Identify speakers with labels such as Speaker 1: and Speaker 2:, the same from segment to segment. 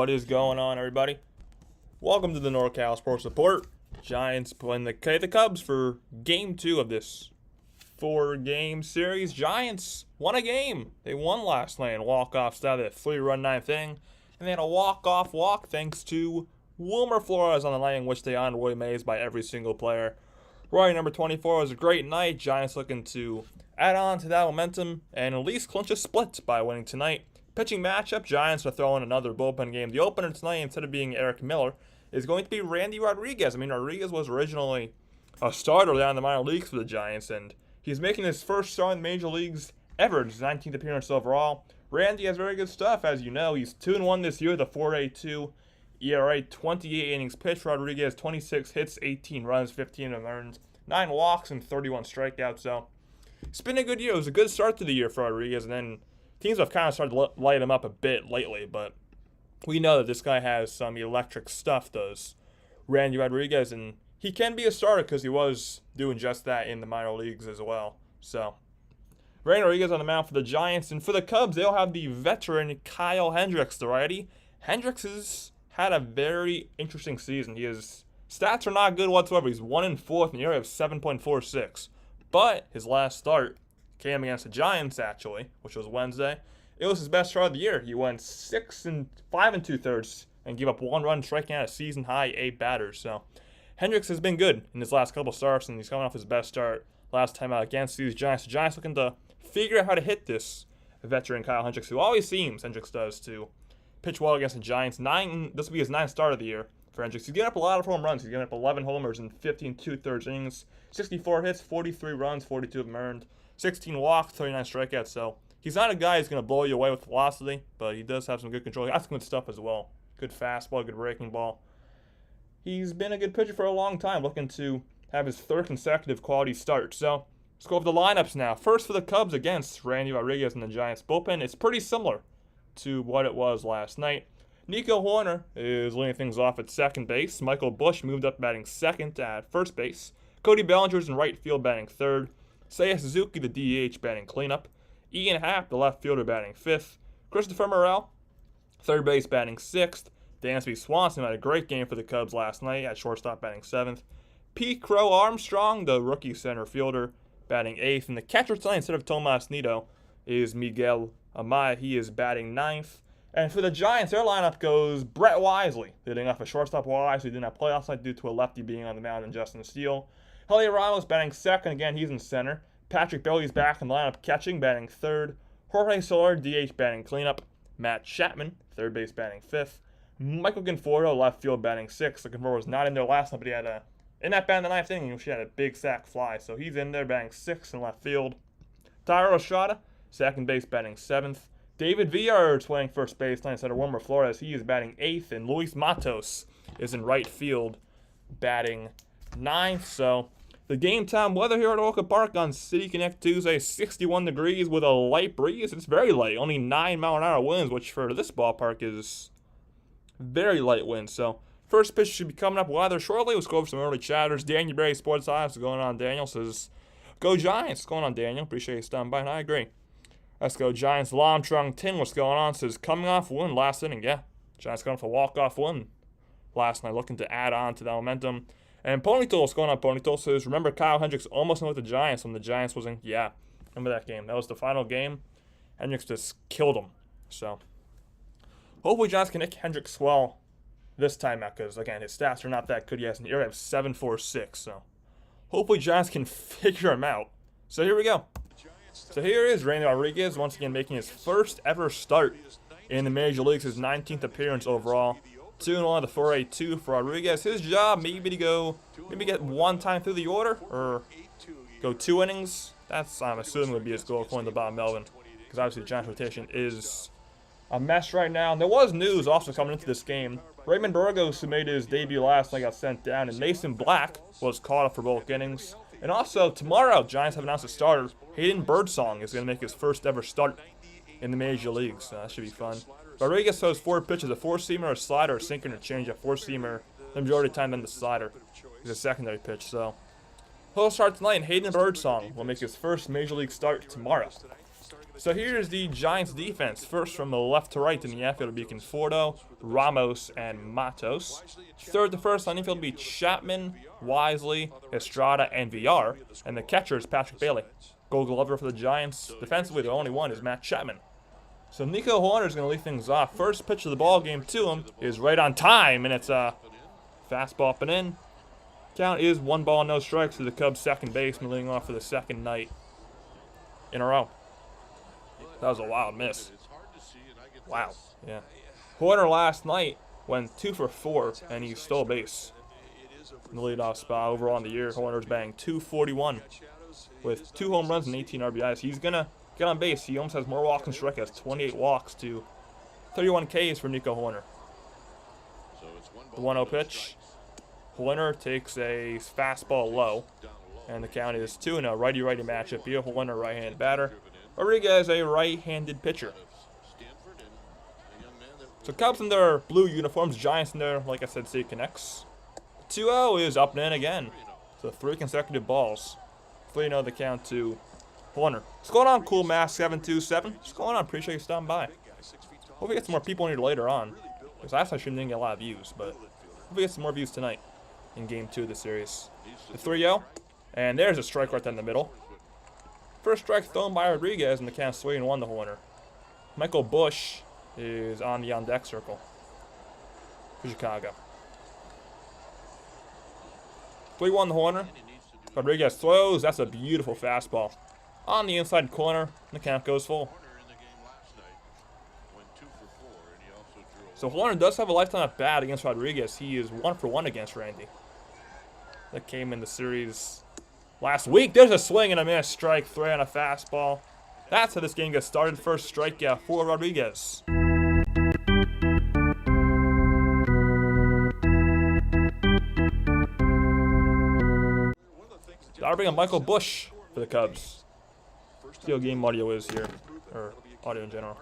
Speaker 1: What is going on, everybody? Welcome to the NorCal SportsReport. Giants playing the Cubs for Game 2 of this 4-game series. Giants won a game. They won last night in walk-off style, that 3-run ninth inning. And they had a walk-off walk thanks to Wilmer Flores on the night in which they honored Willie Mays by every single player. Roy number 24 was a great night. Giants looking to add on to that momentum and at least clinch a split by winning tonight. Pitching matchup, Giants are throwing another bullpen game. The opener tonight, instead of being Eric Miller, is going to be Randy Rodriguez. Rodriguez was originally a starter down in the minor leagues for the Giants, and he's making his first start in the major leagues ever, his 19th appearance overall. Randy has very good stuff, as you know. He's 2-1 this year, the 4.82 ERA, 28 innings pitched. Rodriguez, 26 hits, 18 runs, 15 earned, 9 walks, and 31 strikeouts. So it's been a good year. It was a good start to the year for Rodriguez, and then teams have kind of started to light him up a bit lately, but we know that this guy has some electric stuff, does Randy Rodriguez, and he can be a starter because he was doing just that in the minor leagues as well. So Randy Rodriguez on the mound for the Giants, and for the Cubs, they'll have the veteran Kyle Hendricks, the righty. Hendricks has had a very interesting season. His stats are not good whatsoever. He's 1-4 in the area of 7.46, but his last start came against the Giants, actually, which was Wednesday. It was his best start of the year. He went 5 2/3 and gave up 1 run, striking out a season-high 8 batters. So Hendricks has been good in his last couple starts, and he's coming off his best start last time out against these Giants. The Giants looking to figure out how to hit this veteran Kyle Hendricks, who always seems, Hendricks does, to pitch well against the Giants. This will be his 9th start of the year for Hendricks. He's getting up a lot of home runs. He's getting up 11 homers in 15 2/3 innings, 64 hits, 43 runs, 42 of them earned, 16 walks, 39 strikeouts. So he's not a guy who's going to blow you away with velocity, but he does have some good control. He has some good stuff as well. Good fastball, good breaking ball. He's been a good pitcher for a long time, looking to have his 3rd consecutive quality start. So let's go over the lineups now. First for the Cubs against Randy Rodriguez and the Giants bullpen. It's pretty similar to what it was last night. Nico Hoerner is leading things off at second base. Michael Busch moved up batting second at first base. Cody Bellinger's in right field batting third. Seiya Suzuki, the DH, batting cleanup. Ian Happ, the left fielder, batting 5th. Christopher Morel, third base, batting 6th. Dansby Swanson had a great game for the Cubs last night at shortstop, batting 7th. Pete Crow Armstrong, the rookie center fielder, batting 8th. And the catcher tonight, instead of Tomas Nido, is Miguel Amaya. He is batting 9th. And for the Giants, their lineup goes Brett Wisely, leading off a shortstop. Wisely did not play last night due to a lefty being on the mound and Justin Steele. Helio Ramos batting 2nd. Again, he's in center. Patrick Bailey's back in the lineup catching, batting 3rd. Jorge Soler, DH, batting cleanup. Matt Chapman, third base, batting 5th. Michael Conforto, left field, batting 6th. The Conforto was not in there last night, but he had in that bat in the 9th inning, he had a big sac fly. So he's in there, batting 6th in left field. Thairo Estrada, second base, batting 7th. David Villar playing first base tonight instead of Wilmer Flores. He is batting 8th. And Luis Matos is in right field, batting 9th. So the game time weather here at Orchid Park on City Connect Tuesday, 61 degrees with a light breeze. It's very light, only 9-mile-an-hour winds, which for this ballpark is very light winds. So first pitch should be coming up rather shortly. Let's go over some early chatters. Daniel Berry, Sports Eye, what's going on? Daniel says, "Go Giants." What's going on, Daniel? Appreciate you stopping by, and I agree. Let's go Giants. Lam Trung Tin, what's going on? Says, coming off win last inning. Yeah, Giants coming off a walk-off win last night, looking to add on to that momentum. And Ponytail, what's going on? Ponytail says, remember Kyle Hendricks almost went with the Giants when the Giants was in? Yeah, remember that game. That was the final game. Hendricks just killed him. So hopefully Giants can hit Hendricks well this time out, because, again, his stats are not that good. He has an ERA of 7.46. So hopefully Giants can figure him out. So here we go. So here is Randy Rodriguez, once again making his first ever start in the Major Leagues, his 19th appearance overall. 2-1 the 4.82 for Rodriguez. His job maybe to get 1 time through the order, or go 2 innings. That's, I'm assuming, would be his goal according to Bob Melvin, because obviously the Giants rotation is a mess right now. And there was news also coming into this game. Raymond Burgos, who made his debut last night, got sent down, and Mason Black was called up for both innings. And also, tomorrow, Giants have announced a starter. Hayden Birdsong is going to make his first ever start in the Major Leagues, so that should be fun. Rodriguez throws 4 pitches, a 4-seamer, a slider, a sinker, and a change-up. 4-seamer, the majority of the time, then the slider is a secondary pitch. So he'll start tonight, and Hayden Birdsong will make his first Major League start tomorrow. So here's the Giants defense. First from the left to right in the outfield will be Conforto, Ramos, and Matos. Third to first on the infield will be Chapman, Wisely, Estrada, and VR. And the catcher is Patrick Bailey. Gold Glover for the Giants. Defensively, the only one is Matt Chapman. So Nico Hoerner is going to lead things off. First pitch of the ball game to him is right on time, and it's a fastball up and in. Count is 1 ball, no strikes to the Cubs' second baseman, leading off for the second night in a row. That was a wild miss. Wow. Yeah. Hoerner last night went 2 for 4, and he stole a base in the leadoff spot. Overall in the year, Hoerner's batting .241 with 2 home runs and 18 RBIs. He's going to get on base. He almost has more walks and strikeouts, 28 walks to 31 Ks for Nico Hoerner. The 1-0 pitch. Hoerner takes a fastball low, and the count is 2-0. Righty-righty matchup here. Hoerner, right-handed batter. Rodriguez, a right-handed pitcher. So Cubs in their blue uniforms, Giants in their, like I said, City Connects. 2-0 is up and in again. So 3 consecutive balls. 3-0 the count to Hoerner. What's going on, Cool Mask 727? What's going on? Appreciate you stopping by. Hope we get some more people in here later on. Because last time I didn't get a lot of views, but hope we get some more views tonight in Game 2 of the series. The 3-0, and there's a strike right down the middle. First strike thrown by Rodriguez, and the count 3-1 to Hoerner. Michael Busch is on the on-deck circle for Chicago. 3-1 to Hoerner. Rodriguez throws. That's a beautiful fastball on the inside corner, and the count goes full. So Hoerner does have a lifetime at bat against Rodriguez. He is 1 for 1 against Randy. That came in the series last week. There's a swing and a miss. Strike 3 on a fastball. That's how this game gets started. First strikeout for Rodriguez. That'll bring up Michael Busch for the Cubs. Still game audio is here, or audio in general.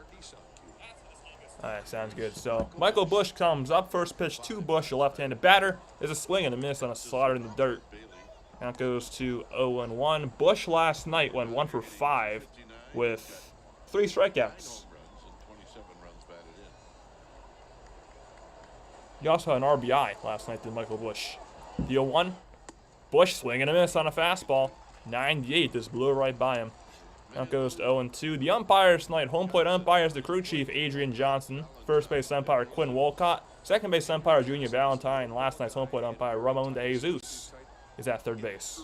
Speaker 1: Alright, sounds good. So, Michael Busch comes up. First pitch to Busch, a left-handed batter. There's a swing and a miss on a slider in the dirt. Count goes to 0-1. Busch last night went 1 for 5 with 3 strikeouts. He also had an RBI last night to Michael Busch. The 0-1. Busch swing and a miss on a fastball. 98 just blew right by him. Count goes to 0-2. The umpires tonight, home plate umpires, the crew chief, Adrian Johnson. First base umpire, Quinn Wolcott. Second base umpire, Junior Valentine. Last night's home plate umpire, Ramon De Jesus, is at third base.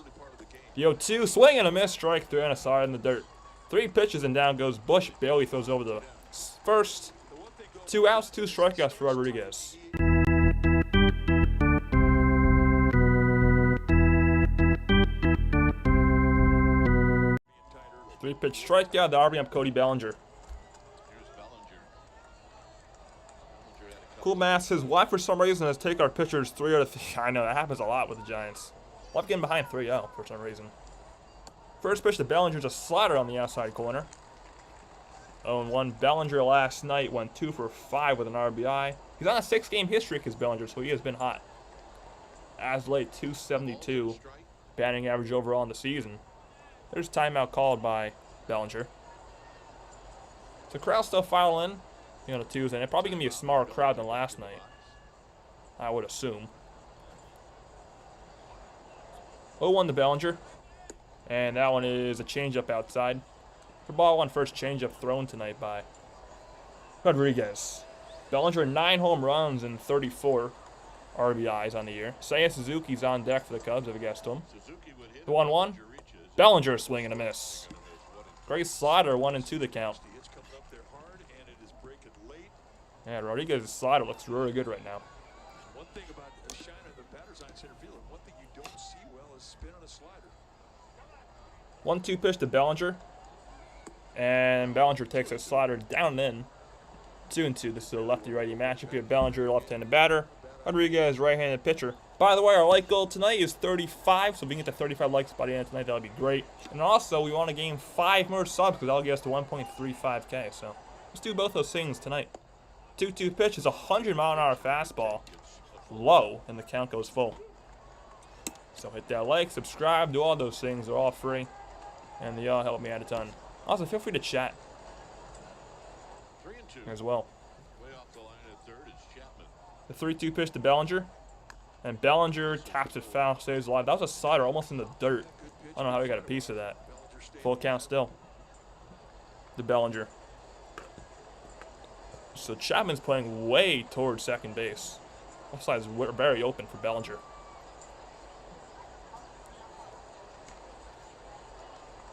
Speaker 1: The 0-2, swing and a miss, strike 3 on a side in the dirt. 3 pitches and down goes Busch. Bailey throws over the first. 2 outs, 2 strikeouts for Rodriguez. Three-pitch strikeout, the RBI up Cody Bellinger. Cool Mass says, why for some reason has take our pitchers 3 out of 3? I know, that happens a lot with the Giants. Love getting behind 3-0 for some reason. First pitch to Bellinger's a slider on the outside corner. 0-1. Bellinger last night went 2 for 5 with an RBI. He's on a 6-game history because Bellinger, so he has been hot. As late, 272 batting average overall in the season. There's timeout called by Bellinger. So crowd still file in, on a Tuesday. And it's probably going to be a smaller crowd than last night, I would assume. 0-1 to Bellinger. And that one is a changeup outside. For ball 1, first changeup thrown tonight by Rodriguez. Bellinger 9 home runs and 34 RBIs on the year. Seiya Suzuki's on deck for the Cubs, if you guessed him. The 1-1. Bellinger swing and a miss. Great slider, 1-2 the count. Yeah, Rodriguez's slider looks really good right now. One thing about shining the batter's eye center field, one thing you don't see well is spin on a slider. 1-2 pitch to Bellinger. And Bellinger takes a slider down and in. 2-2. This is a lefty-righty matchup here. Bellinger, left-handed batter. Rodriguez, right-handed pitcher. By the way, our like goal tonight is 35, so if we can get to 35 likes by the end of tonight, that would be great. And also, we want to gain 5 more subs, because that'll get us to 1.35K, so let's do both those things tonight. 2-2 pitch is a 100-mile-an-hour fastball. Low, and the count goes full. So hit that like, subscribe, do all those things. They're all free, and they all help me out a ton. Also, feel free to chat as well. The 3-2 pitch to Bellinger. And Bellinger taps it foul, stays alive. That was a slider almost in the dirt. I don't know how he got a piece of that. Full count still. To Bellinger. So Chapman's playing way towards second base. Both sides were very open for Bellinger.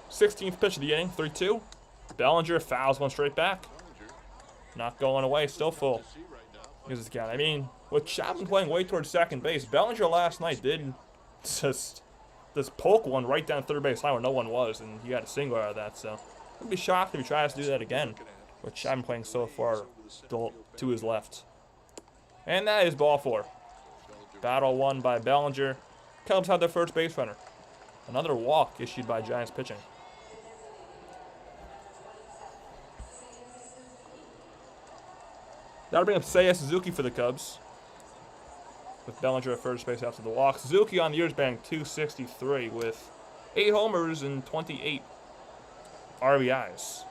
Speaker 1: 16th pitch of the inning, 3-2. Bellinger fouls one straight back. Not going away, still full. Here's the count. I mean, with Chapman playing way towards second base, Bellinger last night did just poke one right down third base line where no one was, and he got a single out of that. So I'd be shocked if he tries to do that again, with Chapman playing so far to his left. And that is ball 4. Battle won by Bellinger. Cubs have their first base runner. Another walk issued by Giants pitching. That'll bring up Seiya Suzuki for the Cubs. With Bellinger at first base after the walk. Suzuki on the year's batting .263 with 8 homers and 28 RBIs.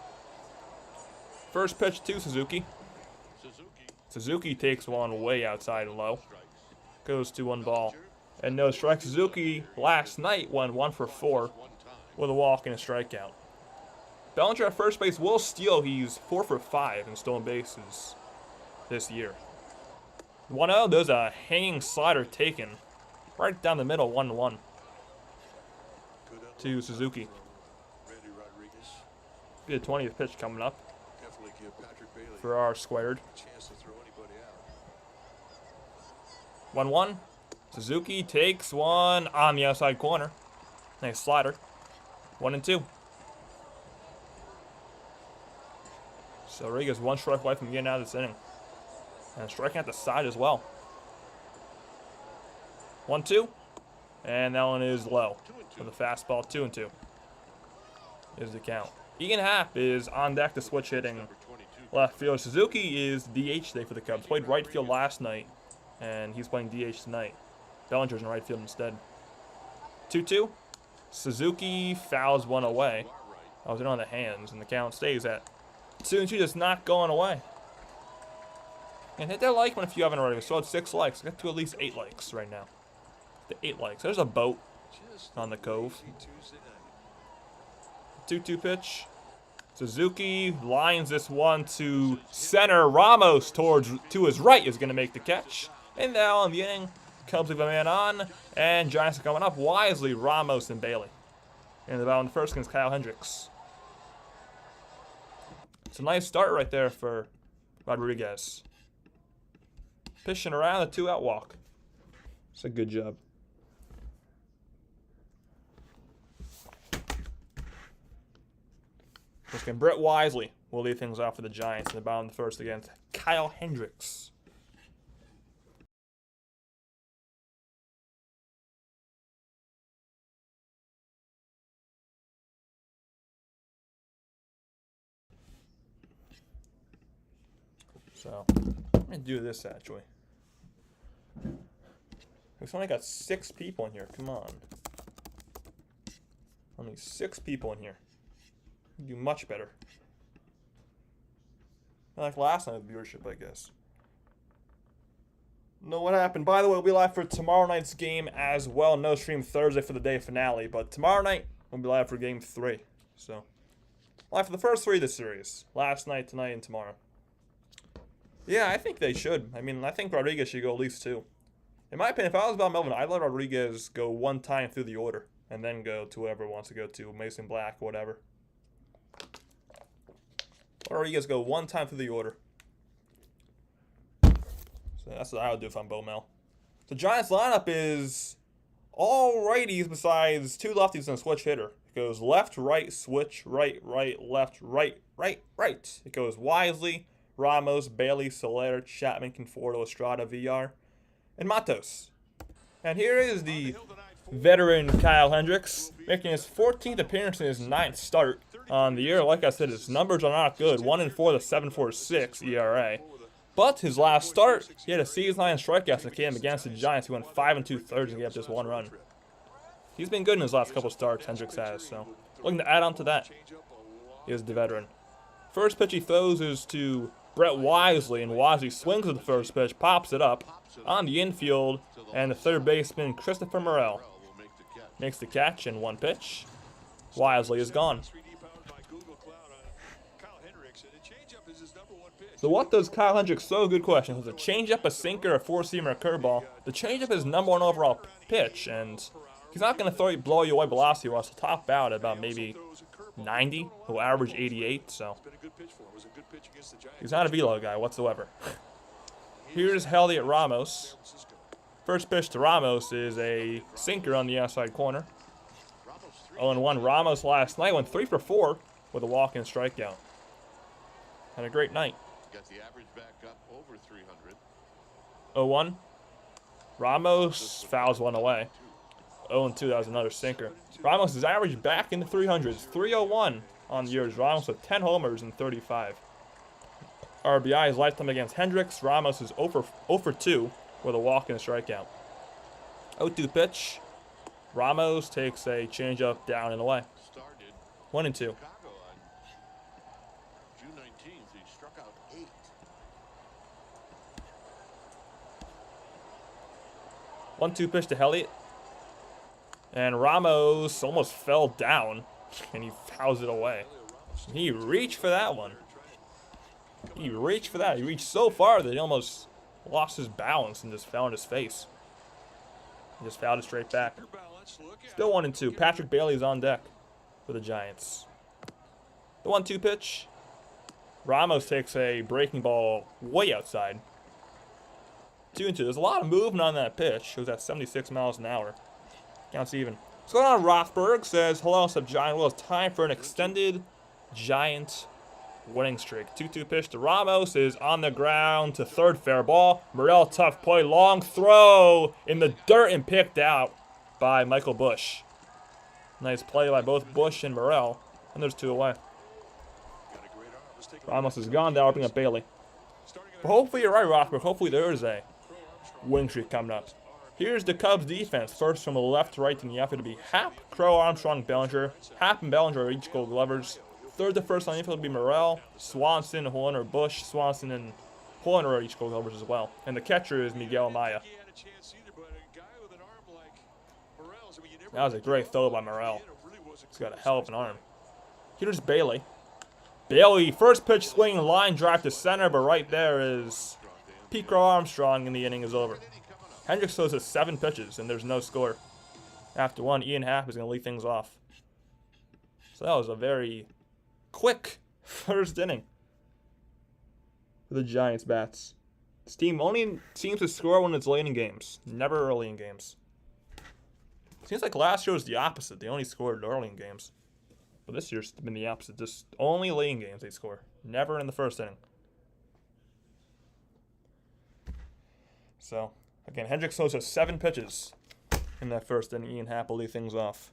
Speaker 1: First pitch to Suzuki. Suzuki takes one way outside and low. Goes to 1 ball and no strike. Suzuki last night went 1 for 4 with a walk and a strikeout. Bellinger at first base will steal. He's 4 for 5 in stolen bases this year. 1-0, there's a hanging slider taken right down the middle, 1-1 to Suzuki. Be the 20th pitch coming up for our squared. 1-1. Suzuki takes one on the outside corner. Nice slider. 1-2. So Rodriguez 1 strike away from getting out of this inning. And striking at the side as well. 1-2. And that one is low. For the fastball, 2-2. Is the count. Egan Happ is on deck to switch hitting left field. Suzuki is DH today for the Cubs. Played right field last night. And he's playing DH tonight. Bellinger's in right field instead. 2-2. Suzuki fouls one away. I was in on the hands. And the count stays at 2-2. Just not going away. And hit that like one if you haven't already. So it's 6 likes. I got to at least 8 likes right now. The 8 likes. There's a boat on the cove. 2-2 pitch. Suzuki lines this one to center. Ramos to his right is going to make the catch. And now in the inning, Cubs leave a man on. And Giants are coming up. Wisely, Ramos and Bailey. And the battle in the first against Kyle Hendricks. It's a nice start right there for Rodriguez. Pitching around a 2-out walk. It's a good job. Looking Brett Wisely will lead things off for the Giants in the bottom of the first against Kyle Hendricks. So, I'm going to do this actually. We've only got 6 people in here. Come on. Only 6 people in here. Do much better. Like last night's viewership, I guess. Know what happened. By the way, we'll be live for tomorrow night's game as well. No stream Thursday for the day finale, but tomorrow night we'll be live for game 3. So, live for the first 3 of the series. Last night, tonight, and tomorrow. Yeah, I think they should. I mean, I think Rodriguez should go at least 2. In my opinion, if I was about Melvin, I'd let Rodriguez go 1 time through the order and then go to whoever wants to go to, Mason Black, whatever. Rodriguez go 1 time through the order. So that's what I would do if I'm Bo Mel. The Giants lineup is all righties besides 2 lefties and a switch hitter. It goes left, right, switch, right, right, left, right, right, right. It goes Wisely, Ramos, Bailey, Soler, Chapman, Conforto, Estrada, VR, and Matos. And here is the veteran Kyle Hendricks, making his 14th appearance in his 9th start on the year. Like I said, his numbers are not good. 1-4 to 7.46 ERA. But his last start, he had a season-high strikeouts that came against the Giants. He went 5 2/3 and gave up just 1 run. He's been good in his last couple starts, Hendricks has. So, looking to add on to that is the veteran. First pitch he throws is to Brett Wisely, and Wisely swings at the first pitch, pops it up on the infield, and the third baseman, Christopher Morel, makes the catch in one pitch. Wisely is gone. So what does Kyle Hendricks throw? Good question. Is a changeup, a sinker, a four-seamer, a curveball? The changeup is number 1 overall pitch, and he's not going to blow you away velocity-wise. He'll top out at about maybe 90. He'll average 88, so he's not a velo guy whatsoever. Here's Heliot Ramos. First pitch to Ramos is a sinker on the outside corner. 0-1. Ramos last night went 3 for 4 with a walk and strikeout. Had a great night.
Speaker 2: Got the average back up over 300.
Speaker 1: 0-1. Ramos fouls one away. 0-2. That was another sinker. Ramos is average back in the 300s. 301 on the years. Ramos with 10 homers and 35 RBIs lifetime against Hendricks. Ramos is 0 for 2 with a walk and a strikeout. 0-2 pitch. Ramos takes a changeup down and away. 1-2. 1-2 pitch to Heliot. And Ramos almost fell down, and he fouls it away. He reached for that one. He reached for that. He reached so far that he almost lost his balance and just fell on his face. He just fouled it straight back. Still 1-2. Patrick Bailey is on deck for the Giants. The 1-2 pitch. Ramos takes a breaking ball way outside. 2-2. There's a lot of movement on that pitch. It was at 76 miles an hour. Counts even. What's going on? Rothberg says, hello, what's up, Giant? Well, it's time for an extended Giant winning streak. 2-2 pitch to Ramos is on the ground to third, fair ball. Morel, tough play, long throw in the dirt and picked out by Michael Busch. Nice play by both Busch and Morel. And there's 2 away. Ramos is gone. That'll bring up Bailey. But hopefully you're right, Rothberg. Hopefully there is a winning streak coming up. Here's the Cubs defense. First from the left to right in the outfield to be Happ, Crow, Armstrong, Bellinger. Happ and Bellinger are each Gold Glovers. Third to first on the infield to be Morel, Swanson, Horner, Busch. Swanson and Horner are each Gold Glovers as well. And the catcher is Miguel Amaya. That was a great throw by Morel. He's got a hell of an arm. Here's Bailey. Bailey, first pitch swinging line drive to center, but right there is Pete Crow Armstrong, and the inning is over. Hendricks throws us 7 pitches, and there's no score. After 1, Ian Happ is going to lead things off. So that was a very quick first inning for the Giants bats. This team only seems to score when it's late in games, never early in games. Seems like last year was the opposite. They only scored early in games. But this year's been the opposite. Just only late in games they score. Never in the first inning. So, again, Hendricks throws us 7 pitches in that first inning. Ian Happ will lead things off.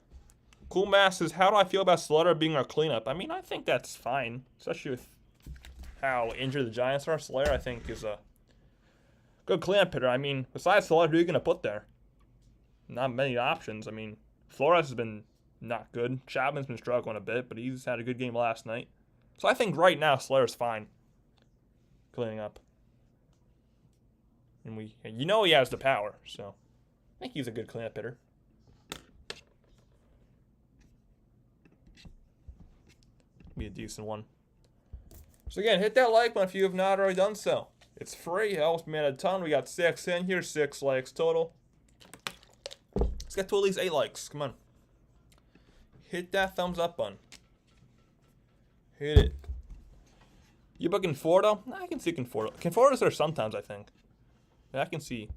Speaker 1: Cool Mass says, how do I feel about Slaughter being our cleanup? I mean, I think that's fine. Especially with how injured the Giants are. Slaughter, I think, is a good cleanup hitter. I mean, besides Slaughter, who are you going to put there? Not many options. I mean, Flores has been not good. Chapman's been struggling a bit, but he's had a good game last night. So I think right now Slaughter's fine cleaning up. And you know he has the power, so I think he's a good cleanup hitter. Be a decent one. So again, hit that like button if you have not already done so. It's free. It helps me out a ton. We got 6 in here, 6 likes total. Let's get to at least 8 likes. Come on. Hit that thumbs up button. Hit it. You booking Conforto? I can see Conforto. Conforto's there sometimes, I think. Yeah, I can see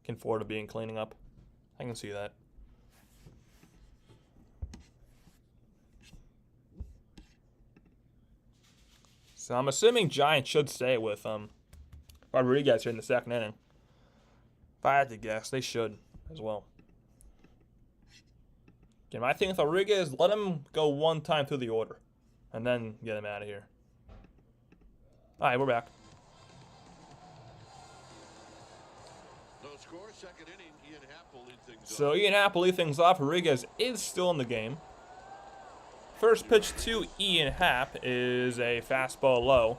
Speaker 1: Conforto being cleaning up. I can see that. So I'm assuming Giants should stay with Rodriguez here in the second inning. If I had to guess, they should as well. Again, my thing with Rodriguez, let him go one time through the order and then get him out of here. All right, we're back.
Speaker 2: Second inning, Ian Happ will lead things
Speaker 1: so
Speaker 2: off.
Speaker 1: Ian Happ will lead things off. Rodriguez is still in the game. First pitch to Ian Happ is a fastball low.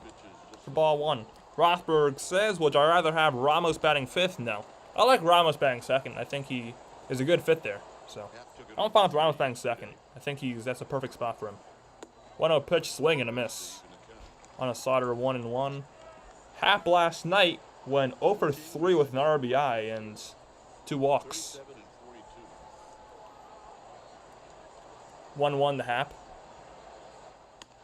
Speaker 1: for ball 1. Rothberg says, would I rather have Ramos batting 5th? No. I like Ramos batting 2nd. I think he is a good fit there. So, I'm fine with Ramos batting 2nd. I think that's a perfect spot for him. 1-0 pitch, swing and a miss. On a slider, 1-1. Happ last night went 0 for 3 with an RBI and 2 walks. 1-1 to Happ.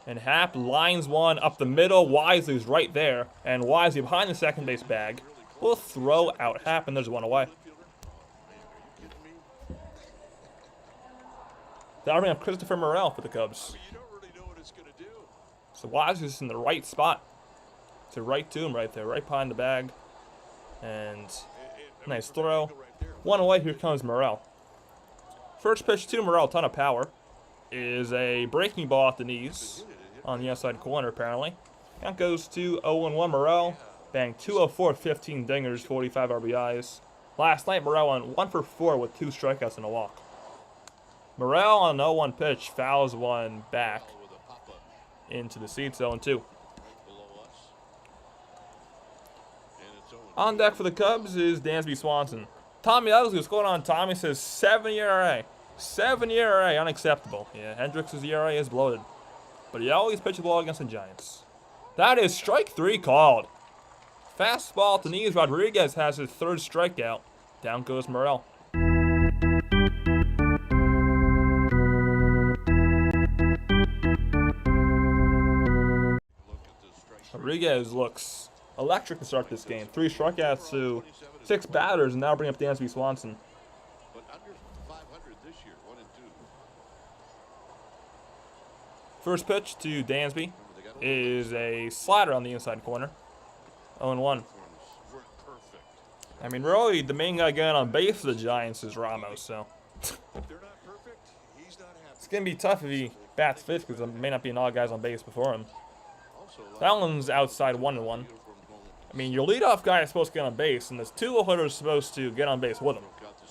Speaker 1: And Happ lines one up the middle. Wisely's right there. And Wisely behind the second base bag will throw out Happ, and there's one away. That'll bring up Christopher Morel for the Cubs. So Wisely's in the right spot. To right to him right there, right behind the bag. And nice throw. One away, here comes Morel. First pitch to Morel, ton of power. Is a breaking ball at the knees on the outside corner, apparently. Count goes to 0-1 Morel. Bang 204, 15 dingers, 45 RBIs. Last night, Morel went 1 for 4 with 2 strikeouts and a walk. Morel on an 0-1 pitch fouls one back into the seats, 0-2. On deck for the Cubs is Dansby Swanson. Tommy Ugsley, what's going on, Tommy? Says 7-year ERA. 7-year ERA, unacceptable. Yeah, Hendricks' ERA is bloated. But he always pitches the ball against the Giants. That is strike 3 called. Fastball at the knees. Rodriguez has his 3rd strikeout. Down goes Morel. Rodriguez looks electric to start this game. 3 strikeouts to 6 batters, and now bring up Dansby Swanson. First pitch to Dansby is a slider on the inside corner. 0-1. I mean, really, the main guy going on base for the Giants is Ramos, so. It's going to be tough if he bats 5th because there may not be all guys on base before him. That one's outside 1-1. I mean, your leadoff guy is supposed to get on base, and there's 2 hitters supposed to get on base with him.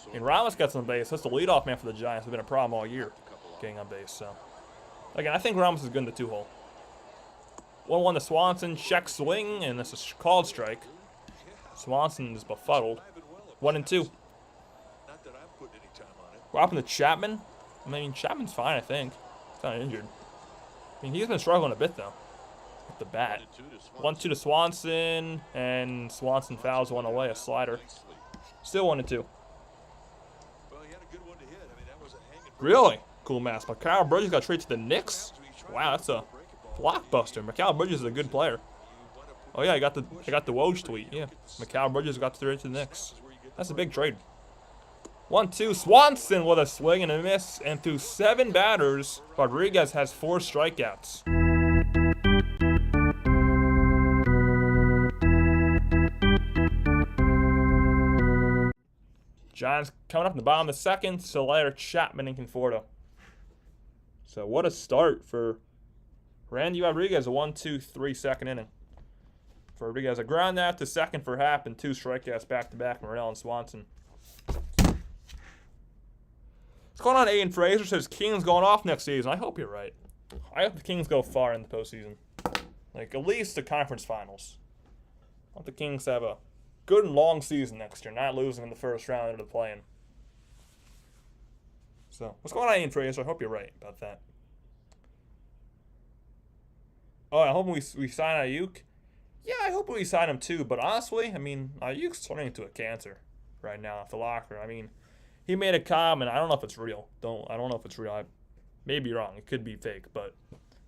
Speaker 1: I mean, Ramos gets on base. That's the leadoff man for the Giants. It's been a problem all year getting on base, so. Again, I think Ramos is good in the 2-hole. 1-1 to Swanson, check swing, and this is called strike. Swanson is befuddled. 1-2. What happened to Chapman? I mean, Chapman's fine, I think. He's not injured. I mean, he's been struggling a bit, though, with the bat. 1-2 to Swanson, and Swanson fouls one away, a slider. Still 1-2. Really? Cool mask. Mikal Bridges got traded to the Knicks? Wow, that's a blockbuster. Mikal Bridges is a good player. Oh yeah, I got the Woj tweet. Yeah, Mikal Bridges got traded to the Knicks. That's a big trade. 1-2. Swanson with a swing and a miss, and through 7 batters, Rodriguez has 4 strikeouts. Giants coming up in the bottom of the 2nd. Soler, Chapman, and Conforto. So what a start for Randy Rodriguez, a 1-2-3 2nd inning. For Rodriguez, a ground out to 2nd for Happ and 2 strikeouts back-to-back, Morel and Swanson. What's going on, Aiden Fraser? Says Kings going off next season. I hope you're right. I hope the Kings go far in the postseason. Like, at least the conference finals. I want the Kings to have a good and long season next year, not losing in the first round of the play-in. So, what's going on, Ian Fraser? I hope you're right about that. Oh, I hope we sign Ayuk. Yeah, I hope we sign him too. But honestly, I mean, Ayuk's turning into a cancer right now at the locker. I mean, he made a comment. I don't know if it's real. I don't know if it's real. I may be wrong. It could be fake. But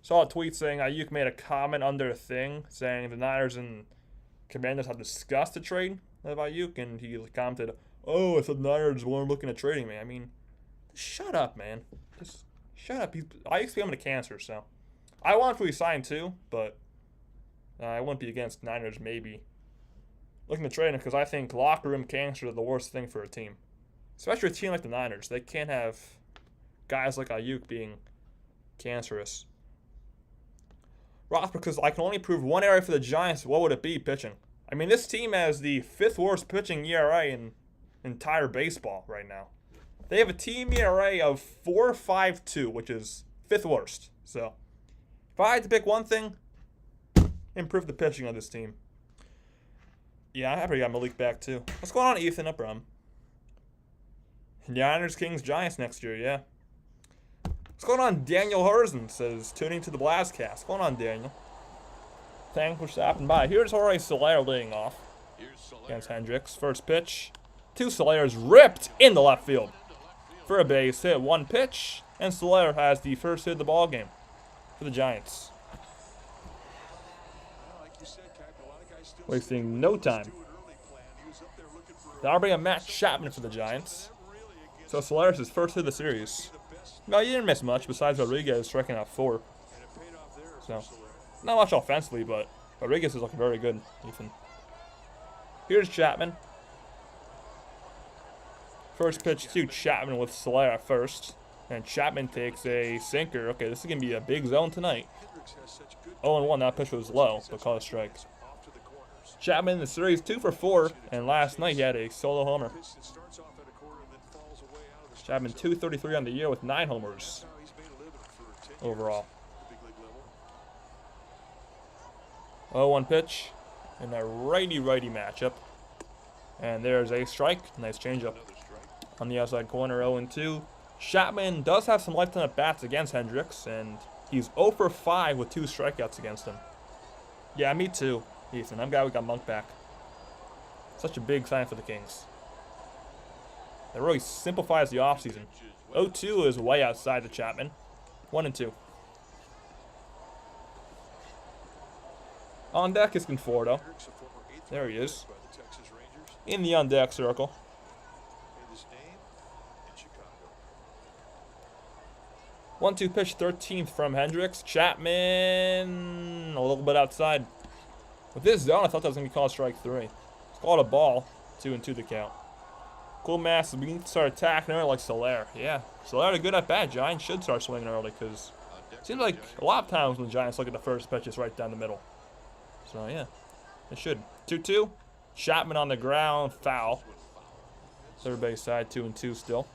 Speaker 1: saw a tweet saying Ayuk made a comment under a thing saying the Niners and Commanders have discussed a trade of Ayuk, and he commented, "Oh, I said the Niners weren't looking at trading me." I mean, shut up, man. Just shut up. Ayuk's becoming a cancer, so I want to resign too, but I wouldn't be against Niners maybe looking to trade him because I think locker room cancer is the worst thing for a team, especially a team like the Niners. They can't have guys like Ayuk being cancerous. Ross, because I can only prove one area for the Giants. What would it be? Pitching. I mean, this team has the 5th worst pitching ERA in entire baseball right now. They have a team ERA of 4.52, which is 5th worst. So, if I had to pick one thing, improve the pitching on this team. Yeah, I'm happy I got Malik back too. What's going on, Ethan? Up, Niners, Kings, Giants next year, yeah. What's going on, Daniel Herzen says, tuning to the Blaszka. What's going on, Daniel? Thanks for stopping by. Here's Jorge Soler leading off against Hendricks. First pitch. 2 Solers ripped in the left field for a base hit. 1 pitch, and Soler has the first hit of the ball game for the Giants. Wasting no time. That'll bring a Matt Chapman for the Giants. So Soler's his first hit of the series. No, he didn't miss much besides Rodriguez striking out 4. So, not much offensively, but Rodriguez is looking very good, Ethan. Here's Chapman. First pitch to Chapman with Soler at first. And Chapman takes a sinker. Okay, this is going to be a big zone tonight. 0-1, that pitch was low, but called a strike. Chapman in the series 2 for 4, and last night he had a solo homer. Chapman 233 on the year with 9 homers overall. 0-1 pitch in a righty-righty matchup. And there's a strike. Nice changeup. On the outside corner, 0-2. Chapman does have some lifetime at bats against Hendricks, and he's 0 for 5 with 2 strikeouts against him. Yeah, me too, Ethan. I'm glad we got Monk back. Such a big sign for the Kings. It really simplifies the offseason. 0-2 is way outside the Chapman. 1-2. On deck is Conforto. There he is. In the on deck circle. 1-2 pitch, 13th from Hendricks. Chapman a little bit outside. With this zone, I thought that was going to be called strike 3. It's called a ball. 2-2 the count. Cool mass. We need to start attacking early like Soler. Yeah, Soler had a good at bat. Giants should start swinging early because it seems like a lot of times when the Giants look at the first pitch, it's right down the middle. So, yeah, it should. 2-2. Chapman on the ground. Foul. Third base side. 2-2 still.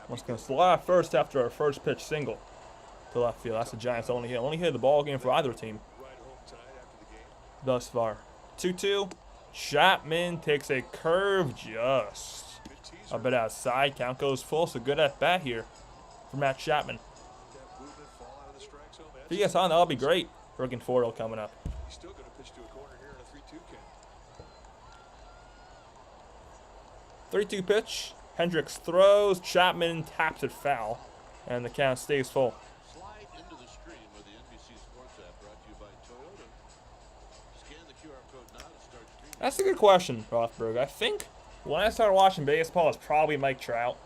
Speaker 1: Once going to slide first after our first pitch single to left field. That's the Giants' only hit. Only hit the ball game for either team thus far. 2-2. Chapman takes a curve just a bit outside. Count goes full, so good at bat here for Matt Chapman. If he gets on, that'll be great for Conforto coming up. 3-2 pitch. Hendricks throws. Chapman taps it foul, and the count stays full.
Speaker 2: Slide into the stream with the NBC Sports app brought to you by Toyota. Scan the QR code now to start streaming.
Speaker 1: That's a good question, Rothberg. I think when I started watching baseball, it's probably Mike Trout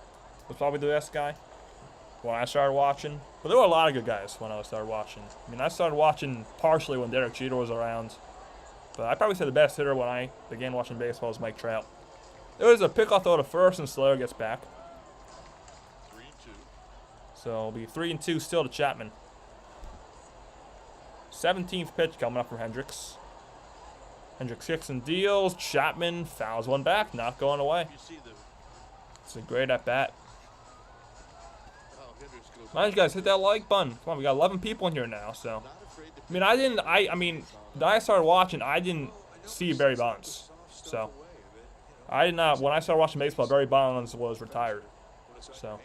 Speaker 1: was probably the best guy when I started watching. But there were a lot of good guys when I started watching. I mean, I started watching partially when Derek Jeter was around. But I'd probably say the best hitter when I began watching baseball was Mike Trout. There was a pickoff throw to first, and Soler gets back.
Speaker 2: 3-2.
Speaker 1: So it'll be 3-2 still to Chapman. 17th pitch coming up from Hendricks. Hendricks kicks and deals. Chapman fouls one back, not going away. It's a great at bat. Mind you guys, hit that like button. Come on, we got 11 people in here now. So, I mean, I mean, when I started watching, I didn't see Barry Bonds. So, I did not. When I started watching baseball, Barry Bonds was retired. So,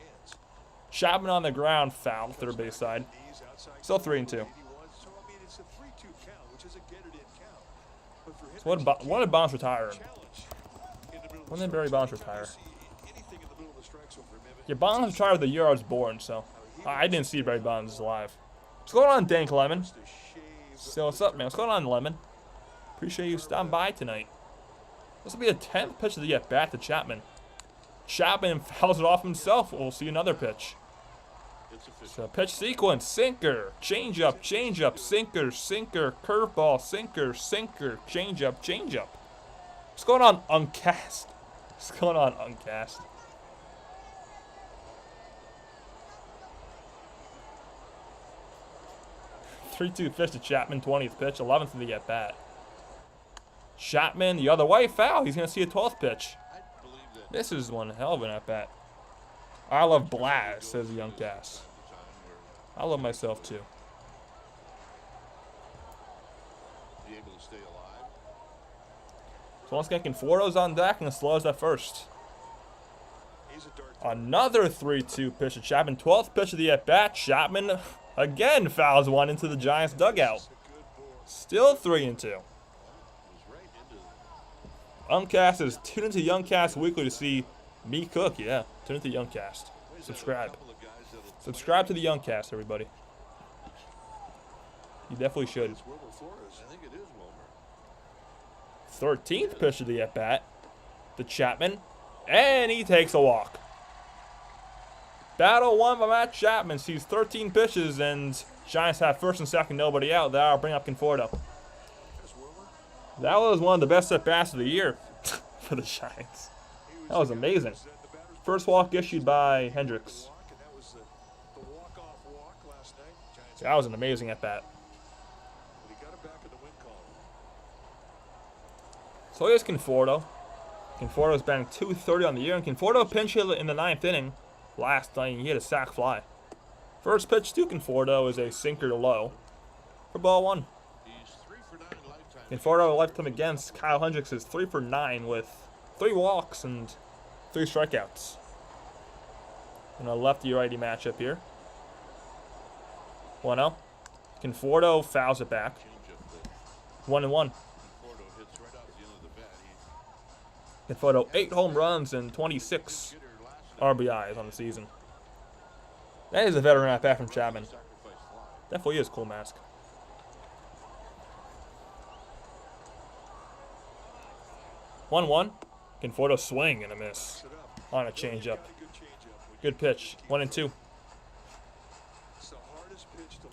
Speaker 1: Chapman on the ground, foul, third base side. Still 3-2. So when did Bonds retire? When did Barry Bonds retire? Yeah, Bonds retired the year I was born, so I didn't see Barry Bonds alive. What's going on, Dank Lemon? So what's up, man? What's going on, Lemon? Appreciate you stopping by tonight. This will be the 10th pitch of the at-bat to Chapman. Chapman fouls it off himself. We'll see another pitch. So pitch sequence, sinker, changeup, changeup, sinker, sinker, curveball, sinker, sinker, changeup, changeup. What's going on, Uncast? What's going on, Uncast? (3-2) pitch to Chapman, 20th pitch, 11th of the at-bat. Chapman the other way, foul. He's going to see a 12th pitch. This is one hell of an at-bat. I love Blaz, says the young Cass. I love myself too.
Speaker 2: Be able to stay alive.
Speaker 1: So once again, Conforto's on deck and slows at first. Another 3-2 pitch to Chapman. 12th pitch of the at-bat. Chapman again fouls one into the Giants' dugout. Still 3-2. Uncast is tuned into Youngcast Weekly to see me cook. Yeah, tune into Youngcast. Subscribe. Subscribe to the Youngcast, everybody. You definitely should.
Speaker 2: It's Wilmer Flores. I think it is Wilmer.
Speaker 1: 13th pitch of the at-bat. The Chapman. And he takes a walk. Battle won by Matt Chapman. Sees 13 pitches, and Giants have first and second, nobody out. That'll bring up Conforto. That was one of the best at-bats of the year for the Giants. That was amazing. First walk issued by Hendricks. That was an amazing at-bat. So here's Conforto. Conforto's batting .230 on the year, and Conforto pinch hit in the 9th inning last night. He hit a sac fly. First pitch to Conforto is a sinker to low for ball 1. Conforto lifetime against Kyle Hendricks is 3 for 9 with 3 walks and 3 strikeouts. In a lefty-righty matchup here. 1-0. Conforto fouls it back. 1-1. Conforto 8 home runs and 26 RBIs on the season. That is a veteran at bat from Chapman. Definitely is cool mask. 1-1. Conforto swing and a miss on a changeup. Good pitch. 1-2.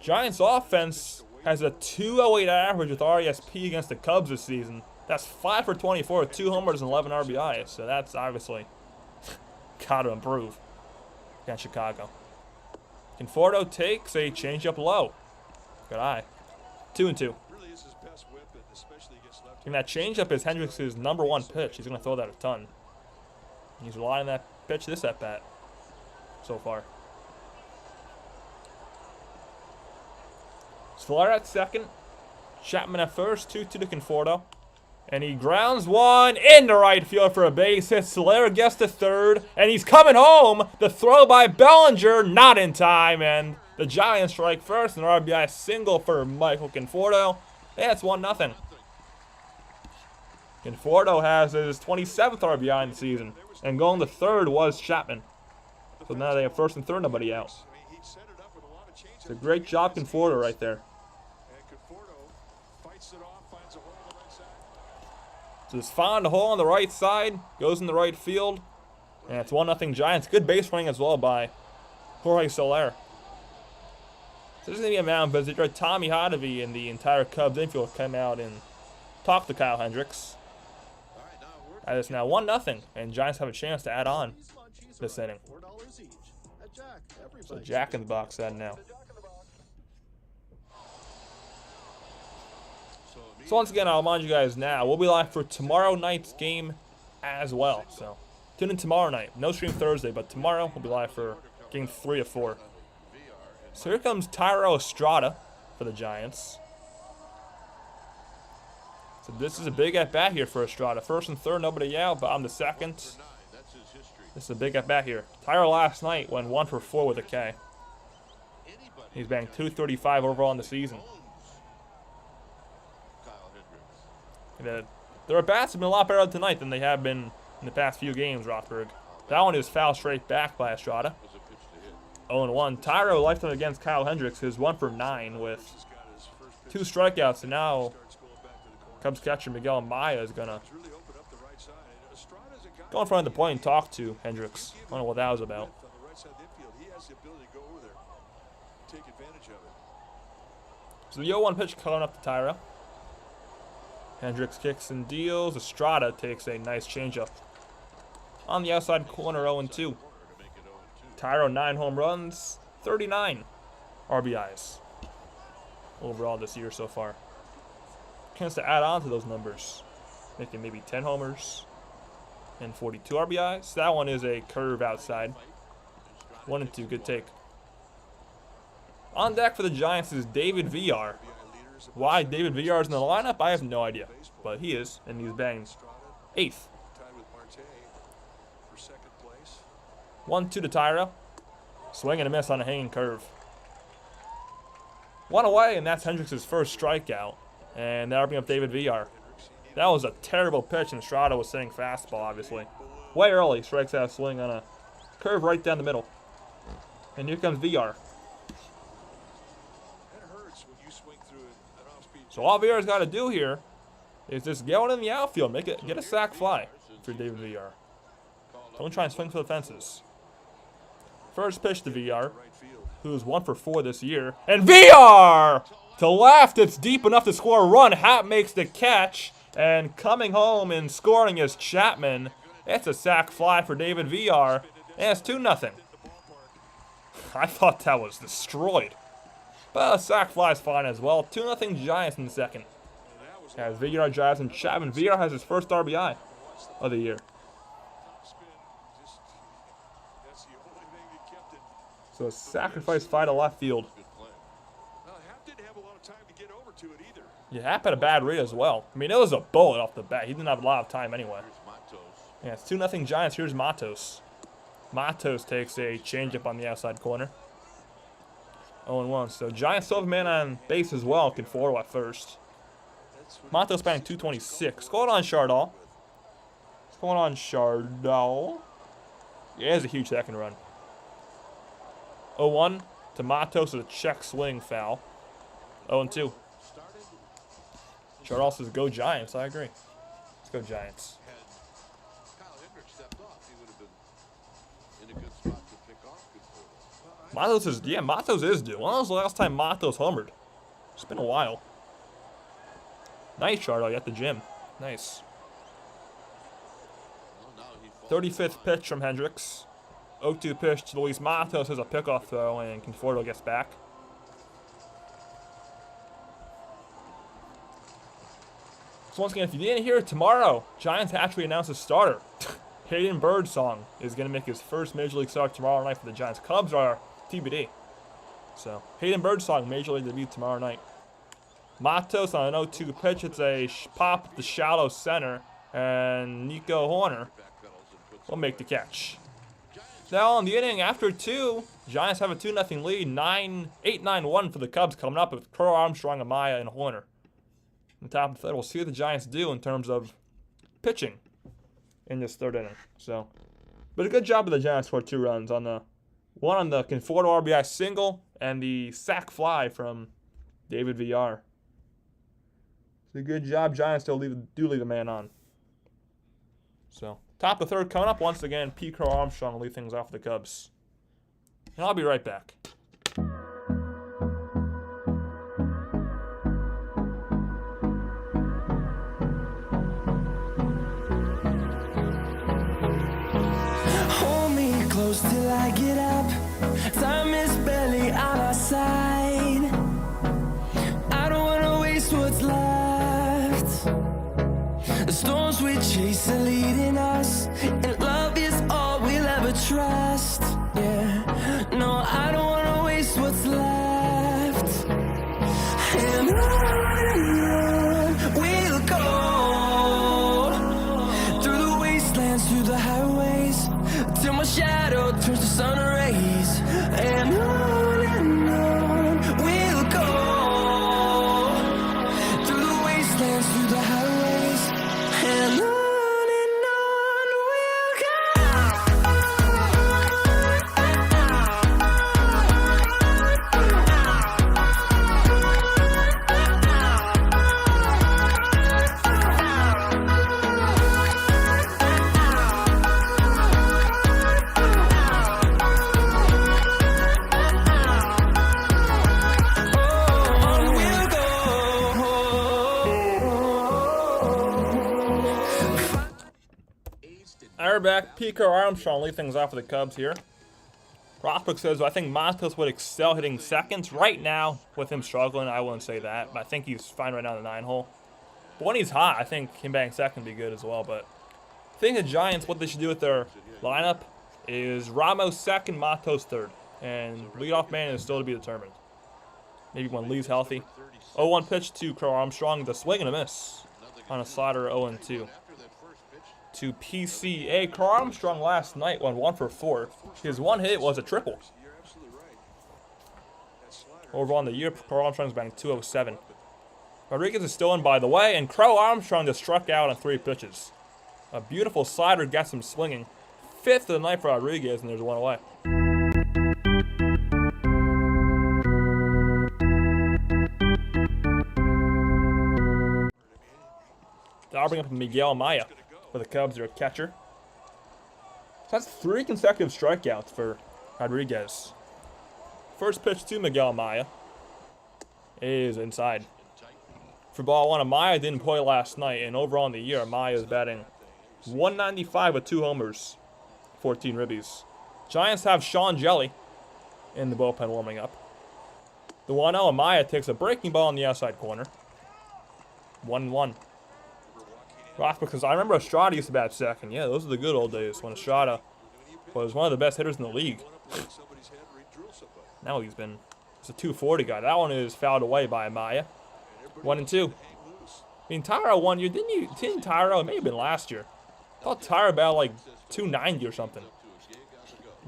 Speaker 1: Giants offense has a .208 average with RESP against the Cubs this season. That's 5 for 24 with 2 homers and 11 RBIs. So that's obviously got to improve against Chicago. Conforto takes a changeup low. Good eye. 2-2. And that changeup is Hendricks' #1 pitch. He's going to throw that a ton. He's relying on that pitch this at bat so far. Soler at second. Chapman at first. 2-2 to Conforto. And he grounds one into right field for a base hit. Soler gets to third. And he's coming home. The throw by Bellinger, not in time. And the Giants strike first. An RBI single for Michael Conforto. And it's 1-0. Conforto has his 27th RBI in the season. And going to third was Chapman. So now they have first and third, nobody out. It's a great job, Conforto, right there. So just found a hole on the right side. Goes in the right field. And it's 1-0 Giants. Good base running as well by Jorge Soler. So this is going to be a mound visit. Tommy Hotovy and the entire Cubs infield come out and talk to Kyle Hendricks. That is now 1-0, and Giants have a chance to add on this inning. So Jack in the box that now. So once again, I'll remind you guys now, we'll be live for tomorrow night's game as well. So tune in tomorrow night. No stream Thursday, but tomorrow we'll be live for game 3 of 4. So here comes Thairo Estrada for the Giants. So this is a big at-bat here for Estrada. First and third, nobody out, but on the second. This is a big at-bat here. Thairo last night went 1 for 4 with a K. He's batting .235 overall in the season. Their at-bats have been a lot better tonight than they have been in the past few games, Rothberg. That one is fouled straight back by Estrada. 0-1. Thairo lifetime against Kyle Hendricks, his 1 for 9 with 2 strikeouts, and now Cubs catcher Miguel Amaya is going to go in front of the plate and talk to Hendricks. I don't know what that was about. So the 0-1 pitch coming up to Thairo. Hendricks kicks and deals. Estrada takes a nice changeup. On the outside corner, 0-2. Thairo 9 home runs, 39 RBIs overall this year so far. Chance to add on to those numbers, making maybe 10 homers and 42 RBIs. That one is a curve outside. 1-2, good take. On deck for the Giants is David VR. Why David VR is in the lineup, I have no idea. But he is, and he's batting 8th. 1-2 to Tyro. Swing and a miss on a hanging curve. 1 away, and that's Hendricks' first strikeout. And that'll bring up David VR. That was a terrible pitch, and Estrada was sitting fastball, obviously. Way early, strikes out a swing on a curve right down the middle. And here comes VR. So all VR's got to do here is just get one in the outfield, get a sac fly for David VR. Don't try and swing for the fences. First pitch to VR, who's 1 for 4 this year. And VR! To left, it's deep enough to score a run. Happ makes the catch. And coming home and scoring is Chapman. It's a sac fly for David VR. And it's 2-0. I thought that was destroyed. But a sac fly is fine as well. 2-0 Giants in the second. As VR drives and Chapman. VR has his first RBI of the year. So a sacrifice fly to left field. Yeah, Happ had a bad read as well. I mean, it was a bullet off the bat. He didn't have a lot of time anyway. Yeah, it's 2-0 Giants. Here's Matos. Matos takes a changeup on the outside corner. 0-1. So Giants still have a man on base as well. Conforto at first. Matos batting 226. What's going on, Chardal? What's going on, Chardal? Yeah, it's a huge second run. 0-1 to Matos with a check swing foul. 0-2. Chardal says go Giants. I agree. Let's go Giants.
Speaker 2: Kyle Hendricks stepped off, he would have been in a good spot to pick off Conforto.
Speaker 1: Matos is due. When was the last time Matos homered? It's been a while. Nice, Chardal. You at the gym. Nice. 35th pitch from Hendricks. 0-2 pitch to Luis Matos has a pickoff throw, and Conforto gets back. So once again, if you didn't hear it, tomorrow, Giants actually announced a starter. Hayden Birdsong is going to make his first Major League start tomorrow night for the Giants. Cubs are TBD. So, Hayden Birdsong, Major League debut tomorrow night. Matos on an 0-2 pitch. It's a pop at the shallow center, and Nico Horner will make the catch. Now, in the inning after 2, Giants have a 2-0 lead. 8-9-1 for the Cubs coming up with Crow, Armstrong, Amaya, and Horner. On top of that, we'll see what the Giants do in terms of pitching in this third inning. So, but a good job of the Giants for 2 runs on the one on the Conforto RBI single and the sac fly from David VR. It's a good job. Giants still do leave the man on. So, top of the third coming up once again. P. Crow Armstrong will lead things off for the Cubs. And I'll be right back.
Speaker 3: Till I get up, time is barely on our side. I don't wanna waste what's left. The storms we chase are leading us, and love is all we'll ever trust. Yeah, no, I don't wanna waste what's left. And on we'll go through the wastelands, through the highways, till my shadow turns to sun rays. And on we'll go through the wastelands, through the highways, and on we'll go.
Speaker 1: We're back. Pico Armstrong lead things off for the Cubs here. Rothberg says, I think Matos would excel hitting seconds. Right now, with him struggling, I wouldn't say that. But I think he's fine right now in the 9-hole. But when he's hot, I think him batting second would be good as well. But I think the Giants, what they should do with their lineup Is Ramos second, Matos third. And leadoff man is still to be determined. Maybe when Lee's healthy. 0-1 pitch to Crow Armstrong. The swing and a miss on a slider 0-2. To PCA. Crow Armstrong last night went 1 for 4. His one hit was a triple. Over on the year, Crow Armstrong's batting 207. Rodriguez is still in, by the way, and Crow Armstrong just struck out on 3 pitches. A beautiful slider gets him swinging. 5th of the night for Rodriguez, and there's 1 away. That'll bring up Miguel Amaya for the Cubs, their catcher. So that's 3 consecutive strikeouts for Rodriguez. First pitch to Miguel Amaya is inside. For ball 1, Amaya didn't play last night, and over on the year, Amaya is batting .195 with 2 homers, 14 ribbies. Giants have Sean Jelly in the bullpen warming up. The 1-0, Amaya takes a breaking ball in the outside corner. 1-1. Rock, because I remember Estrada used to bat second. Yeah, those are the good old days when Estrada was one of the best hitters in the league. Now he's a 240 guy. That one is fouled away by Amaya. 1-2. I mean, Tyro 1 year, didn't Tyro? It may have been last year. I thought Tyro about like 290 or something.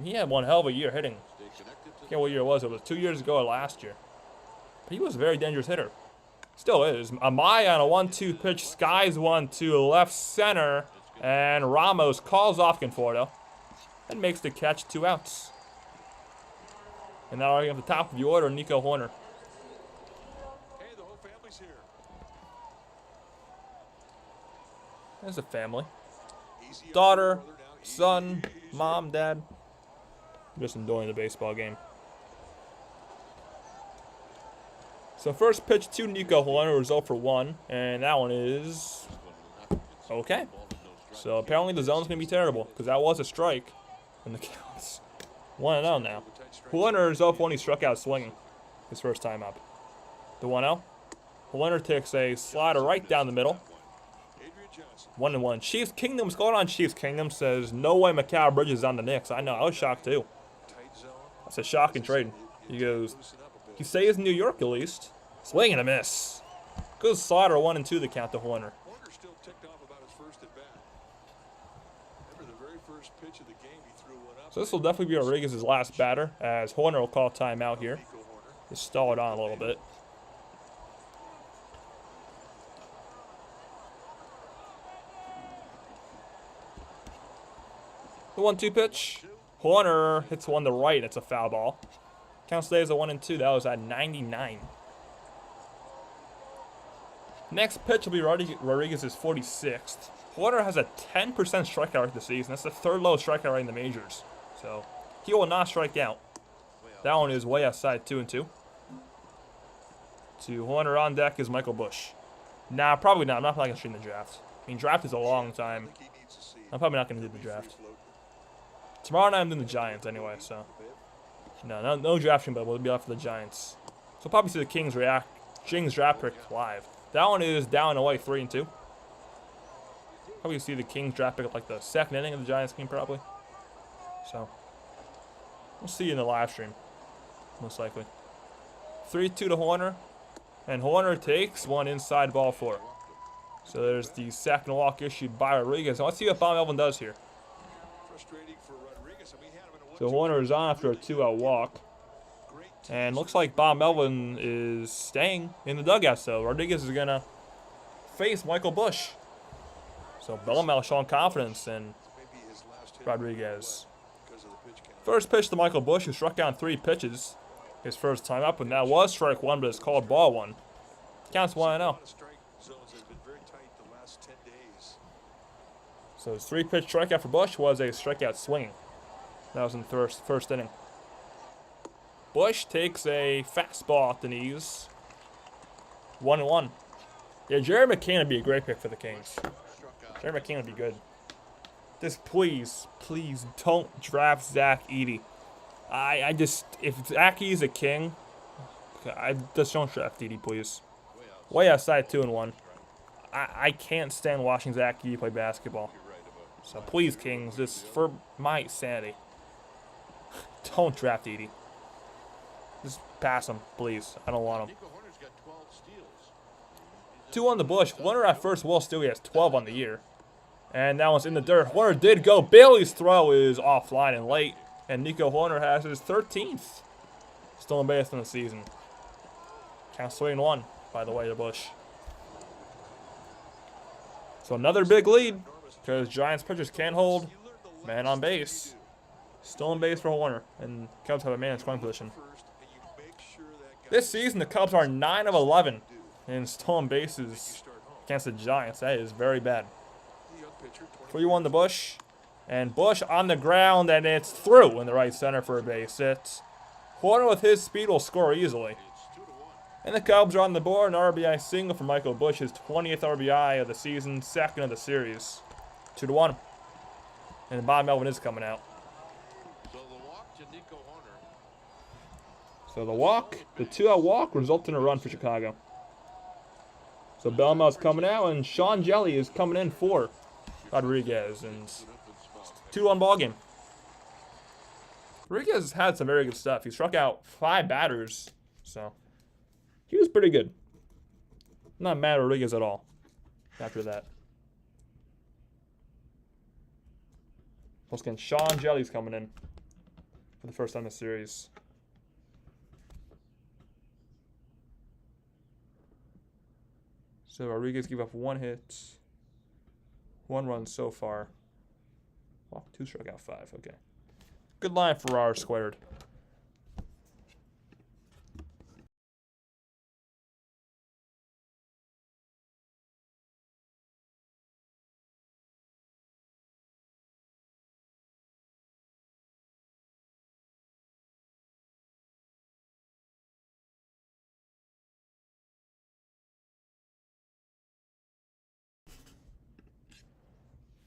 Speaker 1: He had one hell of a year hitting. I forget what year it was. It was 2 years ago or last year. But he was a very dangerous hitter. Still is. Amaya on a 1-2 pitch. Skies 1-2 left center. And Ramos calls off Conforto. And makes the catch, 2 outs. And now at the top of the order, Nico Horner.
Speaker 2: Hey, the whole family's here.
Speaker 1: There's a family. Daughter, son, mom, dad. Just enjoying the baseball game. So first pitch to Nico Horner, result for 1, and that one is okay. So apparently the zone's gonna be terrible because that was a strike, and the count's 1-0 now. Horner is 0 for 1. He struck out swinging his first time up. The 1-0. Horner takes a slider right down the middle. 1-1. Chiefs Kingdom's going on. Chiefs Kingdom says no way Mikal Bridges is on the Knicks. I know. I was shocked too. That's a shocking trade. He goes. He stays in New York at least. Swing and a miss. Good slider 1-2 the count to Horner.
Speaker 2: Horner still ticked off about his first at bat. Remember the very first pitch of the game, he threw one up.
Speaker 1: So this will definitely be Rodriguez's last batter, as Horner will call timeout here. Just stall it on a little bit. The 1-2 pitch. Horner hits one to right. It's a foul ball. Count stays at 1-2. That was at 99. Next pitch will be Rodriguez's 46th. Horner has a 10% strikeout rate this season. That's the 3rd lowest strikeout rate in the majors. So he will not strike out. That one is way outside 2-2. To Horner on deck is Michael Busch. Nah, probably not. I'm not going to stream the draft. I mean, draft is a long time. I'm probably not going to do the draft. Tomorrow night I'm doing the Giants anyway, so. No drafting, but we'll be off for the Giants. So probably see the Kings draft pick live. That one is down and away 3-2. Probably see the Kings draft pick at like the 2nd inning of the Giants game probably. So we'll see you in the live stream, most likely. 3-2 to Horner, and Horner takes one inside ball 4. So there's the second walk issued by Rodriguez. And let's see what Bob Melvin does here. So Horner is on after a 2-out walk. And looks like Bob Melvin is staying in the dugout. So Rodriguez is going to face Michael Busch. So Bellamel showing confidence in Rodriguez. First pitch to Michael Busch, who struck out 3 pitches his first time up. And that was strike 1, but it's called ball 1. Counts 1-0. So his 3-pitch strikeout for Busch was a strikeout swinging. That was in the first inning. Busch takes a fastball at the knees. 1-1. Yeah, Jerry McCann would be a great pick for the Kings. Jerry McCann would be good. Just please don't draft Zach Edey. If Zach Edey's a king, I just don't draft Edey, please. Way outside 2-1. I can't stand watching Zach Edey play basketball. So please, Kings, just for my sanity, don't draft Edie. Just pass him, please. I don't want him.
Speaker 2: Nico Horner's got 12 steals.
Speaker 1: 2 on the bush. Horner at first will still, he has 12 on the year. And that one's in the dirt. Horner did go. Bailey's throw is offline and late. And Nico Horner has his 13th stolen base in the season. Counts 3-1, by the way, to Bush. So another big lead, because Giants pitchers can't hold man on base. Stolen base for Horner, and Cubs have a man in scoring position. This season, the Cubs are 9 of 11 in stolen bases against the Giants. That is very bad. 3-1 to Bush, and Bush on the ground, and it's through in the right center for a base hit. Horner with his speed will score easily. And the Cubs are on the board. An RBI single for Michael Bush, his 20th RBI of the season, second of the series. 2-1. And Bob Melvin is coming out.
Speaker 2: So the walk to Nico Horner.
Speaker 1: So the walk, the 2-out walk, resulted in a run for Chicago. So Belmont's coming out, and Sean Jelly is coming in for Rodriguez. And 2-1 ball game. Rodriguez has had some very good stuff. He struck out 5 batters, so he was pretty good. Not mad at Rodriguez at all after that. Once again, Sean Jelly's coming in for the first time in the series. So Rodriguez gave up 1 hit, 1 run so far. Well, 2 struck out 5, okay. Good line for R squared.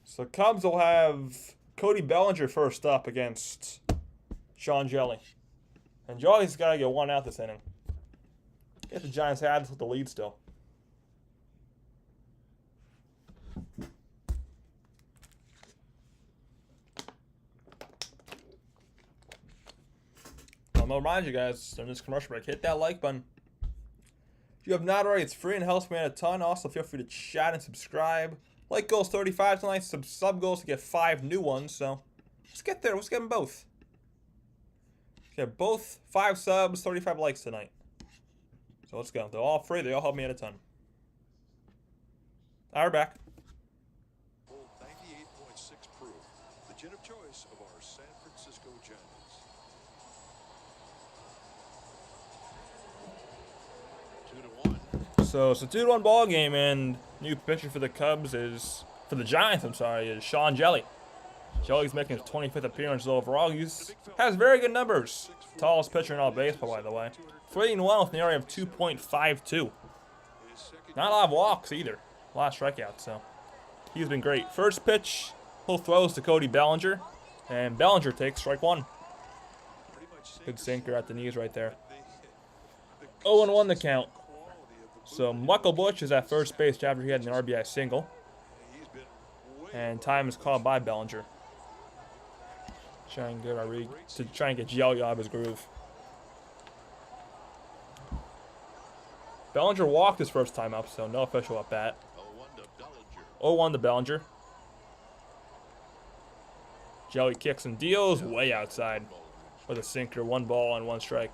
Speaker 1: So Cubs will have Cody Bellinger first up against Sean Jelly. And Jelly's got to get 1 out this inning. Get the Giants had this with the lead still. I'm going to remind you guys during this commercial break, hit that like button. If you have not already, it's free and helps me out a ton. Also, feel free to chat and subscribe. Like goals 35 tonight, some sub goals to get 5 new ones. So let's get there. Let's get them both. Get both 5 subs, 35 likes tonight. So let's go. They're all free. They all help me out a ton. All right, we're back.
Speaker 2: 98.6 proof, the gin of choice of our San Francisco Giants.
Speaker 1: So it's a 2-1 ball game, and new pitcher for the Cubs is, for the Giants, I'm sorry, is Sean Jelly. Jelly's making his 25th appearance overall. He has very good numbers. Tallest pitcher in all baseball, by the way. 3-1 with an area of 2.52. Not a lot of walks either. A lot of strikeouts, so he's been great. First pitch, he'll throws to Cody Bellinger, and Bellinger takes strike 1. Good sinker at the knees right there. 0-1 the count. So Michael Bush is at first base after he had an RBI single. And time is called by Bellinger. Try and get Jelly out of his groove. Bellinger walked his first time up, so no official at bat. 0-1 to Bellinger. Jelly kicks and deals way outside with a sinker. 1 ball and 1 strike.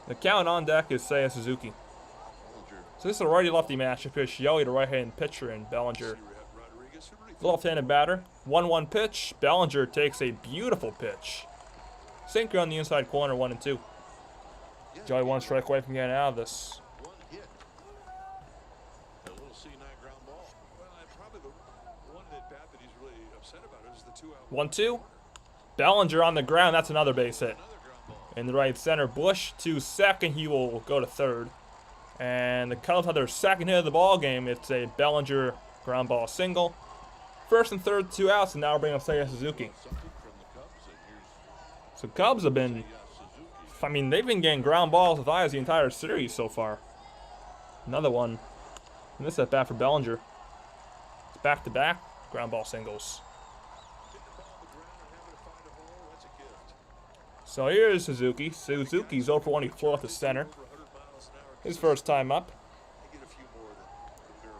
Speaker 1: The count on deck is Seiya Suzuki. So this is a righty-lefty matchup here. Jelly, the right-handed pitcher, and Bellinger, the left-handed batter. 1-1 pitch. Bellinger takes a beautiful pitch. Sinker on the inside corner, 1-2. Jelly 1 strike away from getting out of this. 1-2. Bellinger on the ground. That's another base hit. In the right center, Bush to second. He will go to third. And the Cubs have their second hit of the ball game. It's a Bellinger ground ball single. First and third, 2 outs, and now we're bringing up Seiya Suzuki. So Cubs have been, I mean, they've been getting ground balls with eyes the entire series so far. Another one. And this at bat for Bellinger. Back-to-back ground ball singles. So here's Suzuki. Suzuki's 0 for 1. He flew off the center. His first time up.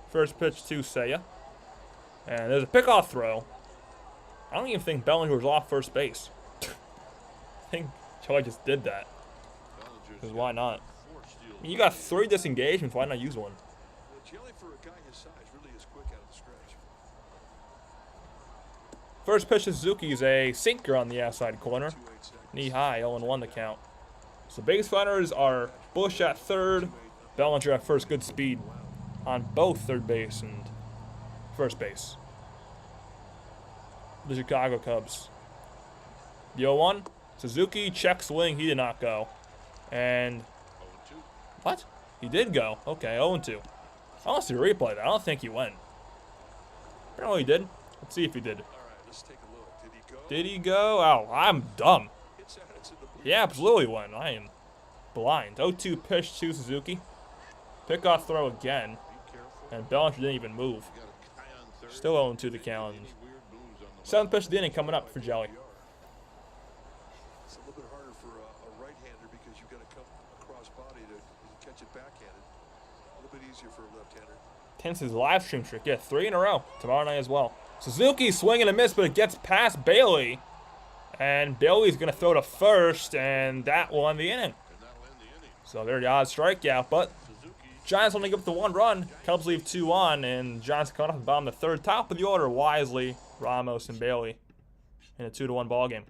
Speaker 1: First pitch to Seiya. And there's a pickoff throw. I don't even think Bellinger was off first base. I think Joey just did that. Because why not? I mean, you got 3 disengagements. Why not use one? First pitch to Suzuki is a sinker on the outside corner. Knee high, 0-1 the count. So base runners are Bush at third, Bellinger at first. Good speed on both third base and first base. The Chicago Cubs. The 0-1. Suzuki check swing. He did not go. And what? He did go. Okay, 0-2. I want to see a replay there. I don't think he went. Apparently he did. Let's see if he did. Did he go? Oh, I'm dumb. He absolutely went. I am blind. 0-2 pitch to Suzuki. Pickoff throw again. And Bellinger didn't even move. Still 0-2 the count. 7th pitch of the inning coming up for Jelly.
Speaker 2: It's a little bit harder for a right-hander because you've got to come across body to catch it backhanded. A little bit easier for a left-hander.
Speaker 1: Tense his live stream trick. Yeah, 3 in a row. Tomorrow night as well. Suzuki swinging a miss, but it gets past Bailey. And Bailey's going to throw to first, and that will end the inning. So there's the odd strikeout, but Giants only give up the 1 run. Cubs leave 2 on, and Giants come off the bottom of the 3rd. Top of the order, Wisely, Ramos, and Bailey in a 2-1 ball game.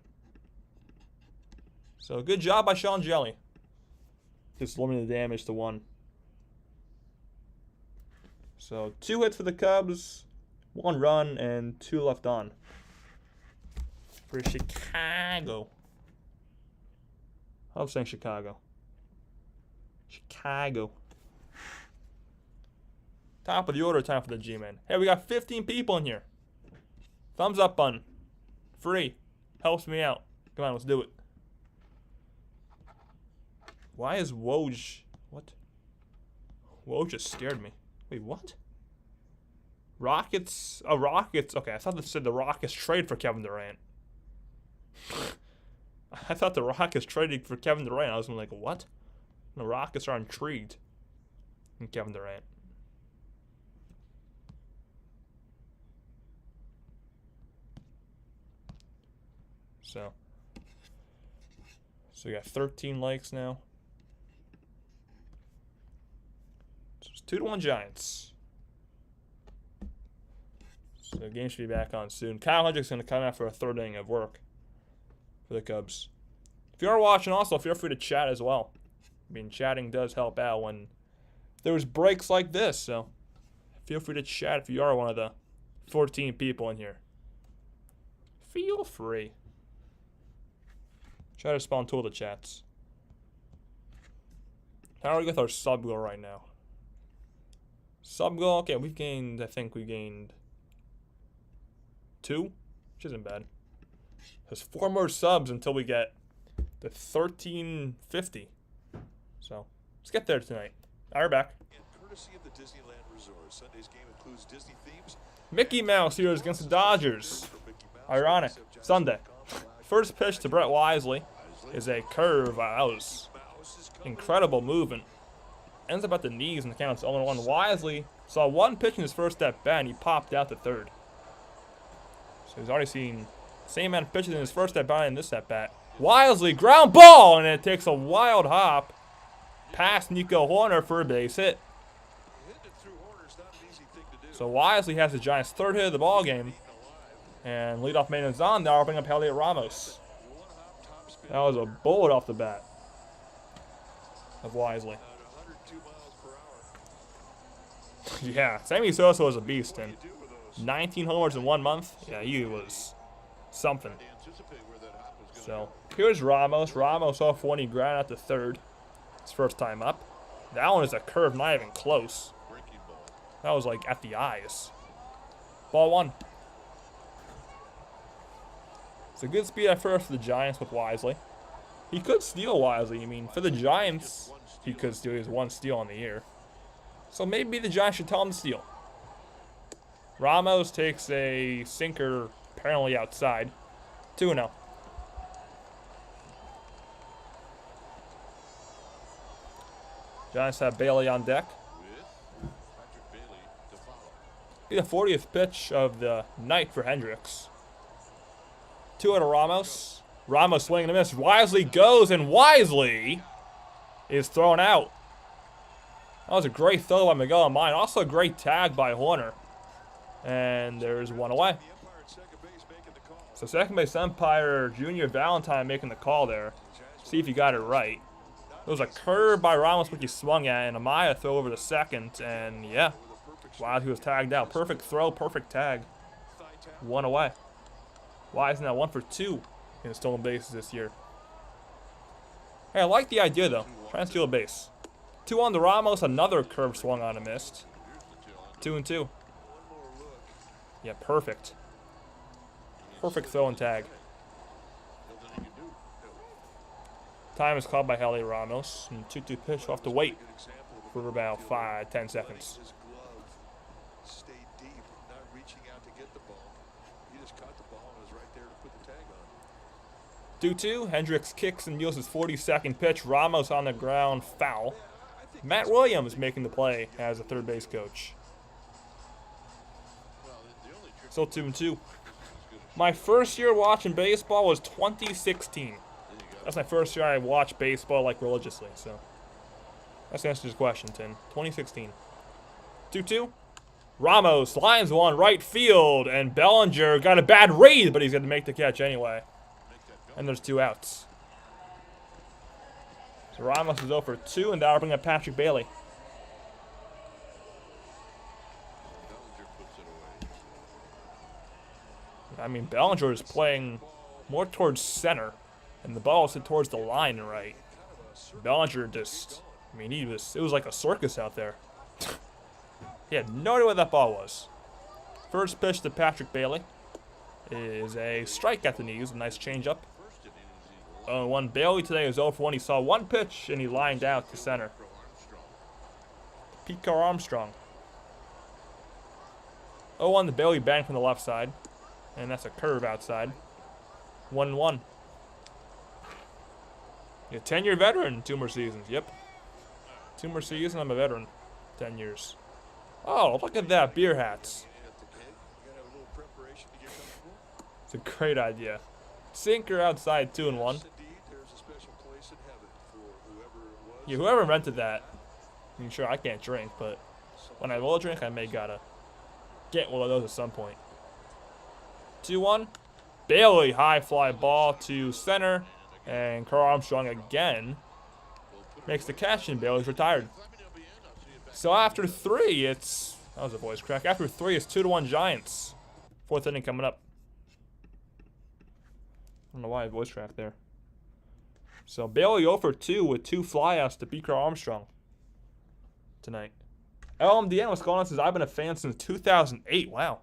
Speaker 1: So good job by Sean Jelly. Just limiting the damage to 1. So 2 hits for the Cubs, 1 run, and 2 left on for Chicago. I love saying Chicago. Chicago. Top of the order, time for the G-Man. Hey, we got 15 people in here. Thumbs up button. Free. Helps me out. Come on, let's do it. Why is Woj... What? Woj just scared me. Wait, what? Rockets... Oh, Rockets... Okay, I thought they said the Rockets trade for Kevin Durant. I thought the Rockets traded for Kevin Durant. I was like, what? The Rockets are intrigued in Kevin Durant. So we got 13 likes now. So it's 2-1 Giants. So the game should be back on soon. Kyle Hendricks is going to come out for a 3rd inning of work for the Cubs. If you are watching also, feel free to chat as well. I mean, chatting does help out when there's breaks like this. So feel free to chat if you are one of the 14 people in here. Feel free. Try to respond to all the chats. How are we with our sub goal right now? Sub goal, okay, we've gained, I think we gained 2, which isn't bad. There's 4 more subs until we get to 1350. So, let's get there tonight. All right, we're back.
Speaker 2: And courtesy of the Disneyland Resort, Sunday's game includes Disney themes.
Speaker 1: Mickey Mouse here is against the Dodgers. Ironic. Sunday. First pitch to Brett Wisely is a curve. Wow, that was incredible movement. Ends up at the knees and the count's 0-1. Wisely saw 1 pitch in his first at bat and he popped out to 3rd. So he's already seen the same amount of pitches in his first at bat and this at bat. Wisely ground ball, and it takes a wild hop past Nico Horner for a base hit. So Wisely has the Giants' 3rd hit of the ball game. And leadoff man is on. Now bring up Elliot Ramos. That was a bullet off the bat of Wisely. Yeah, Sammy Sosa was a beast. And 19 homers in 1 month. Yeah, he was something. So here's Ramos. Ramos off 1. He grounded out to 3rd. His first time up. That one is a curve, not even close. That was like at the eyes. Ball 1. It's a good speed at first for the Giants with Wisely. He could steal Wisely. I mean, for the Giants, he could steal his 1 steal on the year. So maybe the Giants should tell him to steal. Ramos takes a sinker apparently outside. 2-0. Giants have Bailey on deck. Be the 40th pitch of the night for Hendricks. 2 out of Ramos. Ramos swinging and a miss. Wisely goes, and Wisely is thrown out. That was a great throw by Miguel on mine. Also a great tag by Horner. And there's one away. So second base umpire Junior Valentine making the call there. See if he got it right. There was a curve by Ramos which he swung at, and Amaya threw over the second, and yeah. Wow, he was tagged out. Perfect throw, perfect tag. 1 away. Wise now 1 for 2 in stolen bases this year. Hey, I like the idea though. Try and steal a base. 2 on to Ramos, another curve swung on and missed. 2-2. Yeah, perfect. Perfect throw and tag. Time is called by Helly Ramos. And 2-2 pitch. We'll have to wait for about 5-10 seconds.
Speaker 2: Stayed deep, not reaching out to get the ball. He just caught the ball and was right there to put the tag on.
Speaker 1: 2-2. Hendricks kicks and deals his 42nd pitch. Ramos on the ground, foul. Matt Williams making the play as a third base coach. Still 2-2. My first year watching baseball was 2016. That's my first year I watched baseball like religiously. So that's the answer to this question, Tim. 2016. 2-2. Ramos lines one right field, and Bellinger got a bad read, but he's going to make the catch anyway. And there's 2 outs. So Ramos is 0 for 2, and that'll bring up Patrick Bailey. I mean, Bellinger is playing more towards center, and the ball is hit towards the line and right. Bellinger just, I mean, it was like a circus out there. He had no idea what that ball was. First pitch to Patrick Bailey is a strike at the knees, a nice changeup. 0-1. Bailey today is 0 for 1. He saw one pitch and he lined out to center. Pico Armstrong. 0-1 the Bailey bang from the left side. And that's a curve outside. 1-1. A 10-year veteran, 2 more seasons. Yep. 2 more seasons, I'm a veteran. 10 years. Oh, look at that. Beer hats. It's a great idea. Sinker outside, 2-1. Yeah, whoever rented that. I mean, sure, I can't drink, but when I will drink, I may gotta get one of those at some point. 2-1. Bailey, high fly ball to center. And Carl Armstrong again makes the catch, and Bailey's retired. So after 3, that was a voice crack. After 3, it's 2-1 Giants. 4th inning coming up. I don't know why I voice cracked there. So Bailey 0 for 2 with 2 flyouts to beat Carl Armstrong tonight. LMDN, what's going on? Says I've been a fan since 2008. Wow,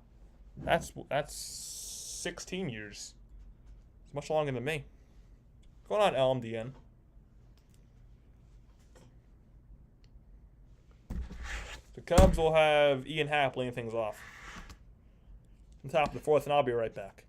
Speaker 1: that's 16 years. It's much longer than me. What's going on, LMDN? The Cubs will have Ian Happ leading things off. On top of the 4th, and I'll be right back.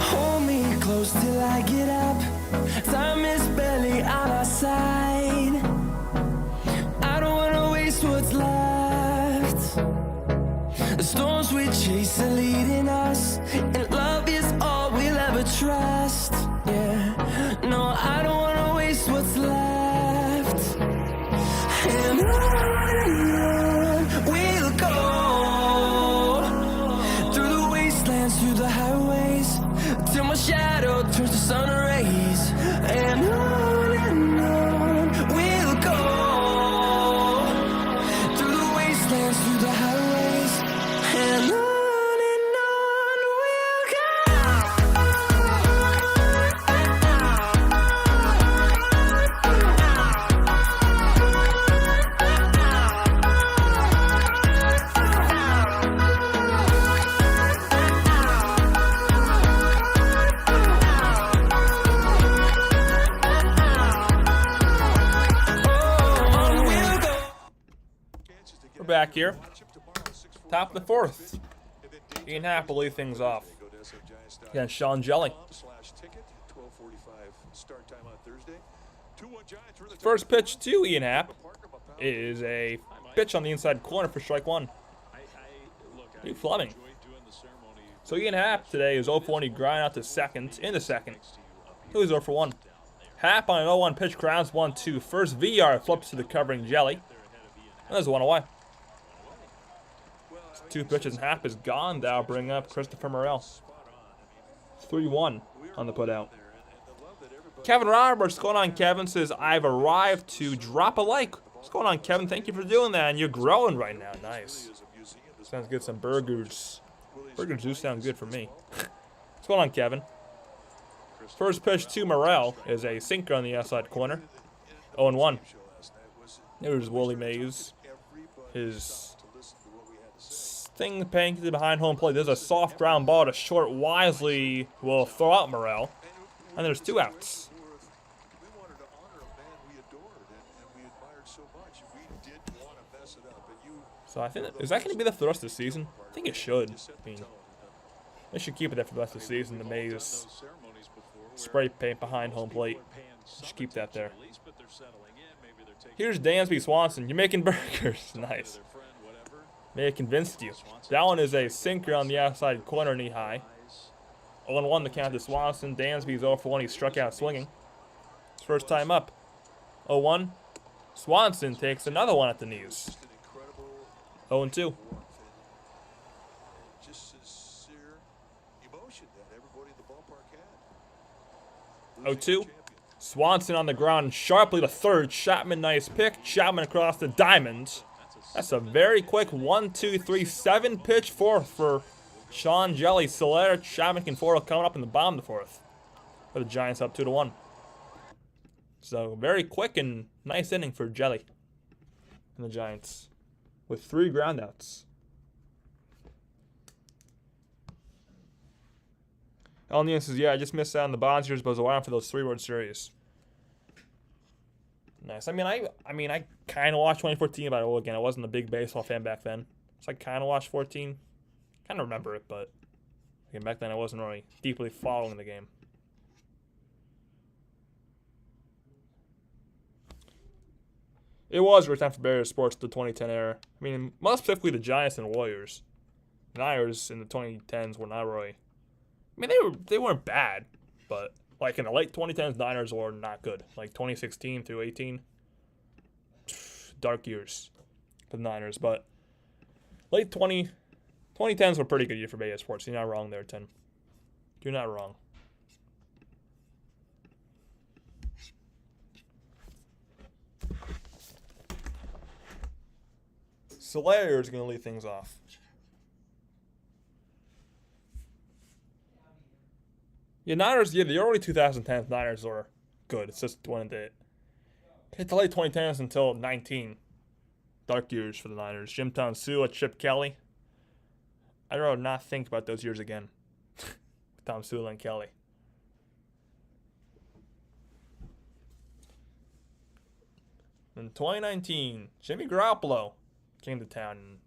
Speaker 3: Hold me close till I get up. Time is barely on our side. I don't wanna waste what's left. The storms we chase are leading us, and love is all we'll ever trust. Yeah, no, I don't wanna waste what's left. And on we'll go, through the wastelands, through the highways, till my shadow turns to sun rays. And on we'll go, through the wastelands, through the highways, and on we'll go.
Speaker 1: back here. Top of the 4th. Ian Happ will lead things off against Sean Jelly. First pitch to Ian Happ is a pitch on the inside corner for strike 1. Hugh Fleming. So Ian Happ today is 0 for 1. He grind out to second in the second. He was 0 for 1. Happ on an 0-1 pitch, grounds 1-2. First VR flips to the covering Jelly. And there's 1 away. 2 pitches and Happ is gone. That'll bring up Christopher Morel. 3-1 on the putout. Kevin Roberts, what's going on, Kevin? Says, I've arrived to drop a like. What's going on, Kevin? Thank you for doing that. And you're growing right now. Nice. Sounds good. Some burgers. Burgers do sound good for me. What's going on, Kevin? First pitch to Morel is a sinker on the outside corner. 0-1. There's Willie Mays. His thing painted behind home plate. There's a soft ground ball to short. Wisely will throw out Morel. And there's 2 outs. So I think, is that going to be there for the rest of the season? I think it should. I mean, they should keep it there for the rest of the season. The Mays spray paint behind home plate. Just keep that there. Here's Dansby Swanson. You're making burgers. Nice. May have convinced you. That one is a sinker on the outside corner, knee high. 0-1 the count to Swanson. Dansby's 0 for 1. He struck out swinging. His first time up. 0-1. Swanson takes another one at the knees. 0-2. 0-2. Swanson on the ground sharply to third. Chapman, nice pick. Chapman across the diamond. That's a very quick 1, 2, 3, 7 pitch 4th for Sean Jelly. Soler, Chapman, Conforto coming up in the bottom of the 4th. For the Giants up 2-1. So very quick and nice inning for Jelly and the Giants with 3 groundouts. Elnian says, yeah, I just missed out on the Bond series, but I was around for those 3 World Series. Nice. I mean, I kind of watched 2014, but again, I wasn't a big baseball fan back then. So I kind of watched 14. Kind of remember it, but again, back then I wasn't really deeply following the game. It was a great time for Barrier Sports, the 2010 era. I mean, most specifically the Giants and Warriors. The Niners in the 2010s were not really. I mean, they weren't bad, but like in the late 2010s, Niners were not good. Like 2016 through 18, dark years for the Niners. But late 2010s were a pretty good year for Bay Sports. You're not wrong there, Tim. You're not wrong. Soler is going to lead things off. Yeah, Niners, yeah, the early 2010s Niners were good. It's just when it hit the late 2010s until 19. Dark years for the Niners. Jim Tomsula, Chip Kelly. I'd rather not think about those years again. Tomsula and Kelly. In 2019, Jimmy Garoppolo came to town, and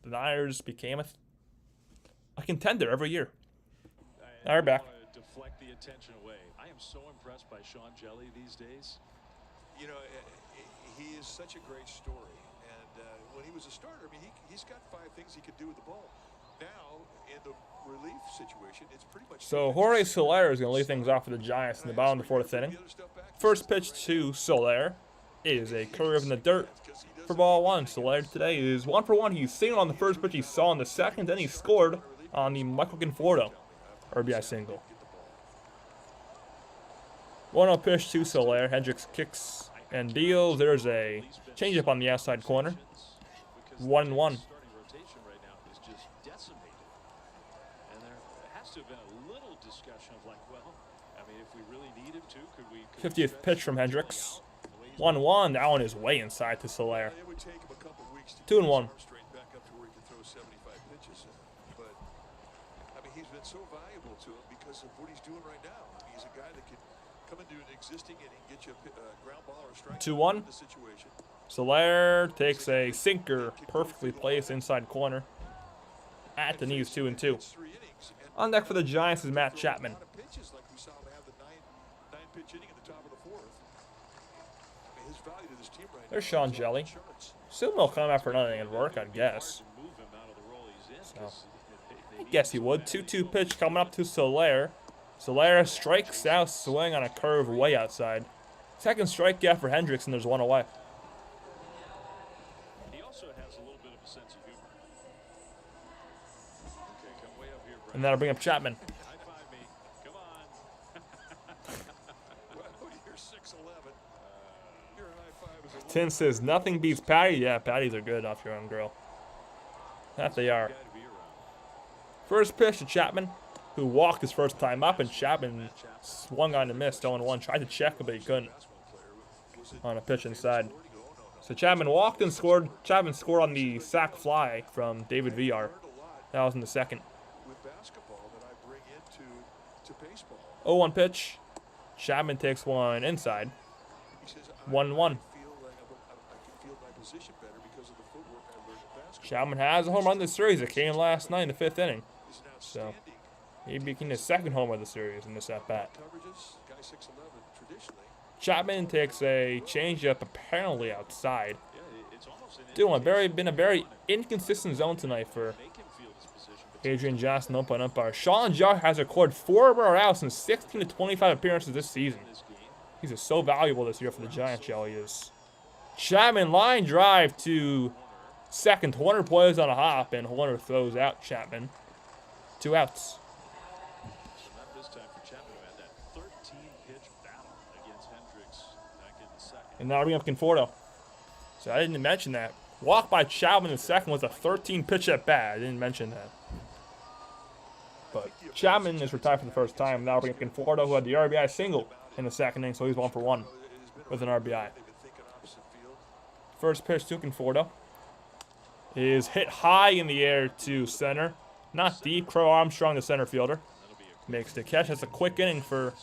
Speaker 1: the Niners became a contender every year. Now we're back.
Speaker 4: Deflect the attention away. I am so impressed by Sean Jelly these days.
Speaker 2: You know, he is such a great story. And when he was a starter, I mean, he's got 5 things he could do with the ball. Now, in the relief situation, it's pretty much...
Speaker 1: So Jorge Soler is going to lead things off for the Giants in the bottom of the 4th inning. First pitch to Soler is a curve in the dirt for ball 1. Soler today is 1 for 1. He's singled on the first pitch he saw in the second, then he scored on the Michael Conforto RBI single. 1-0 pitch to Soler. Hendricks kicks and deals. There's a changeup on the outside corner. 1-1.
Speaker 4: Rotation right now is just decimated. And there has to have been a little discussion of like, well, I mean, if we really needed to, could we...
Speaker 1: 50th pitch from Hendricks. 1-1. That one is way inside to Soler. 2-1.
Speaker 2: But I mean, he's been so valuable to him because of what he's doing right now. He's a guy that can come into an existing inning, get you a ground ball or a strike
Speaker 1: 2-1.
Speaker 2: in the situation.
Speaker 1: Soler takes a sinker, perfectly placed inside corner. At the knees, 2-2. On deck for the Giants is Matt Chapman. There's Sean Jelly. Soon he'll come after nothing and work, I guess. So, I guess he would. 2-2 pitch coming up to Soler. Soler strikes out, swing on a curve way outside. Second strikeout for Hendricks, and there's one away.
Speaker 4: He also has a little bit of a sense of humor. Okay, come way up here, Brandon.
Speaker 1: And that'll bring up Chapman.
Speaker 4: High five me. Come on.
Speaker 2: Well, you're 6'11". Your high five is a little
Speaker 1: Tin says nothing beats patty. Yeah, patties are good off your own grill. That they are.
Speaker 4: guy to be around.
Speaker 1: First pitch to Chapman, who walked his first time up, and Chapman swung on and missed 0-1. Tried to check it, but he couldn't on a pitch inside. So Chapman walked and scored. Chapman scored on the sac fly from David Villar. That was in the second.
Speaker 2: with basketball that I bring into baseball.
Speaker 1: 0-1 pitch. Chapman takes one inside.
Speaker 2: He says,
Speaker 1: 1-1.
Speaker 2: I feel like I can feel my position better because of the footwork I learned in basketball.
Speaker 1: Chapman has a home run this series. It came last night in the 5th inning.
Speaker 2: He's an
Speaker 1: So
Speaker 2: outstanding
Speaker 1: he became his second home of the series in this at-bat.
Speaker 2: coverages. Guy 6'11", traditionally.
Speaker 1: Chapman takes a changeup apparently outside.
Speaker 4: Yeah, it's almost an
Speaker 1: Been a very inconsistent zone tonight for
Speaker 4: make him feel his position.
Speaker 1: Adrian Johnson, ump and umpire. Sean Jar has recorded 4 more outs in 16 to 25 appearances this season. He's just so valuable this year for the Giants, Joe. He is. Chapman line drive to second. Horner plays on a hop, and Horner throws out Chapman. 2 outs.
Speaker 4: Not this time for Chapman, who had that 13-pitch battle against Hendricks back in the second.
Speaker 1: And now we have Conforto. So I didn't mention that. Walk by Chapman in the second was a 13-pitch at bat. I didn't mention that. But Chapman is retired for the first time. Now we have Conforto, who had the RBI single in the second inning, so he's 1 for 1 with an RBI.
Speaker 2: They've been thinking opposite field.
Speaker 1: First pitch to Conforto is hit high in the air to center. Not deep. Crow Armstrong, the center fielder, makes the catch. That's a quick inning for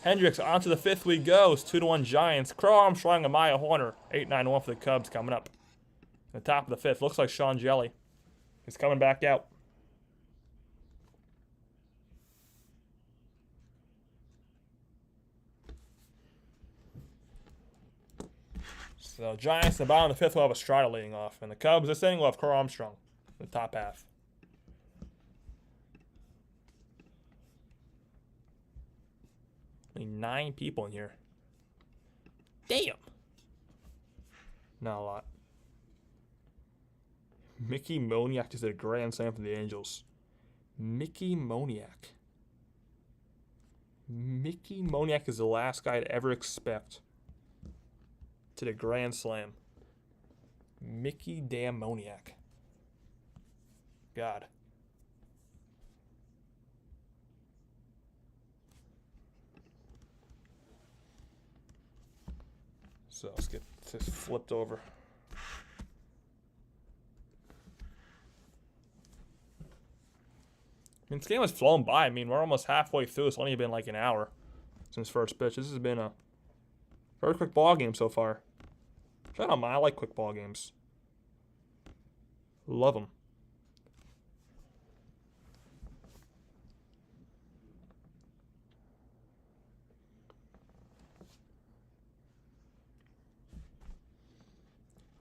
Speaker 1: Hendricks. On to the 5th we go. It's 2-1 Giants. Crow Armstrong and Maya Horner. 8-9-1 for the Cubs coming up. The top of the 5th. Looks like Sean Jelly is coming back out. So Giants in the bottom of the 5th will have Estrada leading off. And the Cubs this inning will have Crow Armstrong in the top half. Only 9 people in here. Damn. Not a lot. Mickey Moniak just did a grand slam for the Angels. Mickey Moniak. Mickey Moniak is the last guy I'd ever expect to the grand slam. Mickey damn Moniak. God. So let's get this flipped over. I mean, this game has flown by. I mean, we're almost halfway through. It's only been like an hour since first pitch. This has been a very quick ball game so far. I don't mind. I like quick ball games. Love them.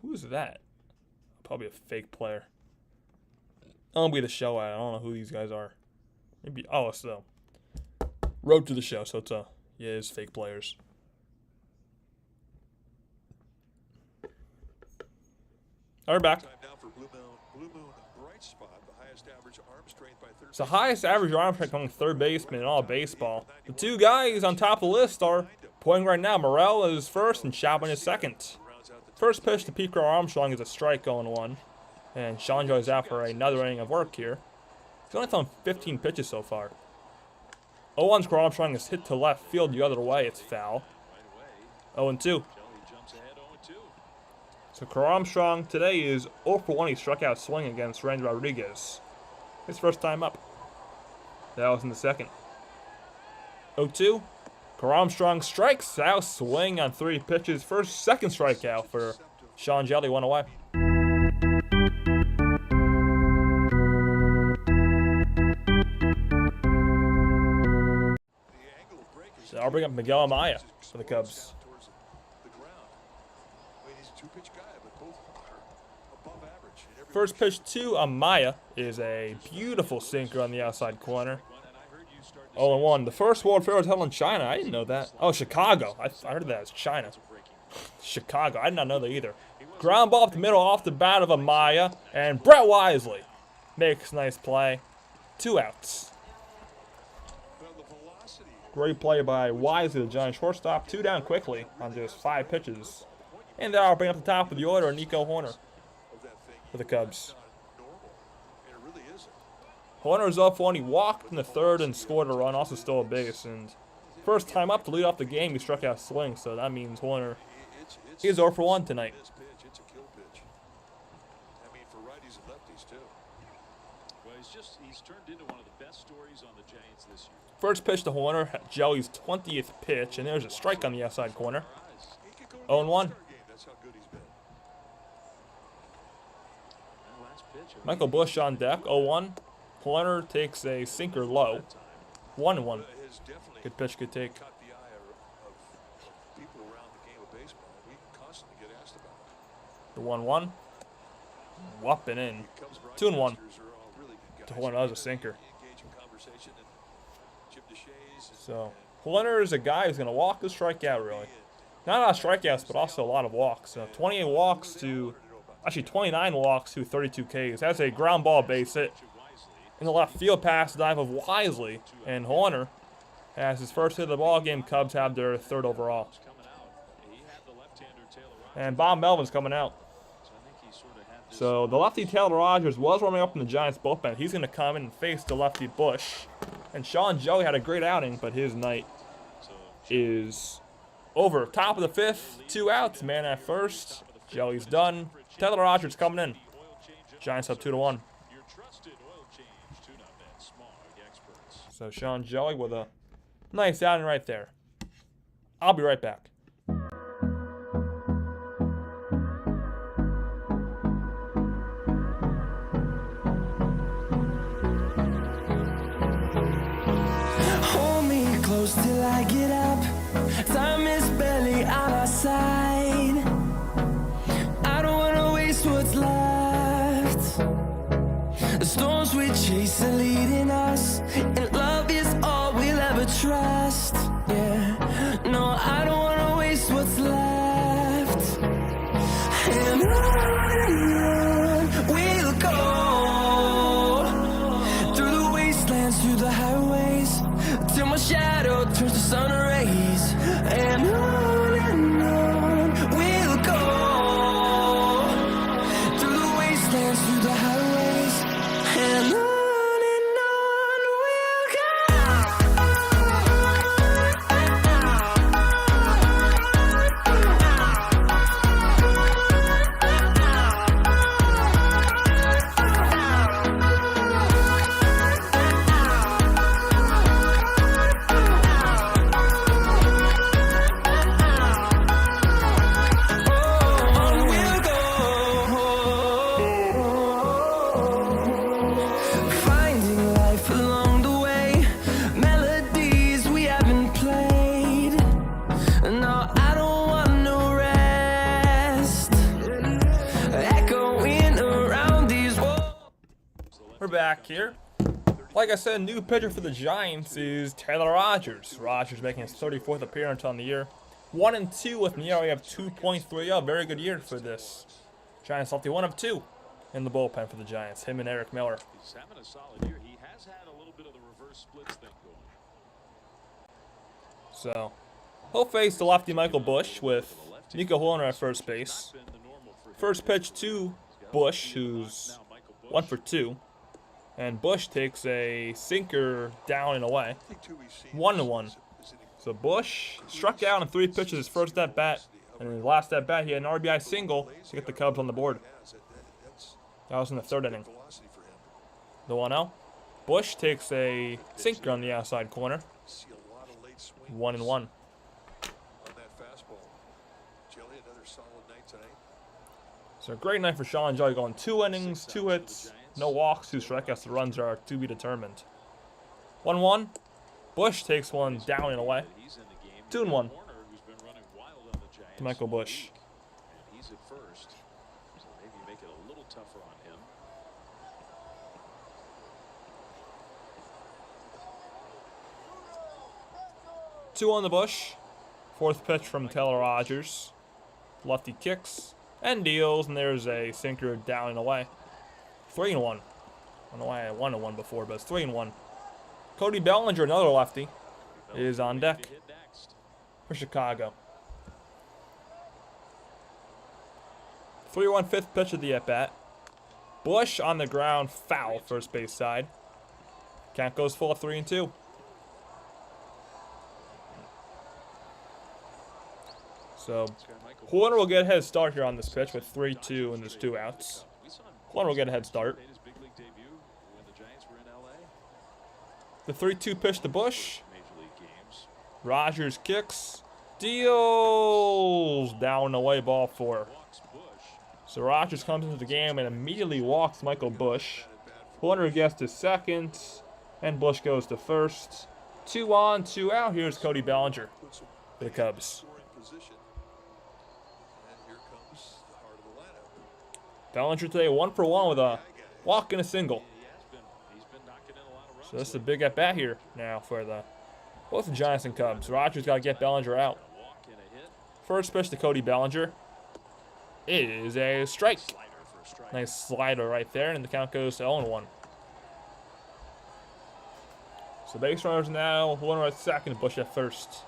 Speaker 1: Who's that? Probably a fake player. I'll be the show at. I don't know who these guys are. Maybe. Oh, it's the road to the show. So it's it's fake players. All right, back.
Speaker 2: Time now for Blue Moon Bright Spot, the highest average arm strength by third.
Speaker 1: It's the highest average arm strength among third baseman in all of baseball. The 2 guys on top of the list are playing right now. Morel is first and Chapman is second. First pitch to Pete Crow Armstrong is a strike 0-1. And Sean Joy's out for another inning of work here. He's only thrown 15 pitches so far. 0-1's Crow Armstrong is hit to left field the other way. It's foul. 0-2. So Crow Armstrong today is 0 for 1. He struck out swing against Randy Rodriguez. His first time up. That was in the second. 0-2. Crow Armstrong strikes out swing on 3 pitches. Second strikeout for Sean Jelly went away. So I'll bring up Miguel Amaya for the Cubs. First pitch to Amaya is a beautiful sinker on the outside corner. 0-1. The first World Fair was held in China. I didn't know that. Oh, Chicago. I heard that as China. Chicago. I did not know that either. Ground ball up the middle off the bat of Amaya. And Brett Wisely makes a nice play. 2 outs. Great play by Wisely, the Giant shortstop. 2 down quickly on just 5 pitches. And that'll bring up the top of the order Nico Hoerner for the Cubs. Hoerner's up 1. He walked in the 3rd and scored a run, also stole a base. And first time up to lead off the game, he struck out swing. So that means Hoerner is 0 for 1 tonight.
Speaker 2: It's a kill pitch. I mean, for righties and lefties too.
Speaker 4: Well, he's turned into one of the best stories on the Giants this year.
Speaker 1: First pitch to Hoerner, Jelly's 20th pitch, and there's a strike on the outside corner. 0-1.
Speaker 2: That's how good he's been.
Speaker 1: Michael Busch on deck, 0-1. Hoerner takes a sinker low, 1-1. Good pitch, good take.
Speaker 2: Caught the eye of people around the game of baseball. We constantly get asked about it.
Speaker 1: The 1-1. Whopping in. 2-1. To Hoerner, that was a sinker. So, Hoerner is a guy who's going to walk and strike out, really. Not a lot of strikeouts, but also a lot of walks. So 28 walks to, actually 29 walks to 32 Ks. That's a ground ball base hit. In the left field pass dive of Wisely, and Hoerner has his first hit of the ball game. Cubs have their 3rd overall. And Bob Melvin's coming out. So the lefty Taylor Rogers was warming up in the Giants bullpen. He's going to come in and face the lefty Busch. And Sean Jelly had a great outing, but his night is over. Top of the 5th, 2 outs, man at first. Jelly's done. Taylor Rogers coming in. Giants up 2-1. So Sean Jelly with a nice outing right there. I'll be right back.
Speaker 3: Hold me close till I get up. Time is barely on our side. I don't wanna waste what's left. The storms we chase are leading us, and love is all we'll ever trust. Yeah, no, I don't wanna waste what's left. And on we'll go, through the wastelands, through the highways, till my shadow turns to sun rays. And on we'll go, through the wastelands, through the highways, and on we'll go. On we'll go, finding life along the way, melodies we haven't played. No, I don't want no rest, echoing around these walls.
Speaker 1: We're back here. Like I said, new pitcher for the Giants is Taylor Rogers. Rogers making his 34th appearance on the year. 1-2 with an ERA of 2.30. Very good year for this Giants lefty. 1 of 2 in the bullpen for the Giants. Him and Eric Miller.
Speaker 4: He's having a solid year. He has had a little bit of the reverse splits thing going.
Speaker 1: So, he'll face the lefty Michael Busch with Nico Hoerner at first base. First pitch to Busch, who's 1 for 2. And Busch takes a sinker down and away. 1-1. So Busch struck out in 3 pitches his first at bat. And in his last at bat, he had an RBI single to get the Cubs on the board. That was in the 3rd inning. The 1-0. Busch takes a sinker on the outside corner. 1-1.
Speaker 2: On that fastball. Jelly, another solid night tonight.
Speaker 1: So great night for Sean Joy, going 2 innings, 2 hits, no walks, 2 strikeouts. The runs are to be determined. 1-1. Bush takes one down and away. 2-1. To Michael Bush.
Speaker 4: And he's at first, so maybe make it a little tougher on him.
Speaker 1: Two on the Bush. 4th pitch from Taylor Rogers. Lefty kicks and deals, and there's a sinker down and away. 3-1. I don't know why I 1-1 before, but it's 3-1. Cody Bellinger, another lefty, is on deck for Chicago. 3-1 5th pitch of the at-bat. Bush on the ground, foul, first base side. Count goes full of 3-2. So, Horner will get a head start here on this pitch with 3-2 and there's 2 outs. Horner will get a head start. The 3-2 pitch to Bush. Rogers kicks. Deals. Down and away, ball 4. So Rogers comes into the game and immediately walks Michael Bush. Horner gets to second. And Bush goes to first. 2 on, 2 out. Here's Cody Bellinger for the Cubs. Bellinger today 1 for 1 with a walk and a single. So this is a big at bat here now for both the Giants and Cubs. Rogers got to get Bellinger out. First pitch to Cody Bellinger is a strike. Nice slider right there, and the count goes to 0-1. So base runners now, Horner at second, Bush at first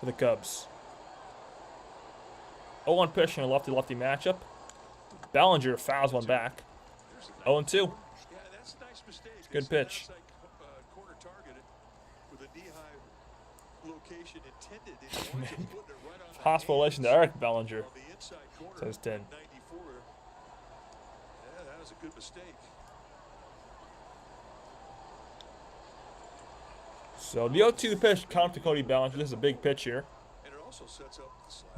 Speaker 1: for the Cubs. 0-1 pitch in a lefty-lefty matchup. Bellinger fouls one back. 0-2. Good pitch. Hospitalization to Eric Bellinger, says 10.
Speaker 2: Yeah, that was a good mistake.
Speaker 1: So the 0-2 pitch count to Cody Bellinger. This is a big pitch here.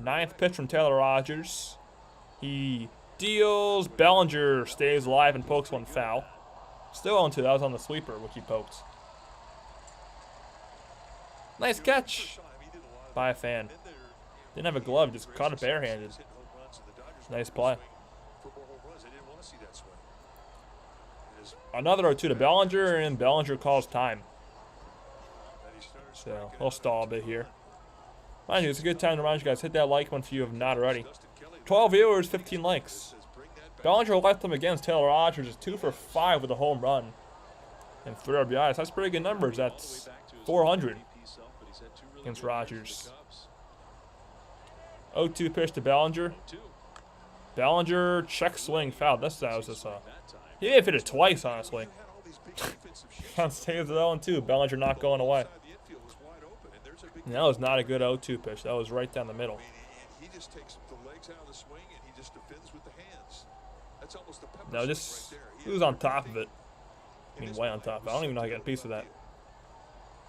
Speaker 1: 9th pitch from Taylor Rogers. He deals. Bellinger stays alive and pokes one foul. Still 0-2. That was on the sweeper, which he poked. Nice catch by a fan. Didn't have a glove, just caught it barehanded. Nice play. Another 0-2 to Bellinger, and Bellinger calls time. So we'll stall a bit here. Mind you, it's a good time to remind you guys, hit that like button if you have not already. 12 viewers, 15 likes. Bellinger left them against Taylor Rogers, is 2 for 5 with a home run and 3 RBIs. That's pretty good numbers. That's 400 against Rogers. 0-2 pitch to Bellinger. Bellinger check swing foul. That was just he may have hit it twice, honestly. Count stays at 0-2. Bellinger not going away. And that was not a good 0-2 pitch. That was right down the middle.
Speaker 2: He just takes the legs out of the swing and he just defends with the hands. That's almost the pepper
Speaker 1: No, just he was on top of it. I mean, way on top of it. I don't even know how to get a piece of that.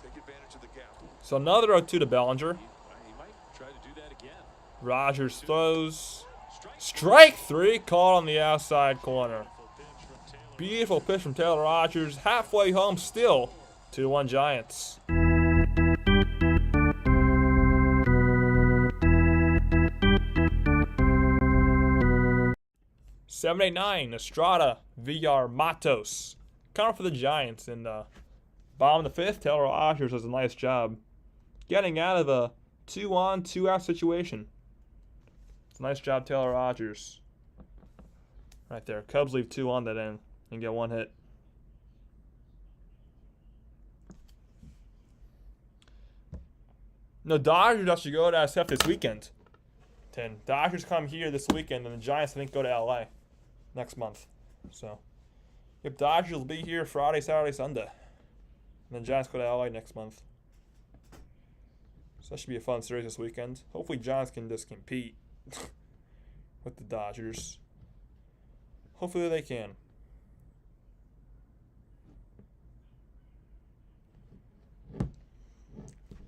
Speaker 2: Take advantage of the gap.
Speaker 1: So another 0-2 to Bellinger.
Speaker 4: He might try to do that again.
Speaker 1: Rogers throws. Strike 3 called on the outside corner. Beautiful pitch from Taylor Rogers. Halfway home still. 2-1 Giants. Seven, 8, 9. Estrada, VR, Matos. Counter for the Giants. And bottom of the 5th, Taylor Rogers does a nice job getting out of a 2-on, 2-out situation. It's a nice job, Taylor Rogers. Right there. Cubs leave 2 on that end and get 1 hit. No, Dodgers actually go to SF this weekend. 10. Dodgers come here this weekend, and the Giants, I think, go to LA next month. So, yep, Dodgers will be here Friday, Saturday, Sunday. And then Giants go to LA next month. So that should be a fun series this weekend. Hopefully Giants can just compete with the Dodgers. Hopefully they can.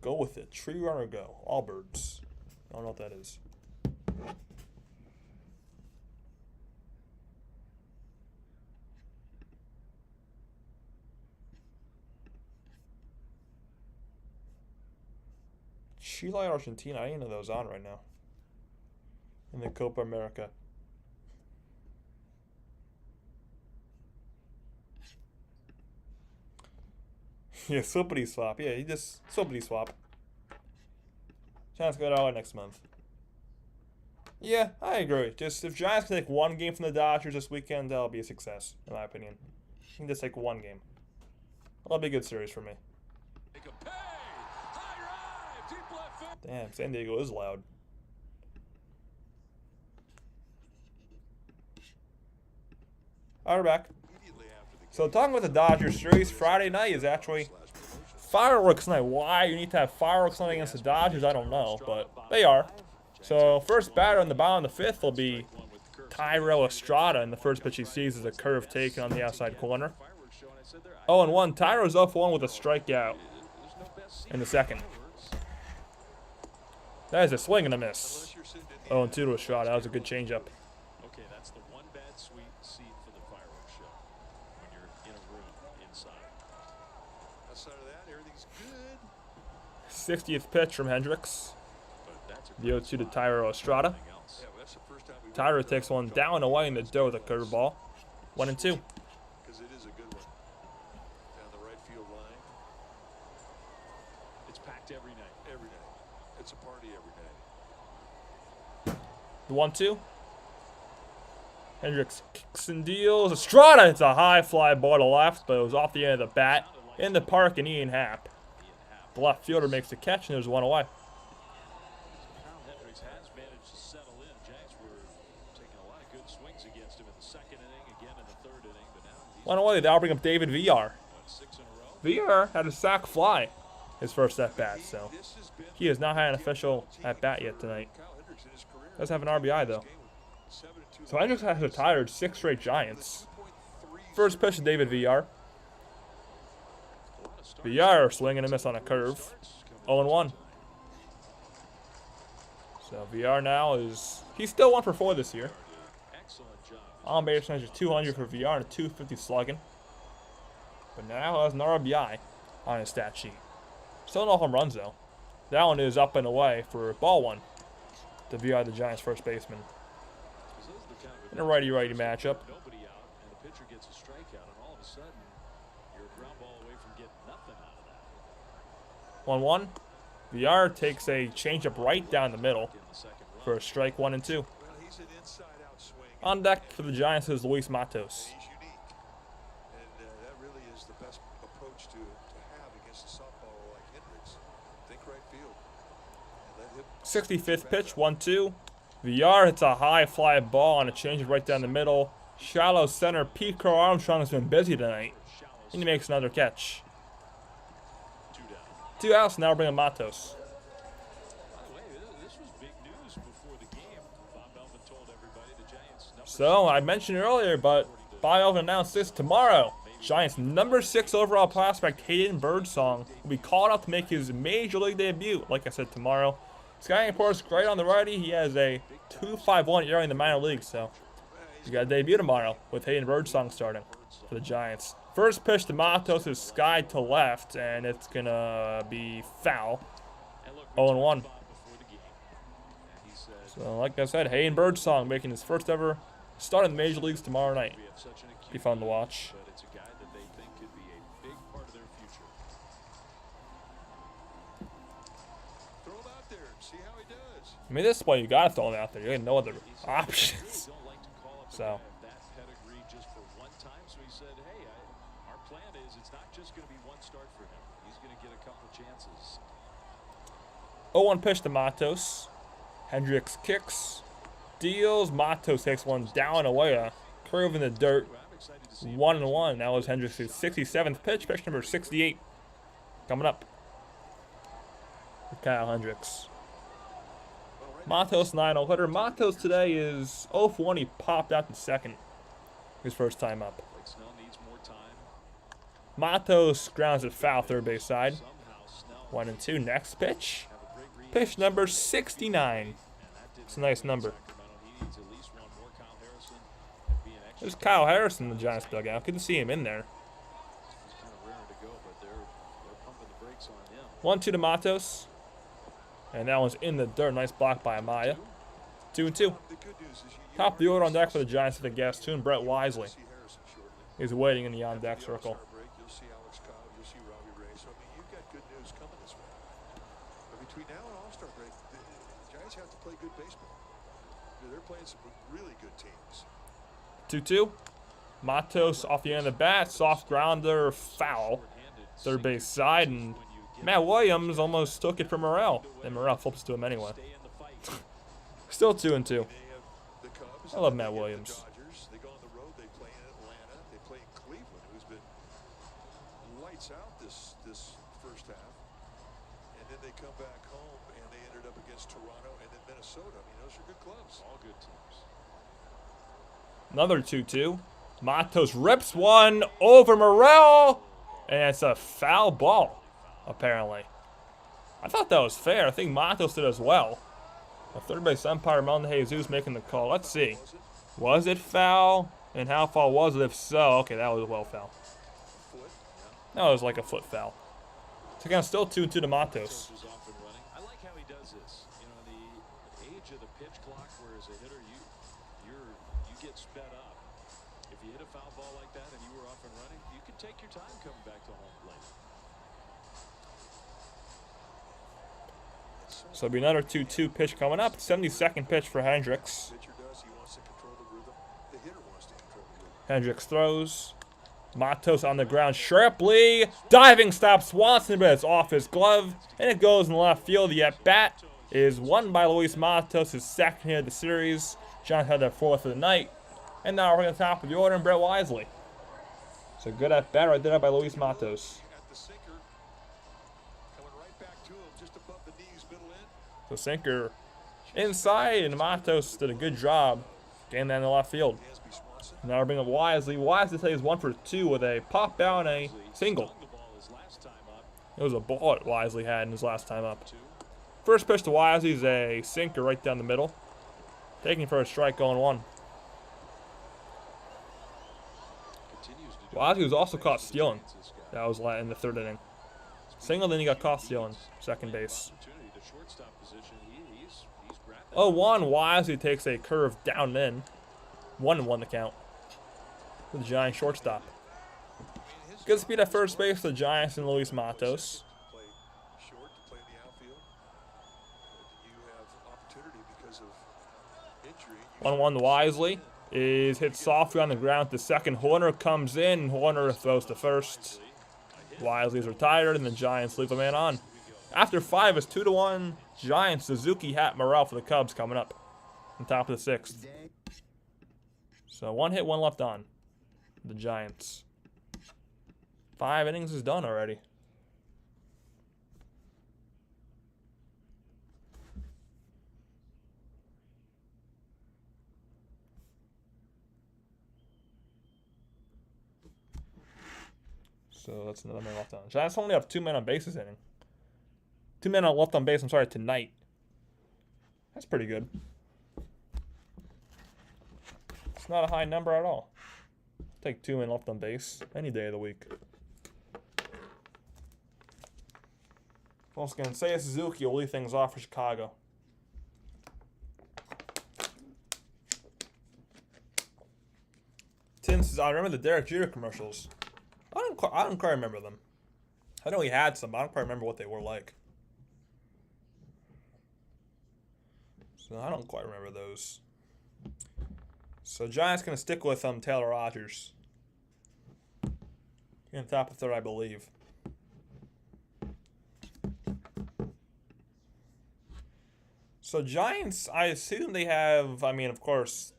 Speaker 1: Go with it. Tree runner go. All birds. I don't know what that is. Chile, Argentina. I didn't know that was on right now. In the Copa America. Yeah, slippity swap. Yeah, he just slippity swap. Giants go out next month. Yeah, I agree. Just if Giants can take one game from the Dodgers this weekend, that'll be a success, in my opinion. You can just take one game. That'll be a good series for me. Damn, San Diego is loud. All right, we're back. So talking about the Dodgers series, Friday night is actually fireworks night. Why you need to have fireworks night against the Dodgers, I don't know, but they are. So first batter on the bottom of the fifth will be Thairo Estrada, and the first pitch he sees is a curve taken on the outside corner. 0-1. Tyro's 0-1 with a strikeout in the second. That is a swing and a miss. 0-2 to Estrada. That was a good changeup.
Speaker 4: Okay, that's the one bad sweet seat for the fireworks show when you're in a room inside.
Speaker 2: Outside of that, everything's good.
Speaker 1: 60th pitch from Hendricks. The 0-2 to Thairo Estrada.
Speaker 2: Yeah, well, that's the first time we've
Speaker 1: Thairo takes one down and away in the dough with a curveball. 1-2.
Speaker 2: because it is a good one. Down the right field line.
Speaker 4: It's packed every night.
Speaker 2: Every night. It's a party every night.
Speaker 1: The 1-2. Hendricks kicks and deals. Estrada hits a high fly ball to left, but it was off the end of the bat in the park, and Ian Happ. The left fielder makes the catch, and there's one away.
Speaker 4: Kyle Hendricks has managed to settle in. Giants were taking a lot of good swings against him in the second inning, again in the third inning, but now he's
Speaker 1: One away. That'll bring up David Villar.
Speaker 4: won 6 in a row.
Speaker 1: Villar had a sac fly his first at bat, so
Speaker 2: This has been
Speaker 1: he has not had an official at bat yet tonight.
Speaker 2: Kyle Hendricks in his career.
Speaker 1: Does have an RBI though. So Hendricks has retired 6 straight Giants. First pitch to David Villar. Villar swing and a miss on a curve. 0-1. So Villar now he's still 1 for 4 this year.
Speaker 4: Excellent job.
Speaker 1: On base percentage 200 for Villar and a 250 slugging. But now has an RBI on his stat sheet. Still no home runs though. That one is up and away for ball 1 to Villar, the Giants' first baseman. In a righty-righty matchup.
Speaker 4: Nobody out, and the pitcher gets a strikeout, and all of a sudden, you're a ground ball away from getting nothing out of that.
Speaker 1: 1-1. Villar takes a changeup right down the middle
Speaker 4: In the second run.
Speaker 1: for a strike. 1-2.
Speaker 2: Well, he's an inside-out swing.
Speaker 1: On deck for the Giants is Luis Matos.
Speaker 2: He's unique, and that really is the best approach to have against a softball like Hendricks. Think right field, and let him.
Speaker 1: 65th pitch, 1-2. Villar hits a high fly ball on a changeup right down the middle. Shallow center. Pete Crow Armstrong has been busy tonight, and he makes another catch. 2 outs. Now we're bringing Matos.
Speaker 4: By the way, this was big news before the game. Bob Melvin told everybody the Giants.
Speaker 1: So I mentioned it earlier, but Bob Melvin announced this tomorrow. Giants' number 6 overall prospect Hayden Birdsong will be called up to make his major league debut. Like I said, tomorrow. Scouting report's great on the righty. He has a 2.51 ERA in the minor leagues, so he's got a debut tomorrow with Hayden Birdsong starting for the Giants. First pitch to Matos is skied to left, and it's gonna be foul. 0-1. So, like I said, Hayden Birdsong making his first ever start in the major leagues tomorrow night. Be fun to watch.
Speaker 4: But it's a guy that they think could be a big part of their future.
Speaker 2: Throw him out there, see how he does.
Speaker 1: I mean, this point you gotta throw him out there. You got no other options.
Speaker 4: Don't like to call up a
Speaker 1: So.
Speaker 4: guy of that pedigree just for one time, so he said, hey, our plan is it's not just going to be one start for him. He's going to get a couple chances.
Speaker 1: 0-1 pitch to Matos. Hendricks kicks, deals. Matos takes one down away, a curve in the dirt.
Speaker 4: I'm excited to see
Speaker 1: 1-1. That was Hendricks' 67th pitch. Pitch number 68 coming up for Kyle Hendricks. Matos 9-0 hitter. Matos today is 0-1. He popped out the second. His first time up.
Speaker 4: Blake Snell needs more time.
Speaker 1: Matos grounds it foul third base side.
Speaker 4: Somehow Snell
Speaker 1: 1-2. Next pitch.
Speaker 4: have a great read.
Speaker 1: Pitch number 69.
Speaker 4: And that didn't
Speaker 1: It's a nice number.
Speaker 4: Sacramento. He needs at least one more. Kyle Harrison and be an extra.
Speaker 1: There's Kyle Harrison in the Giants dugout. Good to see him in there.
Speaker 4: He's kind of raring to go, but they're pumping the brakes on him.
Speaker 1: 1-2 to Matos. And that one's in the dirt. Nice block by Amaya. 2-2.
Speaker 2: The good news is
Speaker 1: Top of the order on deck for the Giants with the gas tune. Brett Wisely is waiting in the on-deck circle.
Speaker 2: You'll see Alex Cobb, you'll see Robbie Ray. So, I mean, you've got good news coming this way. But between now and All-Star break, the Giants have to play good baseball. They're playing some really good teams.
Speaker 1: 2-2. Matos off the end of the bat. Soft grounder, foul. Third base side, and Matt Williams almost took it from Morrell. And Morrell flips to him anyway. Still 2-2. I love Matt Williams.
Speaker 2: They go on the road. They play in Atlanta. They play in Cleveland, who's been lights out this first half. And then they come back home, and they ended up against Toronto and then Minnesota. I mean, those are good clubs. All good teams.
Speaker 1: Another 2-2. Matos rips one over Morrell, and it's a foul ball, apparently. I thought that was fair. I think Matos did as well. A third base umpire, Melvin Jesus, making the call. Let's see. Was it foul? And how foul was it if so? Okay, that was well foul. That was like a foot foul. So again, still 2-2 to Matos.
Speaker 4: I like how he does this. You know, the age of the pitch clock, where as a hitter, you get sped up. If you hit a foul ball like that and you were off and running, you could take your time coming back to home plate.
Speaker 1: So it'll be another 2-2 pitch coming up. 72nd pitch for Hendricks. Hendricks throws. Matos on the ground sharply. Diving stop Swanson, but it's off his glove. And it goes in the left field. The at-bat is won by Luis Matos, his second hit of the series. Giants had their fourth of the night. And now we're going to top of the order and Brett Wisely. So good at-bat right there by Luis Matos. So sinker inside, and Matos did a good job getting that in the left field. Now we're bringing up Wisely. Wisely plays 1 for 2 with a pop out and a single. It was a ball that Wisely had in his last time up. First pitch to Wisely is a sinker right down the middle. Taking for a strike going 1. Wisely was also caught stealing. That was in the third inning. Single, then he got caught stealing. Second base. 0-1, Wisely takes a curve down in. 1-1 the count. For the Giants shortstop. Good speed at first base for the Giants and Luis Matos. 1-1 to Wisely. Is hit softly on the ground. The second Horner comes in. Horner throws to first. Wisely is retired, and the Giants leave a man on. After 5, it's 2-1. Giants, Suzuki, Hat, Morrell for the Cubs coming up on top of the 6th. So 1 hit, 1 left on. The Giants. 5 innings is done already. So that's another man left on. Giants only have 2 men on base this inning. 2 men left on base, tonight. That's pretty good. It's not a high number at all. Take 2 men left on base any day of the week. Once again, Seiya Suzuki will lead things off for Chicago. Tim says, I remember the Derek Jeter commercials. I don't quite remember them. I know he had some, but I don't quite remember what they were like. So I don't quite remember those. So Giants going to stick with Taylor Rogers. In top of 3rd, I believe. So Giants, I assume they have, of course,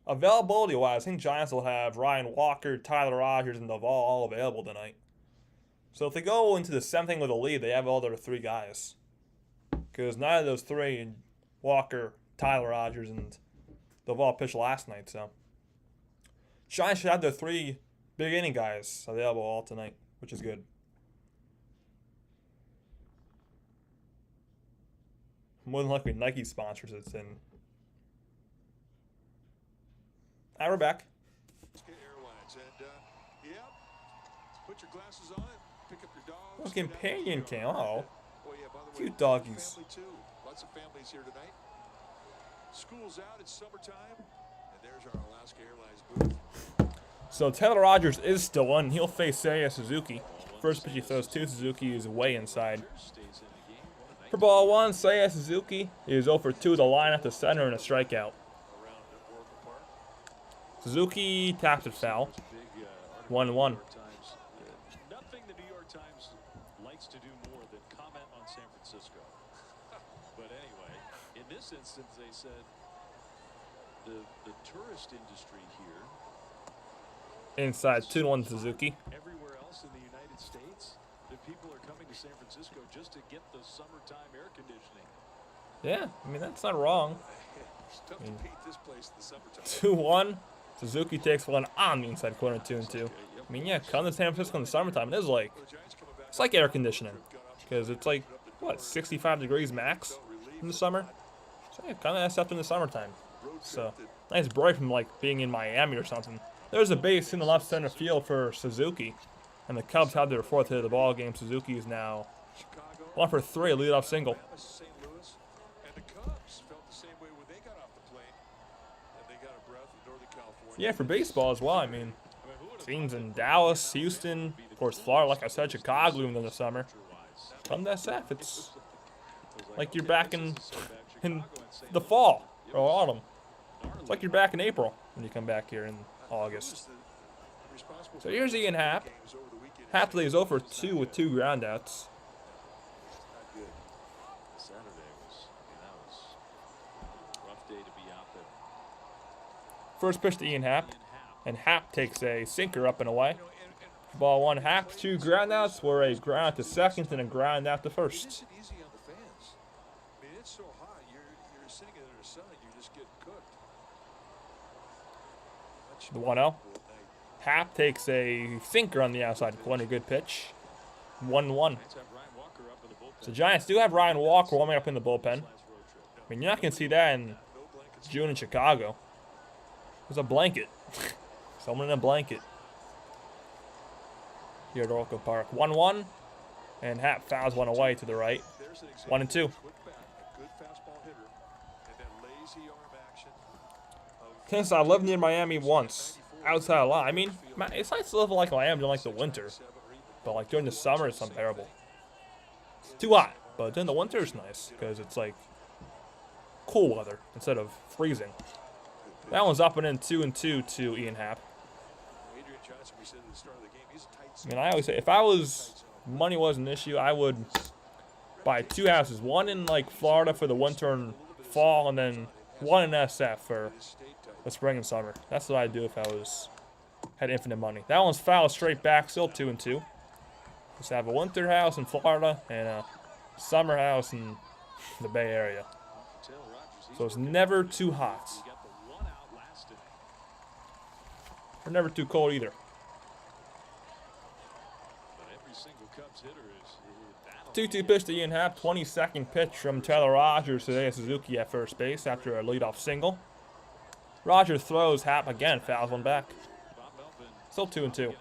Speaker 1: availability-wise, I think Giants will have Ryan Walker, Tyler Rogers, and Duvall all available tonight. So if they go into the 7th inning with a lead, they have all their 3 guys. Because none of those 3, Walker, Tyler Rogers, and Duvall pitched last night. So Giants should have their 3 big inning guys available all tonight, which is good. More than likely Nike sponsors it's in. All right, we're back.
Speaker 2: Airlines and put your glasses on, pick up your dog.
Speaker 1: Companion cam. Oh,
Speaker 2: Oh yeah, by the way,
Speaker 1: cute doggies.
Speaker 2: family too. Lots of families here tonight. School's out. It's summertime. And there's our Alaska Airlines booth.
Speaker 1: So Taylor Rogers is still on. He'll face Seiya Suzuki. First pitch he throws to Suzuki is way inside. For ball one, Seiya Suzuki is 0 for 2 the line at the center and a strikeout. Suzuki taps it foul. 1-1.
Speaker 4: Nothing the New York Times likes to do more than comment on San Francisco. But anyway, in this instance, they said the tourist industry here.
Speaker 1: Inside 2-1 Suzuki.
Speaker 4: Everywhere else in the United States, the people are coming to San Francisco just to get the summertime air conditioning.
Speaker 1: Yeah, I mean, that's not wrong.
Speaker 2: It's tough to paint this place in the summertime.
Speaker 1: 2-1. Suzuki takes one on the inside corner, 2-2. I mean, yeah, come to San Francisco in the summertime. It is like, it's like air conditioning. Because it's like, what, 65 degrees max in the summer? So yeah, kind of that stuff in the summertime. So, nice break from like being in Miami or something. There's a base in the left center field for Suzuki. And the Cubs have their 4th hit of the ball game. Suzuki is now 1 for 3, a leadoff single.
Speaker 2: St. Louis, and the Cubs felt the same way when they got off the plane, and they got a breath in Northern California.
Speaker 1: Yeah, for baseball as well. I mean, teams in Dallas, Houston, of course, Florida, like I said, Chicago even in the summer. Come to SF. It's like you're back in the fall or autumn. It's like you're back in April when you come back here in August. So here's Ian Happ. Happ today is 0 for 2 with 2 groundouts.
Speaker 4: Saturday was a rough day to be out there.
Speaker 1: First pitch to Ian Happ, and Happ takes a sinker up and away. Ball one, Happ 2 groundouts were a ground out to second and a ground out to first.
Speaker 2: It isn't easy on the fans. I mean, it's so hot. You're sitting in the sun. You're just getting cooked.
Speaker 1: The 1-0. Happ takes a sinker on the outside corner. Good pitch. 1-1. So Giants do have Ryan Walker warming up in the bullpen. I mean, you're not going to see that in June in Chicago. There's a blanket. Someone in a blanket. Here at Oracle Park. 1-1. And Happ fouls one away to the right. 1-2. Since I lived near Miami once, outside a lot. I mean, it's nice to live like Miami during like the winter, but like during the summer, it's unbearable. It's too hot, but during the winter, it's nice because it's like cool weather instead of freezing. That one's up and in 2-2 to Ian Happ. I mean, I always say if money was an issue, I would buy 2 houses, one in like Florida for the winter and fall, and then one in SF for the spring and summer. That's what I'd do if I had infinite money. That one's foul straight back, still 2-2. Just have a winter house in Florida and a summer house in the Bay Area. So it's never too hot. Or never too cold either. 2-2 pitch to Ian Happ. 22nd pitch from Taylor Rogers to Seiya Suzuki at first base after a leadoff single. Rogers throws, Happ again fouls one back. Still 2-2.
Speaker 4: A little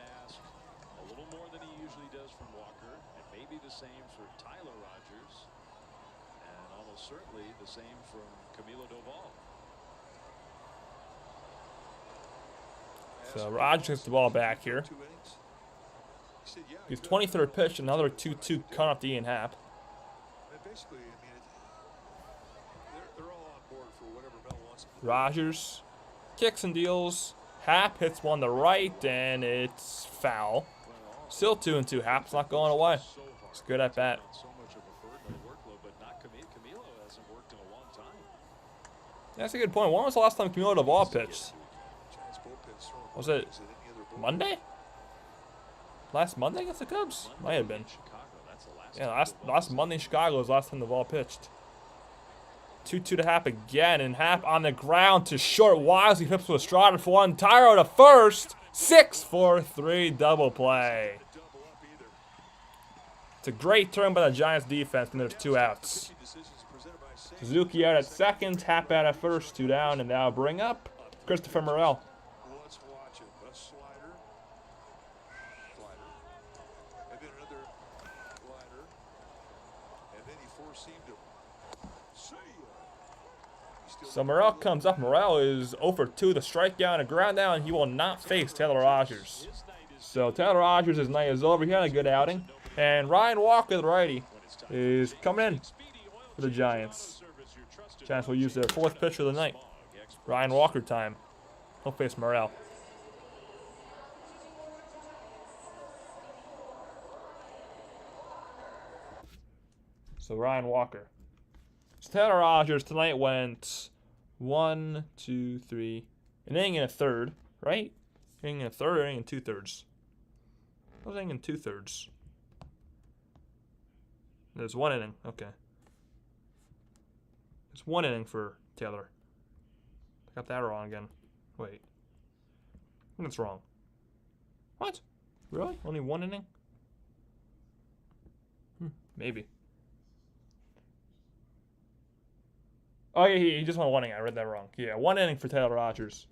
Speaker 4: more than he usually does from Walker, and maybe the same for Tyler Rogers, and almost certainly the same from Camilo Doval.
Speaker 1: So Rogers gets the ball back here. His 23rd pitch, another 2-2 cut off to Ian Happ.
Speaker 2: Basically, I mean, they're all on board for whatever Mel wants.
Speaker 1: Rogers kicks and deals. Happ hits one to right, and it's foul. Still 2-2. Happ's not going away. It's good at bat.
Speaker 4: So much of a burden of workload, but not Camilo hasn't worked in a long time.
Speaker 1: That's a good point. When was the last time Camilo Doval pitched? Was it Monday? Last Monday against the Cubs? Might have been. Yeah, last Monday in Chicago was the last time Doval pitched. 2-2 to Happ again, and Happ on the ground to short. Wisely flips to Estrada for one. Tyro to first. 6-4-3 double play. It's a great turn by the Giants defense, and there's 2 outs. Suzuki out at second, Happ out at first, 2 down, and now bring up Christopher Morel.
Speaker 2: Let's watch it. A slider. And then another glider. And then he four-seamed him.
Speaker 1: So Morel comes up. Morel is 0 for 2. The strikeout and a ground down. He will not face Taylor Rogers. So Taylor Rogers' night is over. He had a good outing. And Ryan Walker, the righty, is coming in for the Giants. Giants will use their 4th pitch of the night. Ryan Walker time. He'll face Morel. So Ryan Walker. So Taylor Rogers tonight went 1, 2, 3, an inning and a third, right? Inning and a third or inning and 2/3? I was inning and 2/3. There's 1 inning. Okay. It's 1 inning for Taylor. I got that wrong again. Wait. I think that's wrong. What? Really? Only 1 inning? Maybe. Oh, yeah, he just went 1 inning. I read that wrong. Yeah, 1 inning for Taylor Rogers.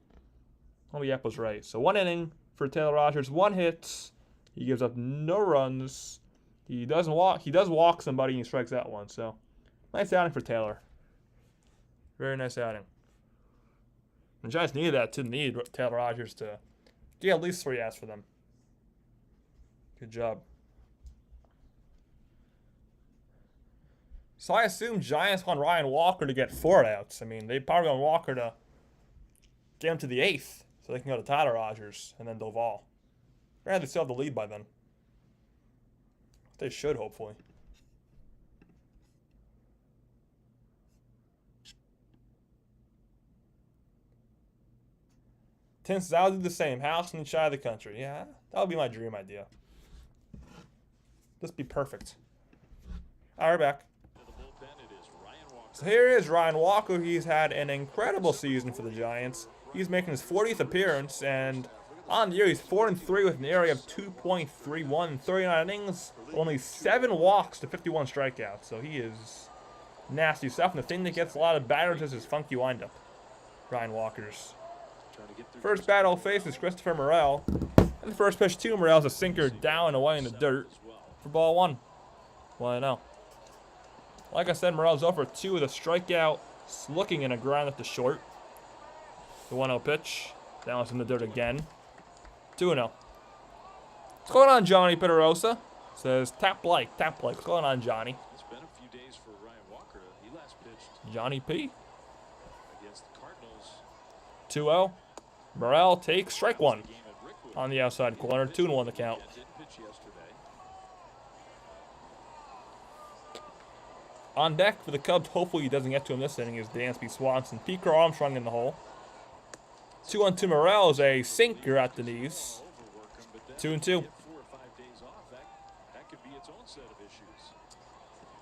Speaker 1: Oh, Yep was right. So 1 inning for Taylor Rogers. 1 hit. He gives up no runs. He doesn't walk. He does walk somebody and he strikes out 1. So nice outing for Taylor. Very nice outing. The Giants needed that to need Taylor Rogers to get at least 3 outs for them. Good job. So I assume Giants want Ryan Walker to get 4 outs. I mean, they probably want Walker to get him to the 8th so they can go to Tyler Rogers and then Doval. Granted, they still have the lead by then. They should, hopefully. Tim says, I'll do the same. House on each side of the country. Yeah, that would be my dream idea. Just be perfect. All right, we're back. So here is Ryan Walker. He's had an incredible season for the Giants. He's making his 40th appearance, and on the year, he's 4-3 with an area of 2.31, 39 innings, only 7 walks to 51 strikeouts. So he is nasty stuff. And the thing that gets a lot of batters is his funky windup. Ryan Walker's. First battle faces Christopher Morel. And the first pitch to Morel is a sinker down and away in the dirt for ball 1. 1-0. Like I said, Morel's 0 for 2 with a strikeout, looking in a ground at the short. The 1-0 pitch. That one's in the dirt again. 2-0. What's going on, Johnny Pitarosa? Says, tap like. What's going on, Johnny?
Speaker 4: It's been a few days for Ryan Walker. He last pitched
Speaker 1: Johnny P.
Speaker 4: against the Cardinals.
Speaker 1: 2-0. Morel takes strike 1 on the outside corner. 2-1 the count.
Speaker 4: Didn't pitch yesterday.
Speaker 1: On deck for the Cubs, hopefully he doesn't get to him this inning, is Dansby Swanson. Pico Armstrong in the hole. 2-1 Morel is a sinker at the knees. 2-2.
Speaker 4: 4 or 5 days off, that could be its own set of issues.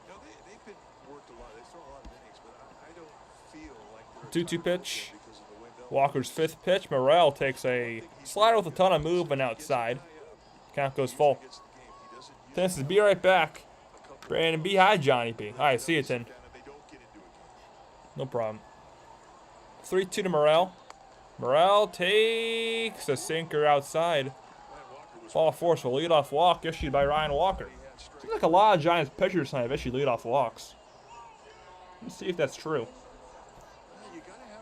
Speaker 2: No, they've been worked a lot. They've thrown a lot of innings, but I don't feel like they're
Speaker 1: 2-2 pitch. Walker's 5th pitch. Morel takes a slider with a ton of movement outside. Count goes full. Tin says, be right back. Brandon B. Hi, Johnny B. All right, see you, Tin. No problem. 3-2 to Morel. Morel takes a sinker outside. Ball force a leadoff walk issued by Ryan Walker. Seems like a lot of Giants pitchers tonight have issued leadoff walks. Let's see if that's true.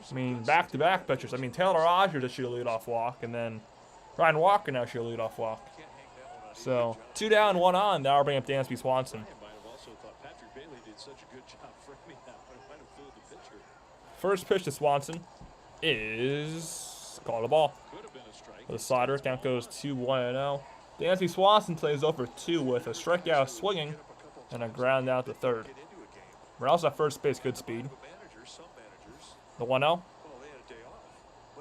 Speaker 1: I mean, back-to-back pitchers. I mean, Taylor Rogers issued a leadoff walk, and then Ryan Walker now issued a leadoff walk. So, 2 down, 1 on. Now we're bringing up Dansby Swanson. First pitch to Swanson is called a ball. With a slider, count goes 2-1-0. Dansby Swanson plays 0 for 2 with a strikeout swinging and a ground out to third. Morel's at first base, good speed. The 1-0.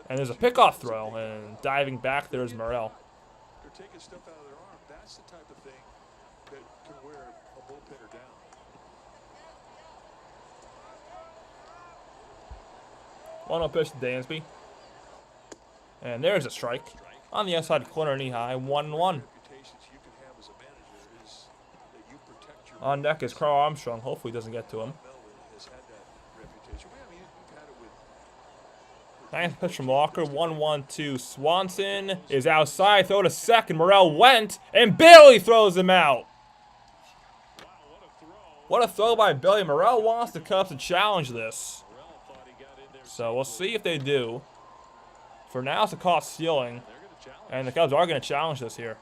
Speaker 1: And there's a pickoff throw, and diving back there is Morel.
Speaker 2: They're taking stuff out of their arm. That's the type of thing that can wear a bullpenner down.
Speaker 1: 1-0 pitch to Dansby. And there's a strike. On the outside corner, knee high, 1-1. On deck is Carl Armstrong. Hopefully he doesn't get to him. Ninth pitch from Walker, 1-1 to Swanson is outside. Throw to second. Morel went and barely throws him out.
Speaker 4: Wow, what a throw.
Speaker 1: What a throw by Billy. Morel wants the Cubs to challenge this. So we'll see if they do. For now, it's a caught stealing. And the Cubs are going to challenge this here.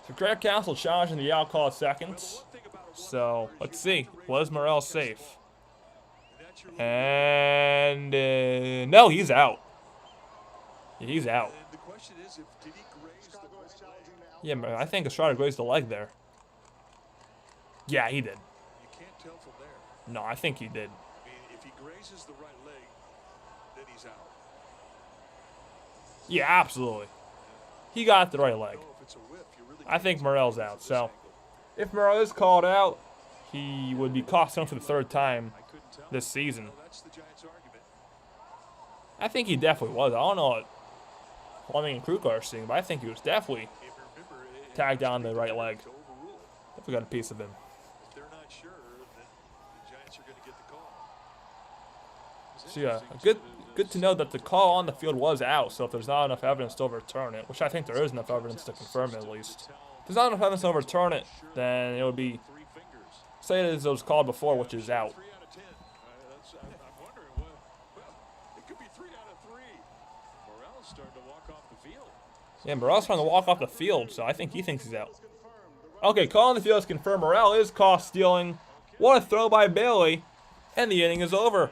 Speaker 1: So Greg Counsell challenging the out call at second. So let's see. Was Morel safe? And no, he's out. He's out. Yeah, I think Estrada grazed the leg there. Yeah, he did. No, I think he did.
Speaker 2: If he grazes the right leg, then he's out.
Speaker 1: Yeah, absolutely. He got the right leg. I think Morel's out. So, if Morel is called out, he would be cost him for the third time this season. I think he definitely was. I don't know what Fleming and Kruk are seeing, but I think he was definitely tagged down the right leg. Definitely got a piece of him.
Speaker 2: If they're not sure, then the Giants are going to get the call.
Speaker 1: So yeah, good to know that the call on the field was out. So if there's not enough evidence to overturn it, which I think there is enough evidence to confirm it at least. If there's not enough evidence to overturn it, then it would be, say it was called before, which is out.
Speaker 2: 3 out of 10. I'm wondering what. Well, it could be 3 out of 3.
Speaker 4: Morel's starting to walk off the field.
Speaker 1: Yeah, Morel's trying to walk off the field, so I think he thinks he's out. Okay, call on the field is confirmed. Morel is caught stealing. What a throw by Bailey, and the inning is over.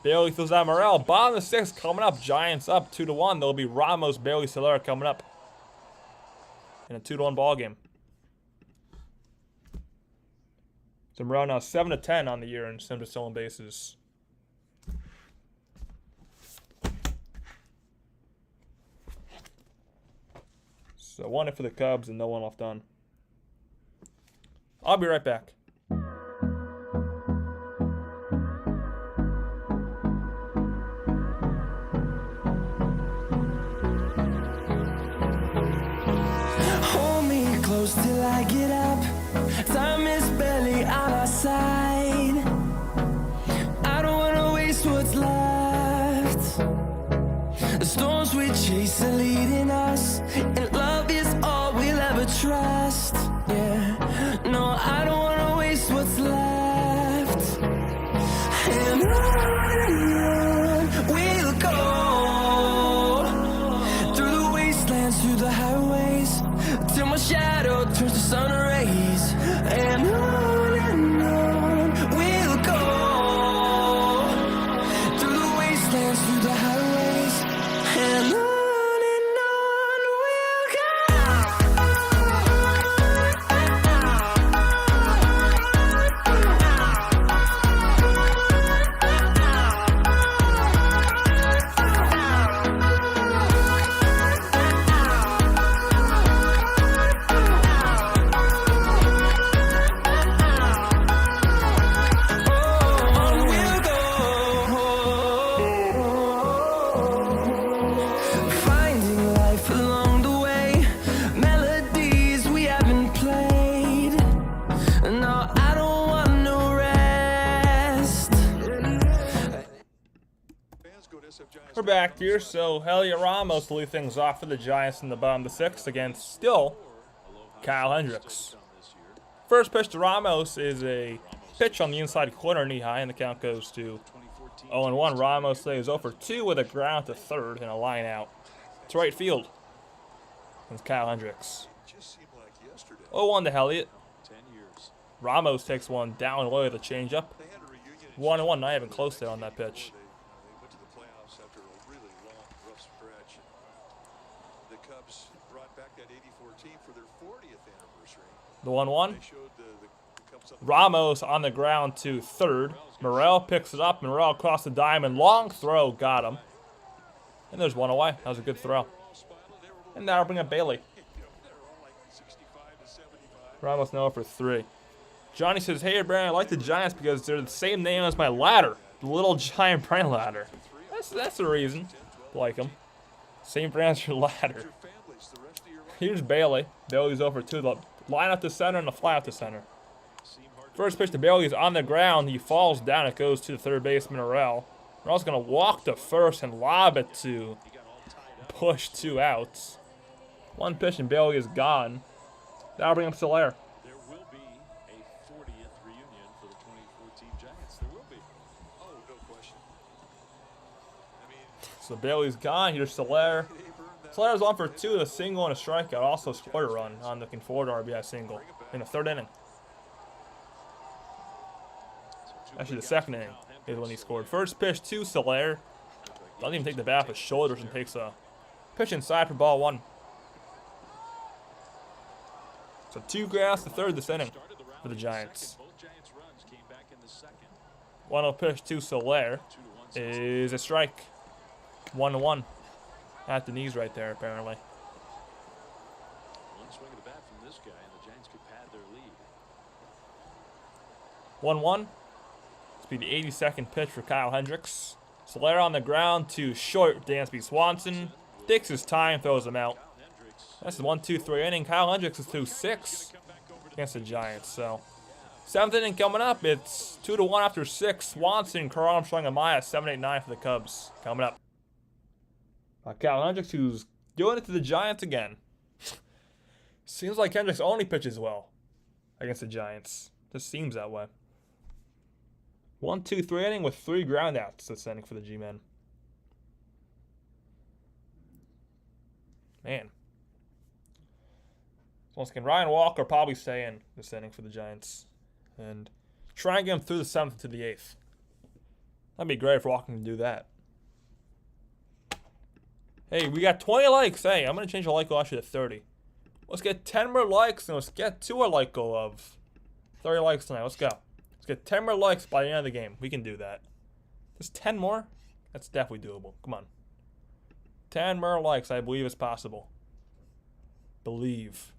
Speaker 1: Bailey throws out Morel. Bottom of the 6th coming up. Giants up 2-1. There'll be Ramos, Bailey, Soler coming up in a 2-1 ball game. So Morel now 7-10 on the year in center stolen bases. So 1 for the Cubs and no one left on. I'll be right back.
Speaker 3: Hold me close till I get up. Time is barely on our side. I don't wanna waste what's left. The storms we chase are leading us, and love is all we'll ever trust. Yeah, no, I don't wanna waste what's left. And on we'll go, through the wastelands, through the highways, till my shadow turns to sun rays. And on we'll go, through the wastelands, through the highways, and on we'll go. On we'll go, finding life along the way, melodies we haven't played. No, I don't want no rest.
Speaker 1: We're back here, so Heliot Ramos will lead things off for the Giants in the bottom of the 6th against still Kyle Hendricks. First pitch to Ramos is a pitch on the inside corner, knee high, and the count goes to 0-1. Ramos stays 0 for 2 with a ground to third and a line out to right field. It's Kyle Hendricks. 0-1 to Heliot.
Speaker 4: 10 years.
Speaker 1: Ramos takes one down low with a changeup. 1-1, not even close there on that pitch.
Speaker 2: They went to the playoffs after a really long, rough stretch. The Cubs brought back that '84 team for their 40th anniversary.
Speaker 1: The 1-1.
Speaker 2: They showed the Cubs up.
Speaker 1: Ramos on the ground to third. Morel picks it up. Morel across the diamond. Long throw. Got him. And there's one away. That was a good throw. And now we'll bring up Bailey. Ramos now for 3. Johnny says, hey, Brandon, I like the Giants because they're the same name as my ladder. The Little Giant Brand ladder. That's the reason. Like them. Same brand as your ladder. Here's Bailey. Bailey's over 2. The line up to center and the fly up to center. First pitch to Bailey is on the ground. He falls down. It goes to the third baseman, Morel. Morel's going to walk to first and lob it to push 2 outs. One pitch and Bailey is gone. That'll bring up Soler.
Speaker 4: There will be a
Speaker 1: So Bailey's gone. Here's Soler. Soler's 1 for 2 with a single and a strikeout. Also scored a run on the forward RBI single in the 3rd inning. Actually, the 2nd inning is when he scored. First pitch to Soler. Doesn't even take the bat off his shoulders and takes a pitch inside for ball 1. So 2 grounds to 3rd this inning for the Giants. 1-0 pitch to Soler is a strike. 1-1 at the knees right there, apparently.
Speaker 4: One swing of the bat from this guy, and the Giants could pad their lead.
Speaker 1: 1-1. This will be the 82nd pitch for Kyle Hendricks. Soler on the ground to short. Dansby Swanson takes his time, throws him out. That's the 1-2-3 inning. Kyle Hendricks is through 6 against the Giants. So 7th inning coming up. It's 2-1 after 6. Swanson, Carl Armstrong, and Maya 7-8-9 for the Cubs coming up. Kyle Hendricks, who's doing it to the Giants again. Seems like Hendricks only pitches well against the Giants. Just seems that way. 1-2-3 inning with 3 groundouts this inning for the G-men. Man. Once again, Ryan Walker probably stay in this inning for the Giants. And try and get him through the 7th to the 8th. That'd be great if Walker can do that. Hey, we got 20 likes. Hey, I'm going to change the like goal actually to 30. Let's get 10 more likes and let's get to a like goal of 30 likes tonight. Let's go. Let's get 10 more likes by the end of the game. We can do that. Just 10 more? That's definitely doable. Come on. 10 more likes, I believe is possible. Believe.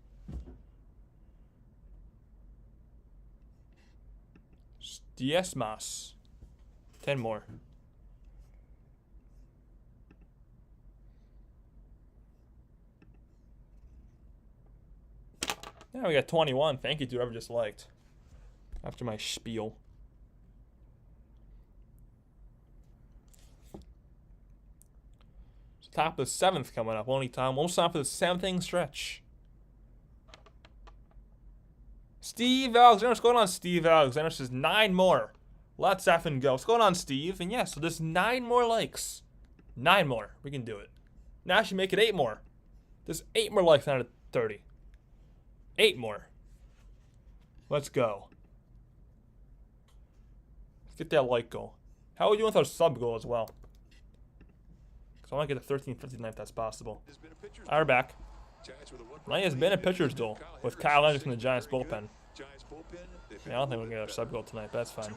Speaker 1: Diezmas. 10 more. Yeah, we got 21. Thank you to whoever just liked. After my spiel. So top of the 7th coming up. Only time. Almost time for the 7th inning stretch. Steve Alexander. What's going on, Steve Alexander? Says 9 more. Let's effing go. What's going on, Steve? And yeah, so there's 9 more likes. 9 more. We can do it. Now I should make it 8 more. There's 8 more likes out of 30. 8 more. Let's go. Let's get that like goal. How are we doing with our sub goal as well? Because I want to get to 1359 if that's possible. Alright, we're back. Tonight has been a pitcher's duel with Kyle Hendricks in the Giants bullpen. Yeah, I don't think we're going to get our sub goal tonight, but that's fine.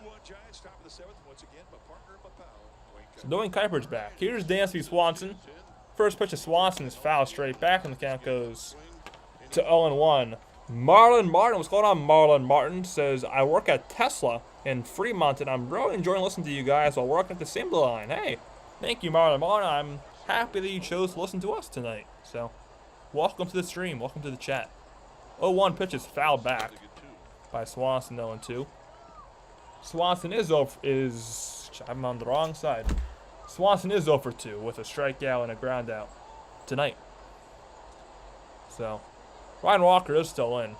Speaker 1: So Doing Kuiper's back. Here's Dansby Swanson. First pitch of Swanson is foul straight back, and the count goes to 0-1. Marlon Martin, what's going on, Marlon Martin? Says, I work at Tesla in Fremont, and I'm really enjoying listening to you guys while working at the assembly line. Hey, thank you, Marlon Martin. I'm happy that you chose to listen to us tonight. So, welcome to the stream. Welcome to the chat. 0-1 pitch is fouled back by Swanson, 0-2. Swanson I'm on the wrong side. Swanson is 0 for 2 with a strikeout and a ground out tonight. So, Ryan Walker is still in,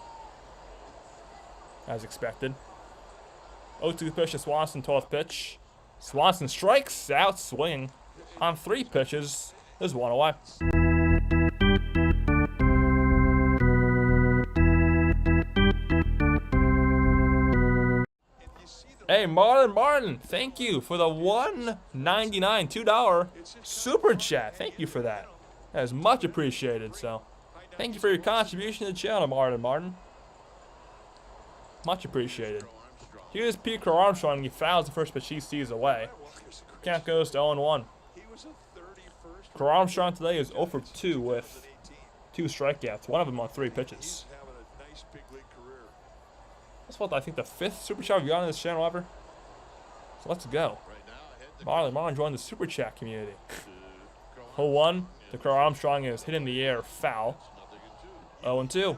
Speaker 1: as expected. 0-2 pitch to Swanson, 12th pitch. Swanson strikes out swinging on 3 pitches. There's 1 away. Hey, Marlon Martin, thank you for the $1.99, $2 super chat. Thank you for that. That is much appreciated. So, thank you for your contribution to the channel, Marlon Martin. Much appreciated. Here's Pete Armstrong. He fouls the first pitch he sees away. Count goes to 0-1. Armstrong today is 0 for 2 with 2 strikeouts. One of them on 3 pitches. That's what I think the 5th super chat we've got on this channel ever. So let's go. Marlon Martin joined the super chat community. 0-1. The Carl Armstrong is hit in the air, foul. 0-2.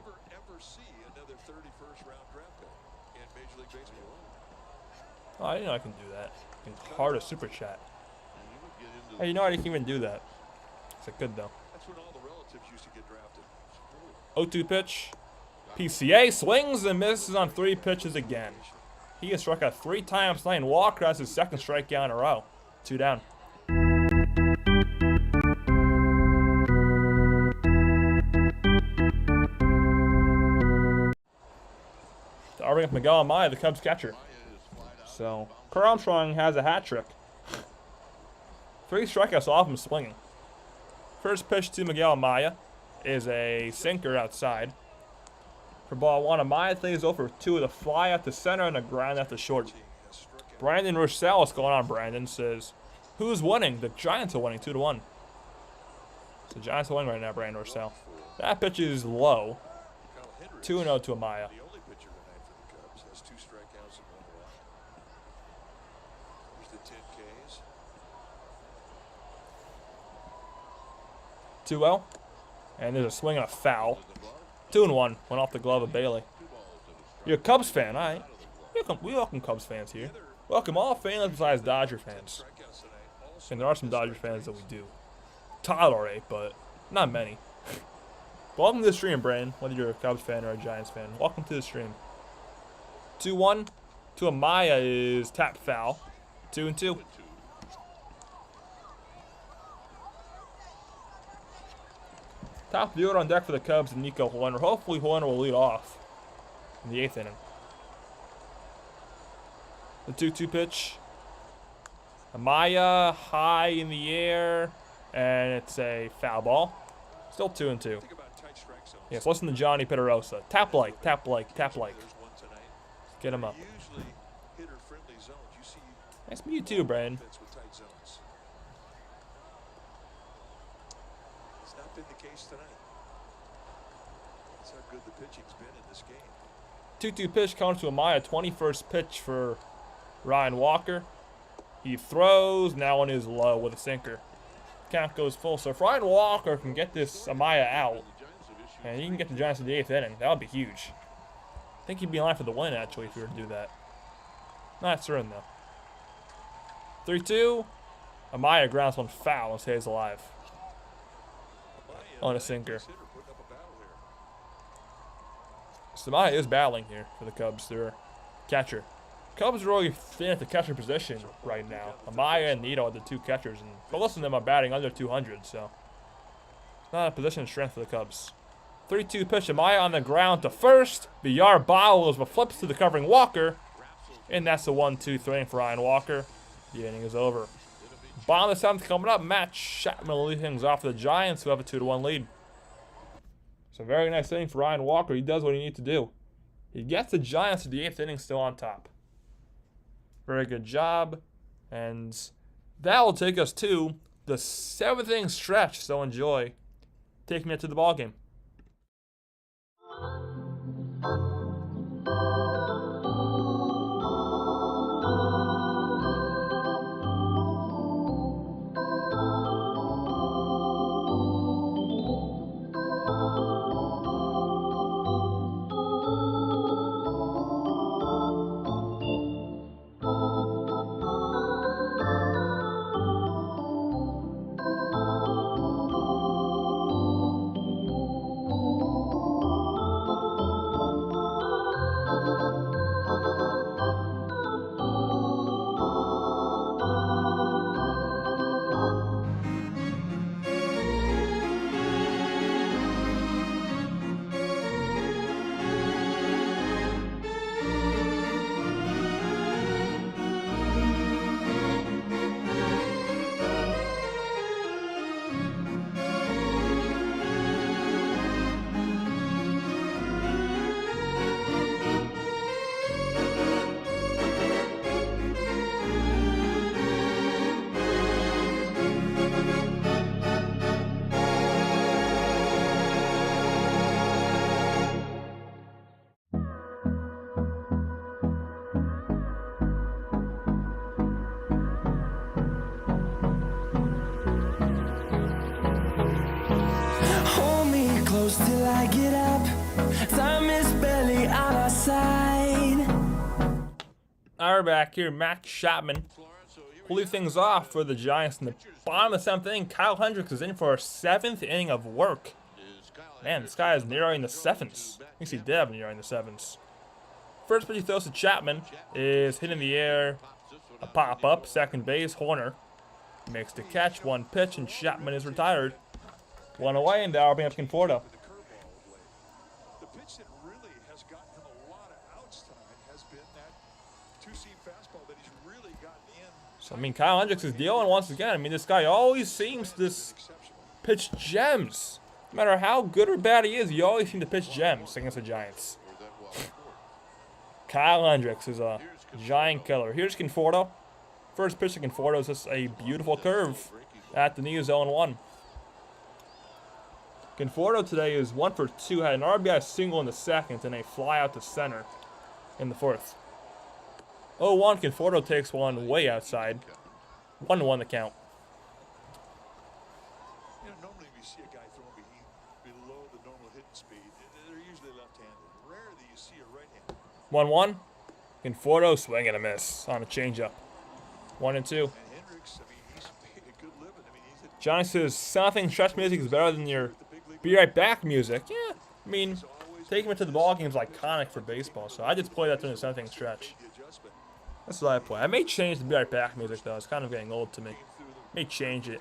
Speaker 1: Oh, I didn't know I can do that. I can heart a super chat. Hey, you know I can even do that. It's a good though. 0-2 pitch. PCA swings and misses on 3 pitches again. He has struck out 3 times tonight, and Walker has his 2nd strikeout in a row. 2 down. To bring up Miguel Amaya, the Cubs catcher. So, Carl Armstrong has a hat trick. 3 strikeouts off him swinging. First pitch to Miguel Amaya is a sinker outside. For ball 1, Amaya throws over 2 with a fly out to center and a ground out to short. Brandon Rochelle, what's going on, Brandon, says, who's winning? The Giants are winning 2-1. The Giants are winning right now, Brandon Rochelle. That pitch is low. 2-0 to Amaya. 2-0. And there's a swing and a foul. 2-1. Went off the glove of Bailey. You're a Cubs fan, all right? We welcome Cubs fans here. Welcome all fans besides Dodger fans. And there are some Dodger fans that we do tolerate, but not many. Welcome to the stream, Brandon. Whether you're a Cubs fan or a Giants fan, welcome to the stream. 2-1 to Amaya is tap foul. 2-2. Top of the order on deck for the Cubs and Nico Hoerner. Hopefully Hoerner will lead off in the 8th inning. The 2-2 pitch. Amaya high in the air, and it's a foul ball. Still 2-2. Yes, listen to Johnny Pitarosa. Tap like, tap like, tap like. Get him up. Nice to meet you too, Brandon.
Speaker 2: It's not been the case tonight. That's how good the pitching's been in this game.
Speaker 1: 2-2 pitch comes to Amaya. 21st pitch for Ryan Walker. He throws. Now one is low with a sinker. Count goes full. So if Ryan Walker can get this Amaya out, and he can get the Giants in the 8th inning, that would be huge. I think he'd be in line for the win, actually, if he were to do that. Not certain, though. 3-2. Amaya grounds one foul and stays alive. On a sinker. So Amaya is battling here for the Cubs. Their catcher. Cubs are really thin at the catcher position right now. Amaya and Nito are the 2 catchers, and most of them are batting under 200, so it's not a position of strength for the Cubs. 3-2 pitch, Amaya on the ground to first. Villar bowls but flips to the covering Walker, and that's the 1-2-3 for Ryan Walker. The inning is over. Bottom of the 7th coming up. Matt Chapman will lead things off for the Giants, who have a 2-1 lead. So very nice inning for Ryan Walker. He does what he needs to do. He gets the Giants to the 8th inning still on top. Very good job. And that will take us to the 7th inning stretch. So enjoy taking it to the ball game.
Speaker 3: Till I get up, time is barely on our side.
Speaker 1: All right, back here, Matt Chapman will leave things off for the Giants in the bottom of the 7th inning. Kyle Hendricks is in for a 7th inning of work. Man, this guy is nearing the 7s. At least he did have nearing the 7s. First pitch he throws to Chapman is hit in the air, a pop-up, second base, Hoerner Makes the catch, one pitch, and Chapman is retired. One away, and now bring up Conforto.
Speaker 2: With the curveball of late. The pitch that really has gotten him a lot of outs tonight has been that two-seam fastball that he's really gotten in.
Speaker 1: So, I mean, Kyle Hendricks is dealing once again. I mean, this guy always seems to pitch gems. No matter how good or bad he is, you always seem to pitch gems against the Giants. Kyle Hendricks is a giant killer. Here's Conforto. First pitch to Conforto is just a beautiful curve at the knee, 0-1. Conforto today is 1 for 2. Had an RBI single in the second and a fly out to center in the fourth. 0-1. Conforto takes one way outside. 1-1 the count.
Speaker 2: You know, normally we see a guy throwing below the normal hitting speed. They're usually left-handed. Rare that you see a right-handed.
Speaker 1: 1-1. Conforto swing and a miss on a changeup. 1-2.
Speaker 2: And Hendricks, I mean, he's made a good living. I mean, he's a
Speaker 1: Johnny says something stretch music is better than your be right back music. Yeah, I mean, taking it to the ball game is iconic for baseball, so I just play that during the something stretch. That's what I play. I may change the be right back music though. It's kind of getting old to me. May change it.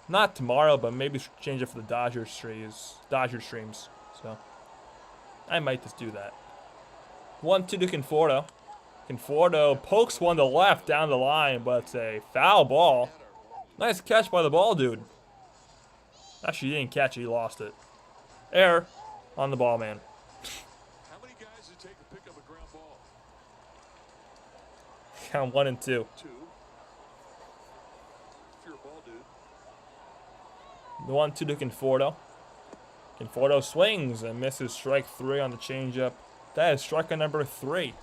Speaker 1: Not tomorrow, but maybe change it for the Dodger streams. So I might just do that. 1-2 to Conforto. Conforto pokes one to left down the line, but it's a foul ball. Nice catch by the ball dude. Actually, he didn't catch it. He lost it. Error on the ball man.
Speaker 2: How many guys does it take to pick up a ground ball?
Speaker 1: Count 1 and 2.
Speaker 2: 2. If you're a ball dude.
Speaker 1: The 1-2 to Conforto. Conforto swings and misses strike 3 on the changeup. That is strike number 3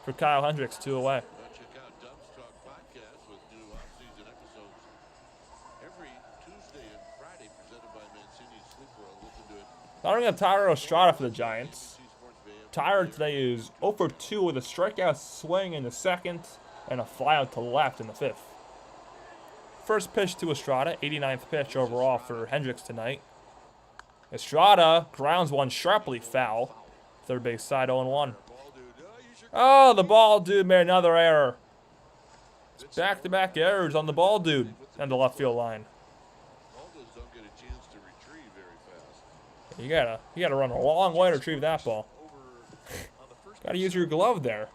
Speaker 1: for Kyle Hendricks, 2 away.
Speaker 5: Check out Dumpstock Podcast with new off-season episodes every Tuesday and Friday, presented by Mancini Sleeper. Listen to it.
Speaker 1: Starting up Tyler Estrada for the Giants. Tyler today is 0 for 2 with a strikeout swing in the second and a flyout to left in the fifth. First pitch to Estrada, 89th pitch overall for Hendricks tonight. Estrada grounds one sharply foul. Third base side, 0-1. Oh, the ball dude made another error. It's back-to-back errors on the ball dude and the left field line.
Speaker 5: All those don't get a chance to retrieve very fast.
Speaker 1: You gotta run a long way to retrieve that ball. Gotta use your glove there.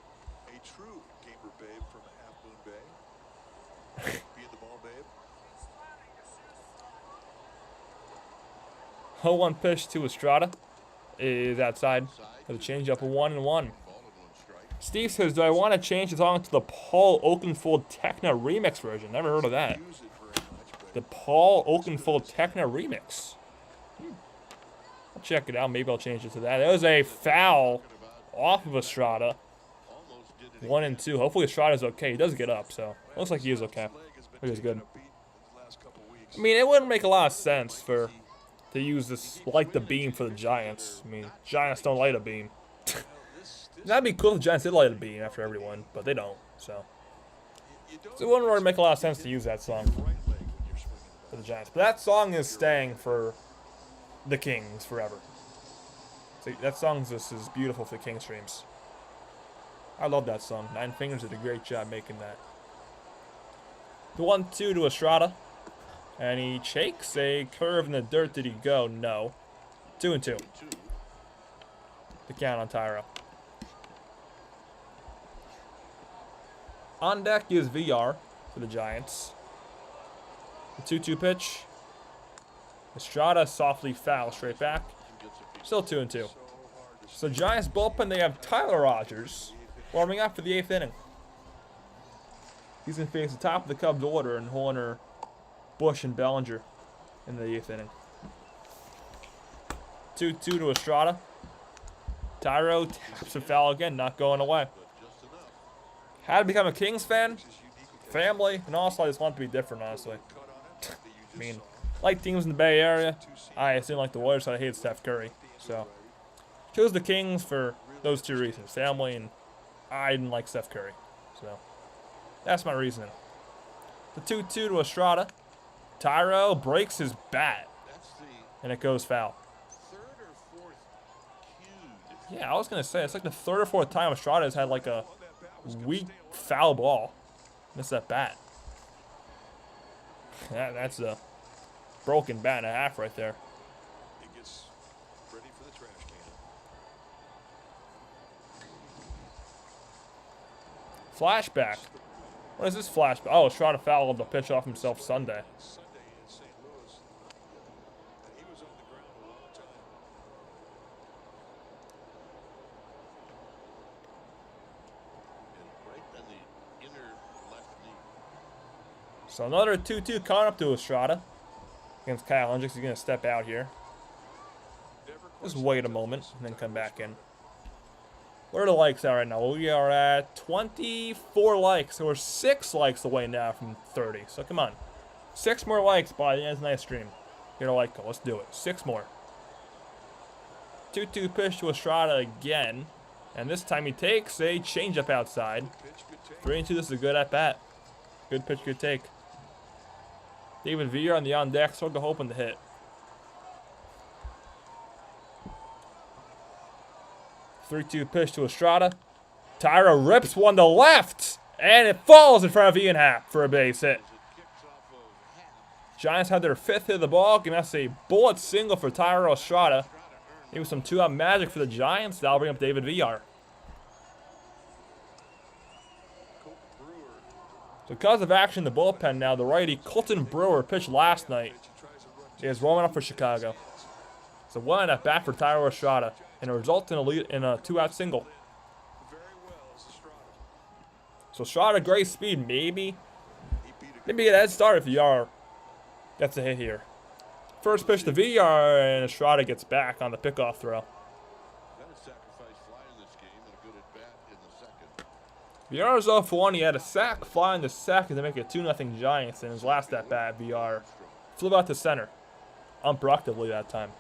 Speaker 2: A true gamer babe from Half Moon Bay. Being the ball babe.
Speaker 1: 0-1 pitch to Estrada is outside for the changeup, 1-1. Steve says, do I want to change the song to the Paul Oakenfold Techno remix version? Never heard of that. The Paul Oakenfold Techno remix. I'll check it out. Maybe I'll change it to that. That was a foul off of Estrada. 1-2. Hopefully Estrada's okay. He does get up, so looks like he is okay. He was good. I mean, it wouldn't make a lot of sense to use this light the beam for the Giants. I mean, Giants don't light a beam. That'd be cool if the Giants did light a beam after everyone, but they don't. So it wouldn't really make a lot of sense to use that song for the Giants. But that song is staying for the Kings forever. So that song just is beautiful for the King streams. I love that song. Nine Fingers did a great job making that. The 1-2 to Estrada. And he shakes a curve in the dirt. Did he go? No. 2-2. The count on Tyro. On deck is VR for the Giants. The 2-2 pitch. Estrada softly foul straight back. Still 2-2. So Giants bullpen, they have Tyler Rogers warming up for the 8th inning. He's going to face the top of the Cubs order and Horner, Bush, and Bellinger in the 8th inning. 2-2 to Estrada. Tyro taps a foul again, not going away. How to become a Kings fan? Family, and also I just want it to be different, honestly. I mean, like teams in the Bay Area, I assume like the Warriors, so I hate Steph Curry. So, chose the Kings for those two reasons, family, and I didn't like Steph Curry. So, that's my reasoning. The 2-2 to Estrada. Tyro breaks his bat, and it goes foul. Yeah, I was going to say, it's like the 3rd or 4th time Estrada has had like a weak foul ball. Missed that bat. That's a broken bat and a half right there.
Speaker 2: He gets ready for the trash can.
Speaker 1: Flashback. What is this flashback? Oh, Estrada fouled the pitch off himself Sunday.
Speaker 2: Sunday in St. Louis, and he was on the ground a long time.
Speaker 5: And right on the inner left knee.
Speaker 1: So another 2-2 coming up to Estrada against Kyle Hendricks. He's going to step out here. Just wait a moment and then come back in. Where are the likes at right now? Well, we are at 24 likes. So we're 6 likes away now from 30. So come on. 6 more likes by the end of tonight's stream. Get a like goal. Let's do it. 6 more. 2-2 pitch to Estrada again. And this time he takes a changeup outside. 3-2. This is a good at-bat. Good pitch, good take. David Villar on the on-deck. Sort of hoping to hit. Three-two pitch to Estrada. Tyra rips one to left. And it falls in front of Ian Happ for a base hit. Giants had their 5th hit of the ball game. That's a bullet single for Tyra Estrada. Maybe some 2-out magic for the Giants. That'll bring up David Villar. So because of action in the bullpen now, the righty Colton Brewer pitched last night is warming up for Chicago. So 1 at bat for Tyra Estrada. And it results in a 2-out single. So Estrada, great speed, maybe get a head start if Villar gets a hit here. First pitch to Villar, and Estrada gets back on the pickoff throw. Villar's 0 for 1. He had a sac fly in the second to make it 2-0 Giants. And his last at bat, Villar flew out to center, unproductively that time.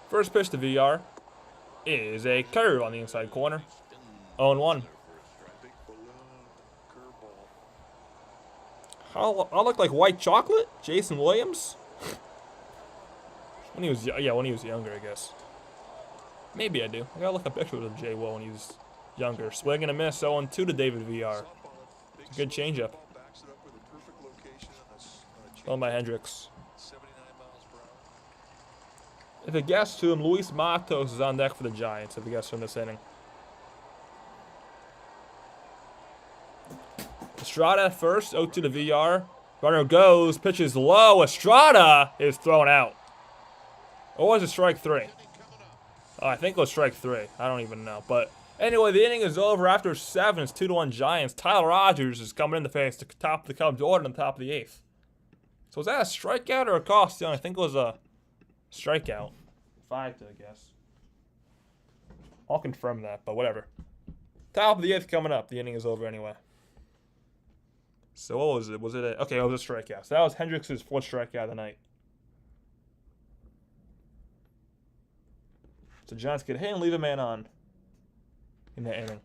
Speaker 1: First pitch to Villar is a curve on the inside corner. 0-1. I look like white chocolate? Jason Williams? when he was younger, I guess. Maybe I do. I gotta look up pictures of Jay Will when he was younger. Swing and a miss. 0-2 to David Villar. It's a good changeup. Thrown by Hendricks. If it gets to him, Luis Matos is on deck for the Giants if it gets from this inning. Estrada at first, 0-2 to Villar. Runner goes, pitches low. Estrada is thrown out. Or was it strike 3? Oh, I think it was strike 3. I don't even know. But anyway, the inning is over after 7. It's 2-1 Giants. Tyler Rogers is coming in to face the top of the Cubs order on the top of the 8th. So was that a strikeout or a cost? I think it was a strikeout. 5 to, I guess. I'll confirm that, but whatever. Top of the 8th coming up. The inning is over anyway. So what was it? Okay, it was a strikeout. So that was Hendricks' 4th strikeout of the night. So Giants get hit and leave a man on in that inning.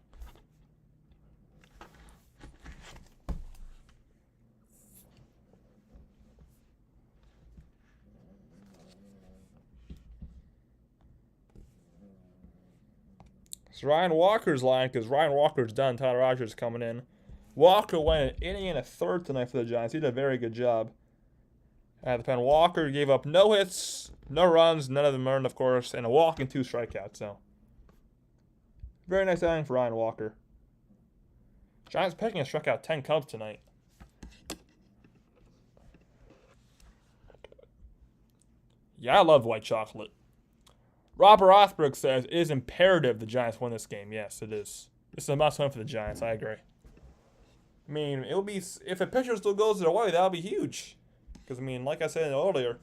Speaker 1: It's Ryan Walker's line because Ryan Walker's done. Tyler Rogers coming in. Walker went an inning and a third tonight for the Giants. He did a very good job at the pen. Walker gave up no hits, no runs, none of them earned, of course, and a walk and 2 strikeouts. So, very nice outing for Ryan Walker. Giants pitching has struck out 10 Cubs tonight. Yeah, I love white chocolate. Robert Rothberg says it is imperative the Giants win this game. Yes, it is. This is a must-win for the Giants. I agree. I mean, it'll be if a pitcher still goes their way, that'll be huge. Because I mean, like I said earlier,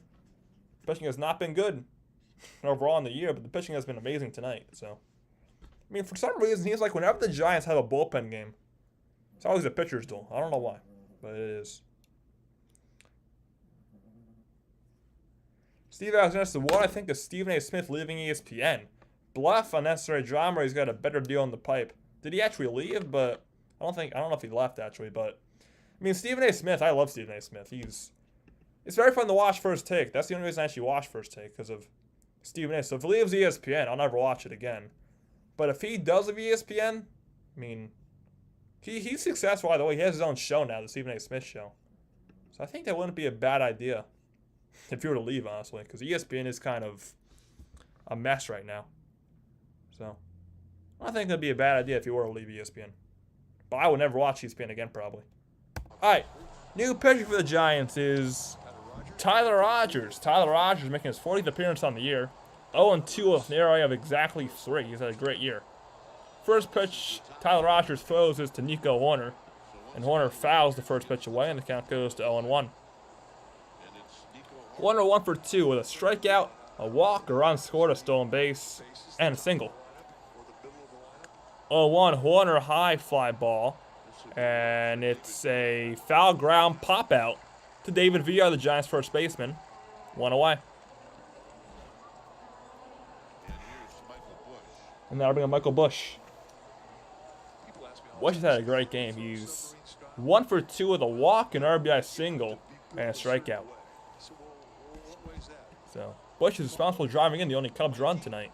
Speaker 1: pitching has not been good overall in the year, but the pitching has been amazing tonight. So, I mean, for some reason, he's like whenever the Giants have a bullpen game, it's always a pitcher's duel. I don't know why, but it is. Steve Alexander said, "What I think of Stephen A. Smith leaving ESPN? Bluff, unnecessary drama. He's got a better deal in the pipe. Did he actually leave? But I don't know if he left actually. But I mean, Stephen A. Smith. I love Stephen A. Smith. It's very fun to watch First Take. That's the only reason I actually watch First Take because of Stephen A. So if he leaves ESPN, I'll never watch it again. But if he does leave ESPN, I mean, He's successful, by the way. He has his own show now, the Stephen A. Smith Show. So I think that wouldn't be a bad idea if you were to leave, honestly, because ESPN is kind of a mess right now. So I don't think that'd be a bad idea if you were to leave ESPN. But I would never watch ESPN again, probably. All right, new pitcher for the Giants is Tyler Rogers. Tyler Rogers making his 40th appearance on the year. 0-2 with an ERA of exactly 3. He's had a great year. First pitch Tyler Rogers throws is to Nico Hoerner, and Hoerner fouls the first pitch away, and the count goes to 0-1. Hoerner 1 for 2 with a strikeout, a walk, a run scored, a stolen base, and a single. 0-1 Hoerner high fly ball, and it's a foul ground pop out to David Villar, the Giants' first baseman. 1 away. And that'll bring up Michael Busch. Busch has had a great game. He's 1 for 2 with a walk, an RBI single, and a strikeout. So Busch is responsible for driving in the only Cubs run tonight.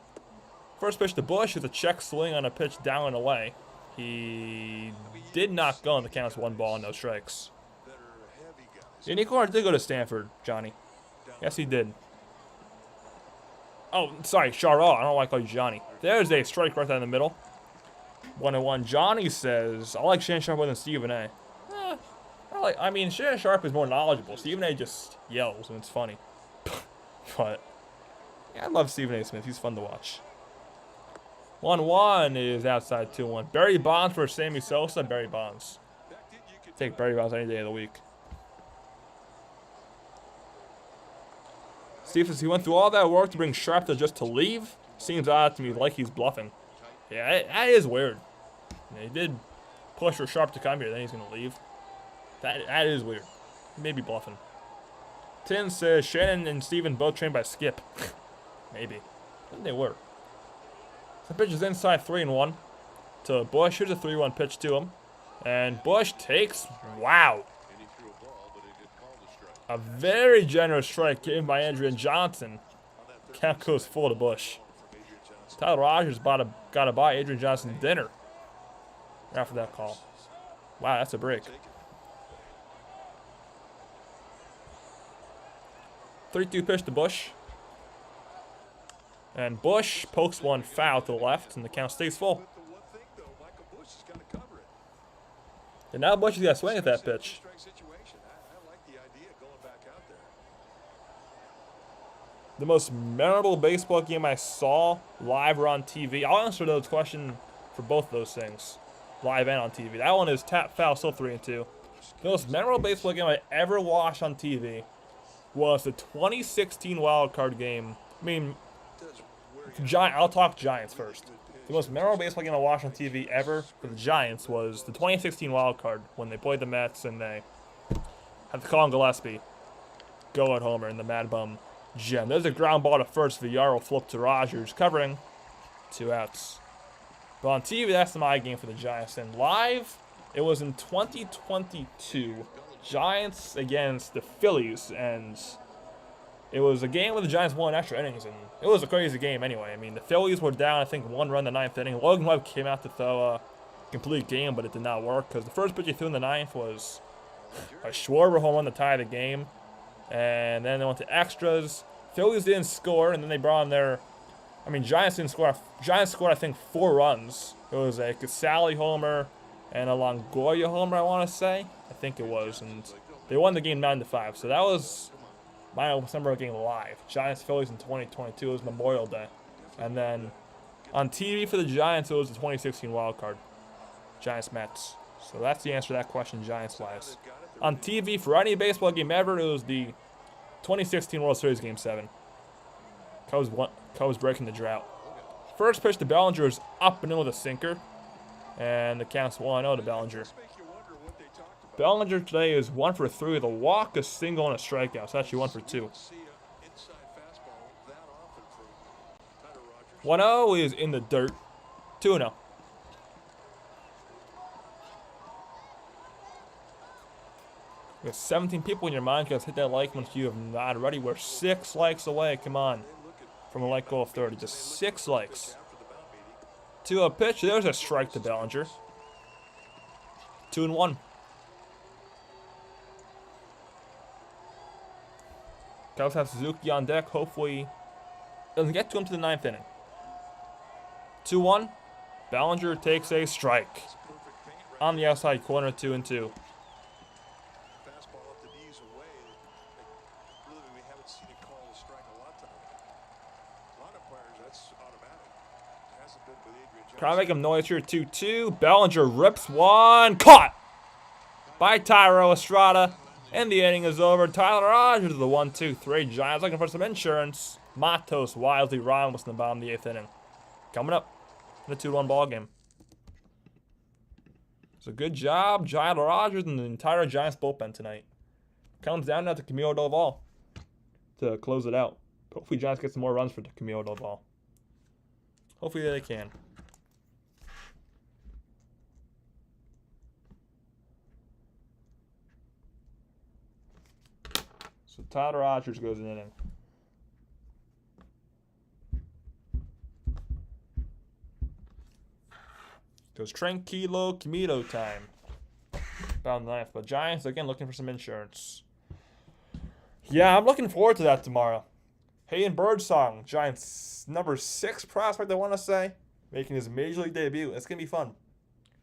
Speaker 1: First pitch to Busch is a check swing on a pitch down and away. He did not go, and the count's 1 ball and no strikes. Yeah, Nico Hoerner did go to Stanford, Johnny. Yes, he did. Oh, sorry, Charles. I don't like calling you Johnny. There's a strike right there in the middle. 1-1. Johnny says, I like Shannon Sharpe more than Stephen A. I mean, Shannon Sharpe is more knowledgeable. Stephen A just yells, and it's funny. But, yeah, I love Stephen A. Smith. He's fun to watch. 1-1 is outside 2-1. Barry Bonds for Sammy Sosa. Barry Bonds. Take Barry Bonds any day of the week. Steve says he went through all that work to bring Sharpe to just to leave. Seems odd to me, like he's bluffing. Yeah, that is weird. Yeah, he did push for Sharpe to come here, then he's going to leave. That is weird. He may be bluffing. Tin says Shannon and Steven both trained by Skip. Maybe. I think they were. The pitch is inside 3-1 to Busch. Here's a 3-1 pitch to him. And Busch takes, wow, a very generous strike given by Adrian Johnson. Count goes full to Busch. Tyler Rogers got to buy Adrian Johnson dinner after that call. Wow, that's a break. 3-2 pitch to Busch. And Busch pokes one foul to the left, and the count stays full. And now Busch has got to swing at that pitch. The most memorable baseball game I saw live or on TV. I'll answer those questions for both of those things, live and on TV. That one is tap foul, still 3-2. The most memorable baseball game I ever watched on TV was the 2016 wild card game. I mean, I'll talk Giants first. The most memorable baseball game I watched on TV ever for the Giants was the 2016 wild card when they played the Mets and they had to call on Gillespie, go at homer in the Mad Bum gem. There's a ground ball to first. Villar will flip to Rogers, covering 2 outs. But on TV, that's my game for the Giants. And live, it was in 2022, Giants against the Phillies, and it was a game where the Giants won extra innings, and it was a crazy game anyway. I mean, the Phillies were down, I think, 1 run in the 9th inning. Logan Webb came out to throw a complete game, but it did not work because the first pitch he threw in the 9th was a Schwarber home run to tie the game. And then they went to extras. Phillies didn't score, and then they brought in their... I mean, Giants didn't score. Giants scored, I think, 4 runs. It was a Casale homer and a Longoria homer, I want to say. I think it was. And they won the game 9-5. So that was my December game live. Giants-Phillies in 2022. It was Memorial Day. And then on TV for the Giants, it was the 2016 wild card. Giants-Mets. So that's the answer to that question, Giants-wise. On TV for any baseball game ever, it was the 2016 World Series Game 7. Cubs breaking the drought. First pitch to Bellinger is up and in with a sinker. And the count's 1-0 to Bellinger. Bellinger today is 1 for 3 with a walk, a single, and a strikeout. It's actually 1 for 2. 1-0 is in the dirt. 2-0. We have 17 people in your mind. Guys, hit that like once you have not already. We're 6 likes away. Come on. From a like goal of 30. Just 6 likes. To a pitch. There's a strike to Bellinger. 2-1. Cubs have Suzuki on deck. Hopefully, doesn't get to him to the 9th inning. 2-1. Ballinger takes a strike on the outside corner. 2-2.
Speaker 2: Fastball up the knees away. Really, we haven't seen it called a strike a lot tonight. A lot of players, that's automatic. It hasn't been with Adrian Johnson.
Speaker 1: Trying to make him noise here. 2-2. Ballinger rips one. Caught by Tyro Estrada. And the inning is over. Tyler Rogers the 1-2-3. Giants looking for some insurance. Matos, Wisely, Ramos in the bottom of the 8th inning. Coming up in the 2-1 ball game. So good job, Tyler Rogers and the entire Giants bullpen tonight. Comes down now to Camilo Doval to close it out. Hopefully Giants get some more runs for Camilo Doval. Hopefully they can. So Tyler Rogers goes an inning. Goes Tranquilo Camilo time. About the 9th. But Giants, again, looking for some insurance. Yeah, I'm looking forward to that tomorrow. Hayden Birdsong, Giants number 6 prospect, I want to say, making his Major League debut. It's going to be fun.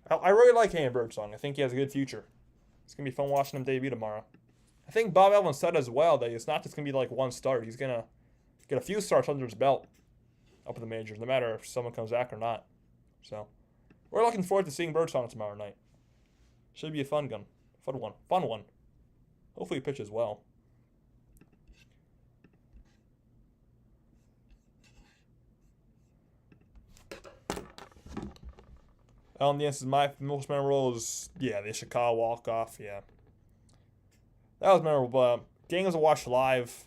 Speaker 1: I really like Hayden Birdsong. I think he has a good future. It's going to be fun watching him debut tomorrow. I think Bob Elvin said as well that it's not just going to be like one start. He's going to get a few starts under his belt up in the majors, no matter if someone comes back or not. So, we're looking forward to seeing Birdsong tomorrow night. Should be a fun one. Fun one. Hopefully he pitches well. The answer is my most memorable is, yeah, the Chicago walk-off, yeah. That was memorable, but games to watch live,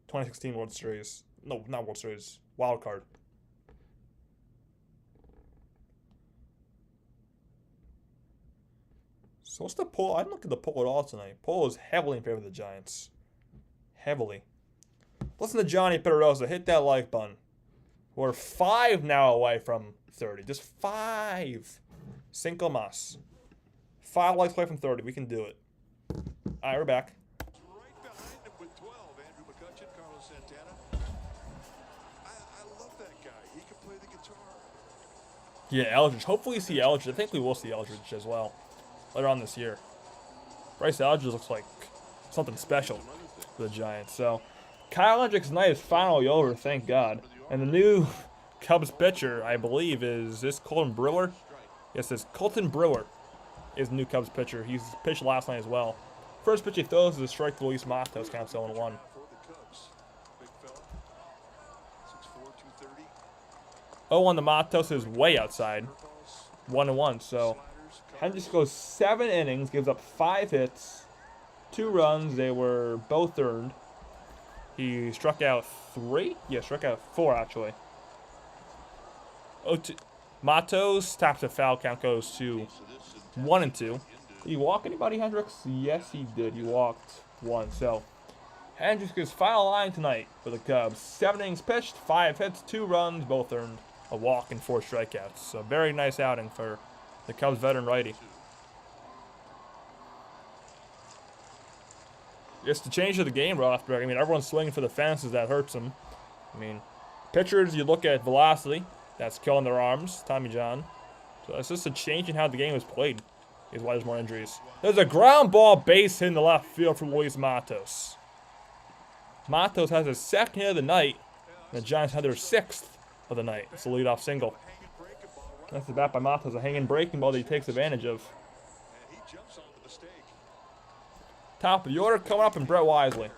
Speaker 1: 2016 World Series. No, not World Series, Wild Card. So what's the poll? I didn't look at the poll at all tonight. Poll is heavily in favor of the Giants. Heavily. Listen to Johnny Peterosa. Hit that like button. We're 5 now away from 30. Just 5. Cinco mas. 5 likes away from 30. We can do it. All right, we're back.
Speaker 2: Right behind him with 12, Andrew McCutcheon, Carlos Santana. I love that guy. He can play the guitar.
Speaker 1: Yeah, Eldridge. Hopefully we see Eldridge. I think we will see Eldridge as well later on this year. Bryce Eldridge looks like something special for the Giants. So, Kyle Hendricks' night is finally over, thank God. And the new Cubs pitcher, I believe, is this Colton Brewer? Yes, it's Colton Brewer is the new Cubs pitcher. He's pitched last night as well. First pitch he throws is a strike to Luis Matos, counts 0-1.
Speaker 2: For the Cubs. Big fella. 6'4", 230.
Speaker 1: 0-1 to Matos is way outside. 1-1, so Hendricks goes 7 innings, gives up 5 hits, 2 runs. They were both earned. He struck out 3? Yeah, struck out 4, actually. Matos taps a foul, count goes to 1-2. Did he walk anybody, Hendricks? Yes, he did. He walked 1. So, Hendricks' final line tonight for the Cubs. 7 innings pitched, 5 hits, 2 runs, both earned, a walk and 4 strikeouts. So, very nice outing for the Cubs veteran righty. It's the change of the game right after. I mean, everyone's swinging for the fences. That hurts them. I mean, pitchers, you look at velocity. That's killing their arms. Tommy John. So it's just a change in how the game is played. Is why there's more injuries. There's a ground ball base hit in the left field from Luis Matos. Matos has his 2nd hit of the night. And the Giants had their 6th of the night. It's a leadoff single. That's the bat by Matos. A hanging breaking ball that he takes advantage of.
Speaker 2: And he jumps on the mistake.
Speaker 1: Top of the order coming up, and Brett Wisely.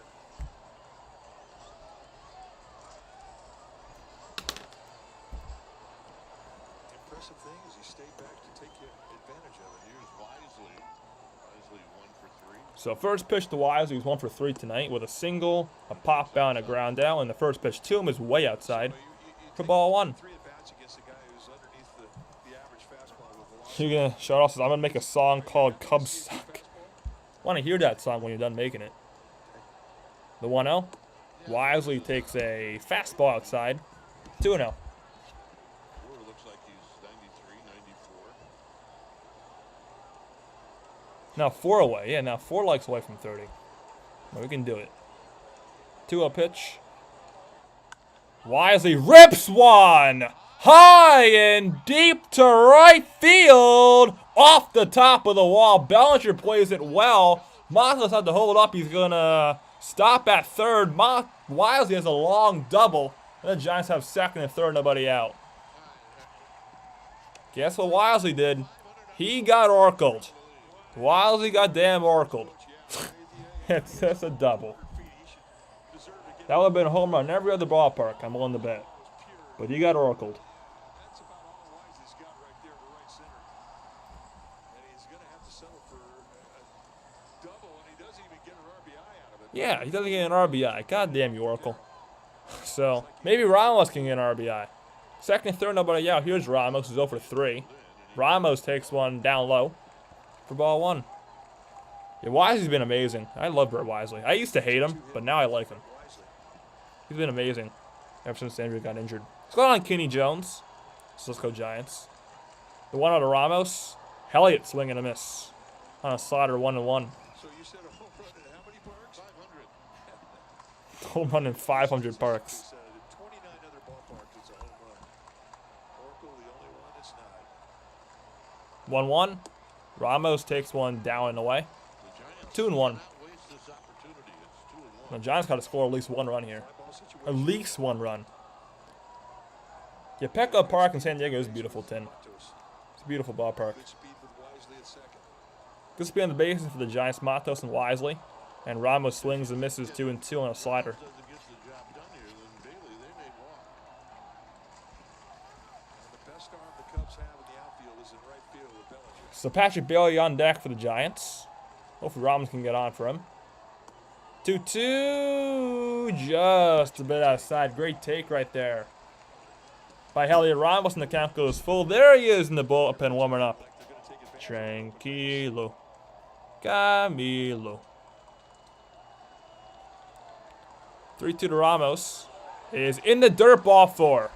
Speaker 2: Impressive thing is he stayed back to take advantage of it.
Speaker 5: Here's Wisely. Wisely 1 for 3.
Speaker 1: So first pitch to Wisely was 1 for 3 tonight with a single, a pop out, and a ground out. And the first pitch to him is way outside for ball 1.
Speaker 2: 3 at-bats against a guy who's underneath the average fastball with velocity.
Speaker 1: You're gonna shout off. I'm gonna make a song called Cubs Suck. Want to hear that song when you're done making it. The 1-0. Wisely takes a fastball outside. 2-0.
Speaker 5: Looks like he's 93, 94.
Speaker 1: Now 4 away. Yeah, now 4 likes away from 30. Well, we can do it. 2-0 pitch. Wisely rips one. High and deep to right field. Off the top of the wall. Bellinger plays it well. Matos had to hold up. He's going to stop at third. Wisely has a long double. And the Giants have second and third, nobody out. Guess what Wisely did? He got oracled. Wisely got damn oracled. It's just a double. That would have been a home run in every other ballpark, I'm willing to bet. But he got oracled.
Speaker 2: That's about all Wisely's got right there to right center. And he's going to have to settle for a double, and he doesn't even get an RBI out of it.
Speaker 1: Yeah, he doesn't get an RBI. God damn you, Oracle. So, maybe Ramos can get an RBI. Second and third, nobody out. Here's Ramos, who's 0 for 3. Ramos takes one down low for ball 1. Yeah, Wisely's been amazing. I love Brett Wisely. I used to hate him, but now I like him. He's been amazing ever since Andrew got injured. Let's go on Kenny Jones. So let's go Giants. The one out of Ramos. Elliott swing and a miss. On a slider 1-1.
Speaker 2: So you said a home run in how many parks? 500.
Speaker 1: Home run in 500 parks.
Speaker 2: Said in 29 other ballparks, it's a home run. Oracle, the only one that's not.
Speaker 1: 1-1. Ramos takes one down and away. 2-1. The Giants got to score at least 1 run here. At least 1 run. Yeah, Petco Park in San Diego is beautiful, Tim. It's a beautiful ballpark.
Speaker 2: Good speed with Wisely at second.
Speaker 1: Good speed on the bases for the Giants, Matos and Wisely. And Ramos swings and misses 2-2 on a slider.
Speaker 2: And the best arm the Cubs have in the outfield is in right field with Bellinger.
Speaker 1: So Patrick Bailey on deck for the Giants. Hopefully Ramos can get on for him. 2-2. Just a bit outside. Great take right there by Elliott Ramos, and the count goes full. There he is in the bullpen warming up. Tranquilo. Camilo. 3-2 to Ramos. Is in the dirt, ball 4.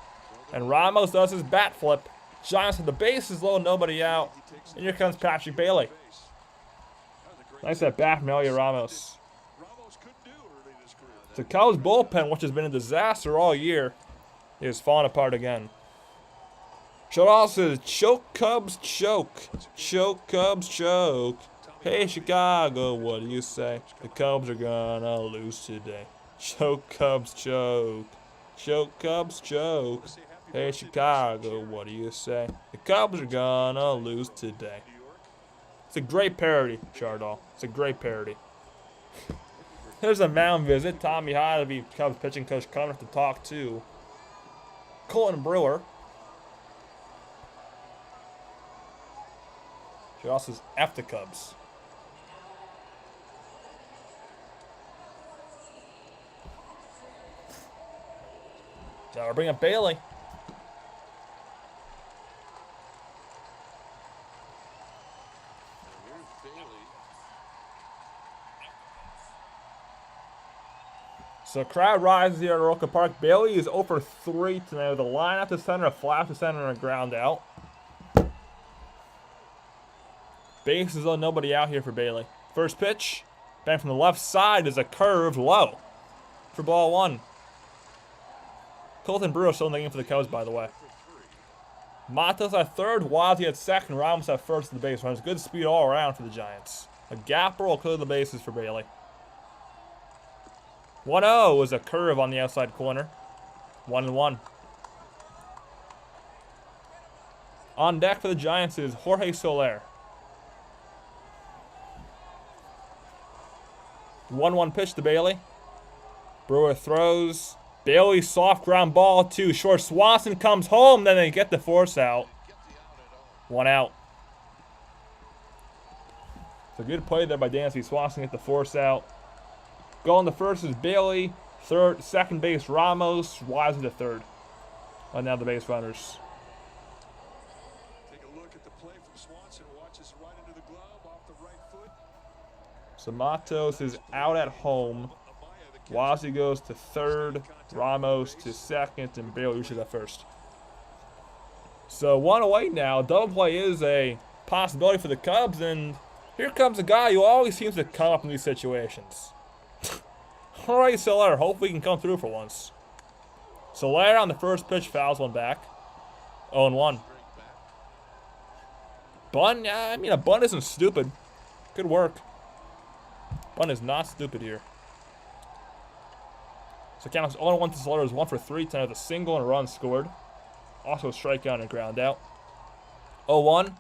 Speaker 1: And Ramos does his bat flip. Giants have the bases low, nobody out. And here comes Patrick Bailey. Nice at bat from Elliott Ramos.
Speaker 2: Ramos couldn't do early in his career.
Speaker 1: The Cubs bullpen, which has been a disaster all year, is falling apart again. Showdown says, choke Cubs, choke. Choke Cubs, choke. Hey Chicago, what do you say? The Cubs are gonna lose today. Choke Cubs, choke. Choke Cubs, choke. Hey Chicago, what do you say? The Cubs are gonna lose today. It's a great parody, Chardall. It's a great parody. There's a mound visit. Tommy Hodeby, Cubs pitching coach, coming up to talk to Colton Brewer. Chardall says, F the Cubs. Now we're bringing up Bailey. So crowd rises here at Roca Park. Bailey is 0 for 3 tonight with a line out to center, a fly to center, and a ground out. Bases low, nobody out here for Bailey. First pitch, bang from the left side is a curve low for ball 1. Colton Brewer still in the game for the Cubs, by the way. Matos at third, Wisely at second, Ramos at first at the base runners. Good speed all around for the Giants. A gap roll clear the bases for Bailey. 1-0 is a curve on the outside corner. 1-1. On deck for the Giants is Jorge Soler. 1-1 pitch to Bailey. Brewer throws. Bailey soft ground ball too short. Swanson comes home. Then they get the force out. 1 out. It's a good play there by Dancy Swanson. Get the force out. Going to first is Bailey. Third, second base Ramos. Wisely to third. And now the base runners.
Speaker 2: Take a look at the play from Swanson. Watches right into the glove off the right foot.
Speaker 1: So Matos is out at home. Wisely goes to third. Ramos to second. And Bailey reaches at first. So 1 away now. Double play is a possibility for the Cubs. And Here comes a guy who always seems to come up in these situations. Alright, Soler. Hope we can come through for once. Soler on the first pitch fouls one back. 0-1. Bunt, I mean, a bunt isn't stupid. Good work. Bunt is not stupid here. So count is 0-1 to Soler is 1 for 3 tonight with a single and a run scored. Also a strikeout and a ground out. 0-1.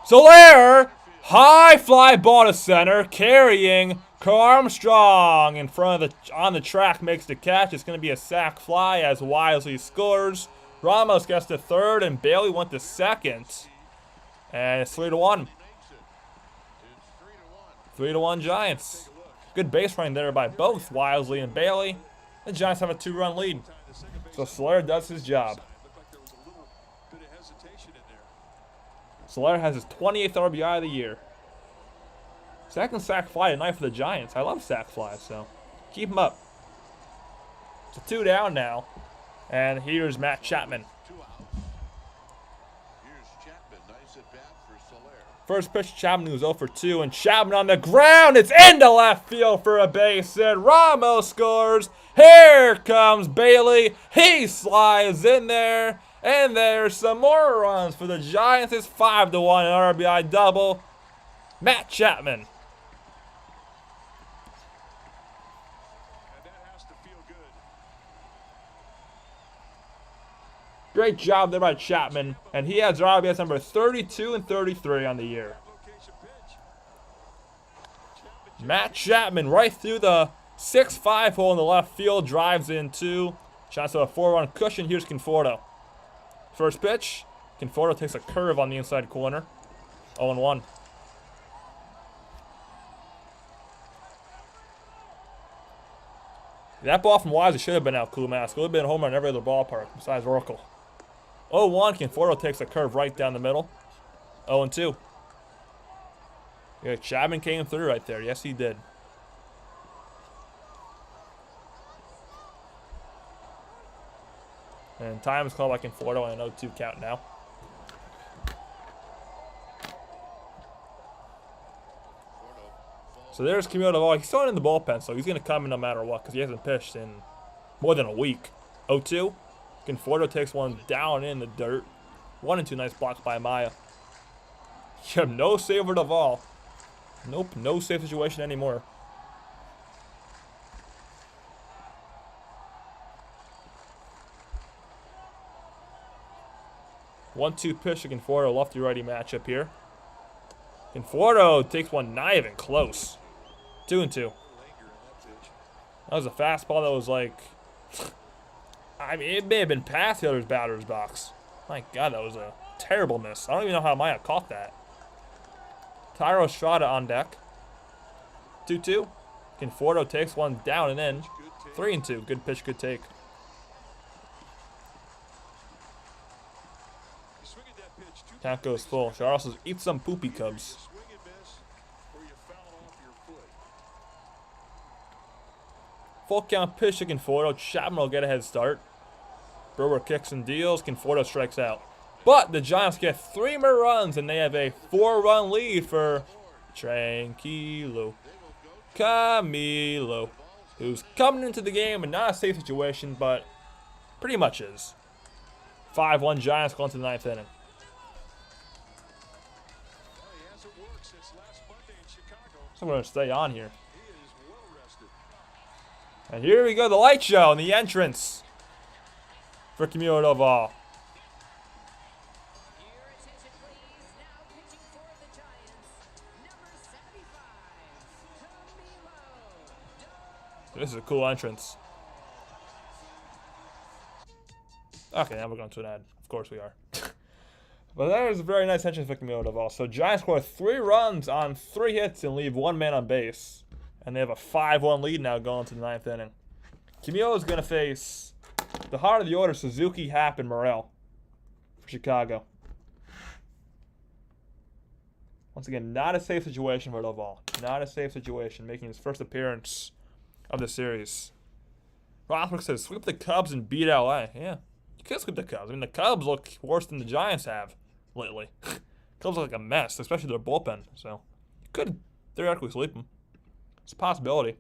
Speaker 1: Soler! High fly ball to center, carrying Armstrong in front of on the track, makes the catch. It's going to be a sac fly as Wisely scores. Ramos gets to third and Bailey went to second. And it's 3-1. 3-1 Giants. Good base running there by both Wisely and Bailey. The Giants have a 2-run lead. So Soler does his job. Soler has his 28th RBI of the year. Second sac fly tonight for the Giants. I love sac flies, so keep them up. It's a 2 down now. And here's Matt Chapman. First pitch, Chapman was 0 for 2, and Chapman on the ground. It's into left field for a base hit. Ramos scores. Here comes Bailey. He slides in there, and there's some more runs for the Giants. It's 5-1, an RBI double. Matt Chapman.
Speaker 2: And that has to feel good.
Speaker 1: Great job there by Chapman, and he has RBIs number 32 and 33 on the year. Matt Chapman right through the 6-5 hole in the left field, drives in 2. Shots of a 4-run cushion. Here's Conforto. First pitch, Conforto takes a curve on the inside corner. 0-1. That ball from Wisely should have been out, Kumask. It would have been a home run in every other ballpark besides Oracle. 0-1, Conforto takes a curve right down the middle. 0-2. Yeah, Chapman came through right there. Yes, he did. And time is called by Conforto on an 0-2 count now. So there's Camilo Duvall. He's still in the bullpen, so he's going to come in no matter what because he hasn't pitched in more than a week. 0-2. Conforto takes one down in the dirt. 1-2, nice block by Maya. You have no save for Duvall. Nope, no safe situation anymore. One-two pitch to Conforto, lefty-righty matchup here. Conforto takes one not even close. 2-2. That was a fastball that was like, I mean, it may have been past the other batter's box. My God, that was a terrible miss. I don't even know how Maya caught that. Tyro Estrada on deck. 2-2. Conforto takes one down and in. 3-2. Good pitch, good take. Count goes full. Charles says, eat some poopy Cubs. Full count pitch to Conforto. Chapman will get a head start. Brewer kicks and deals. Conforto strikes out. But the Giants get 3 more runs, and they have a 4-run lead for Tranquilo Camilo, who's coming into the game in not a safe situation, but pretty much is. 5-1 Giants going to the 9th inning. So I'm going to stay on here. And here we go, the light show and the entrance for Camilo Duvall. This is a cool entrance. Okay, now we're going to an ad. Of course we are. But that is a very nice entrance for Camilo Duvall. So Giants score 3 runs on 3 hits and leave 1 man on base. And they have a 5-1 lead now going to the 9th inning. Camilo is going to face the heart of the order, Suzuki, Happ, and Morel for Chicago. Once again, not a safe situation for Duvall. Not a safe situation, making his first appearance of the series. Rothberg says, sweep the Cubs and beat LA. Yeah, you could sweep the Cubs. I mean, the Cubs look worse than the Giants have lately. Cubs look like a mess, especially their bullpen. So, you Could theoretically sweep them. It's a possibility.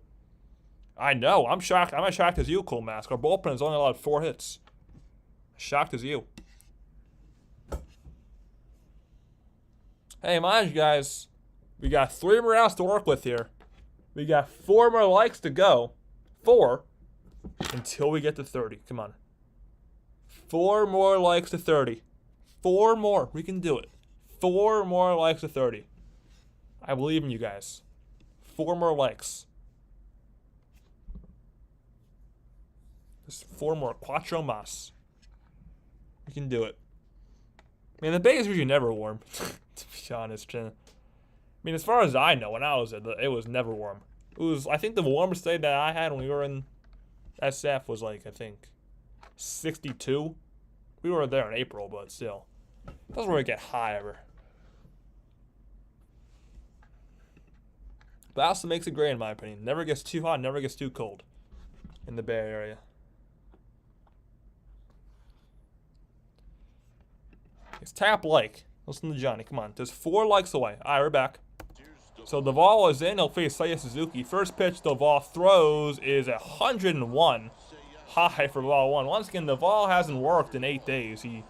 Speaker 1: I know. I'm shocked. I'm as shocked as you, Cool Mask. Our bullpen has only allowed 4 hits. Shocked as you. Hey, mind you guys, we got 3 more outs to work with here. We got 4 more likes to go. 4 until we get to 30. Come on. 4 more likes to 30. 4 more. We can do it. 4 more likes to 30. I believe in you guys. 4 more likes. Just 4 more. Cuatro más. We can do it. I mean, the bay is usually never warm, to be honest. I mean, as far as I know, when I was there, it was never warm. It was, I think the warmest day that I had when we were in SF was like, I think, 62. We were there in April, but still. It doesn't really get high ever. But that also makes it great in my opinion. Never gets too hot, never gets too cold in the Bay Area. It's tap like. Listen to Johnny. Come on. There's 4 likes away. All right, we're back. So Duvall is in. He'll face Seiya Suzuki. First pitch Duvall throws is 101. High for ball 1. Once again, Duvall hasn't worked in 8 days. He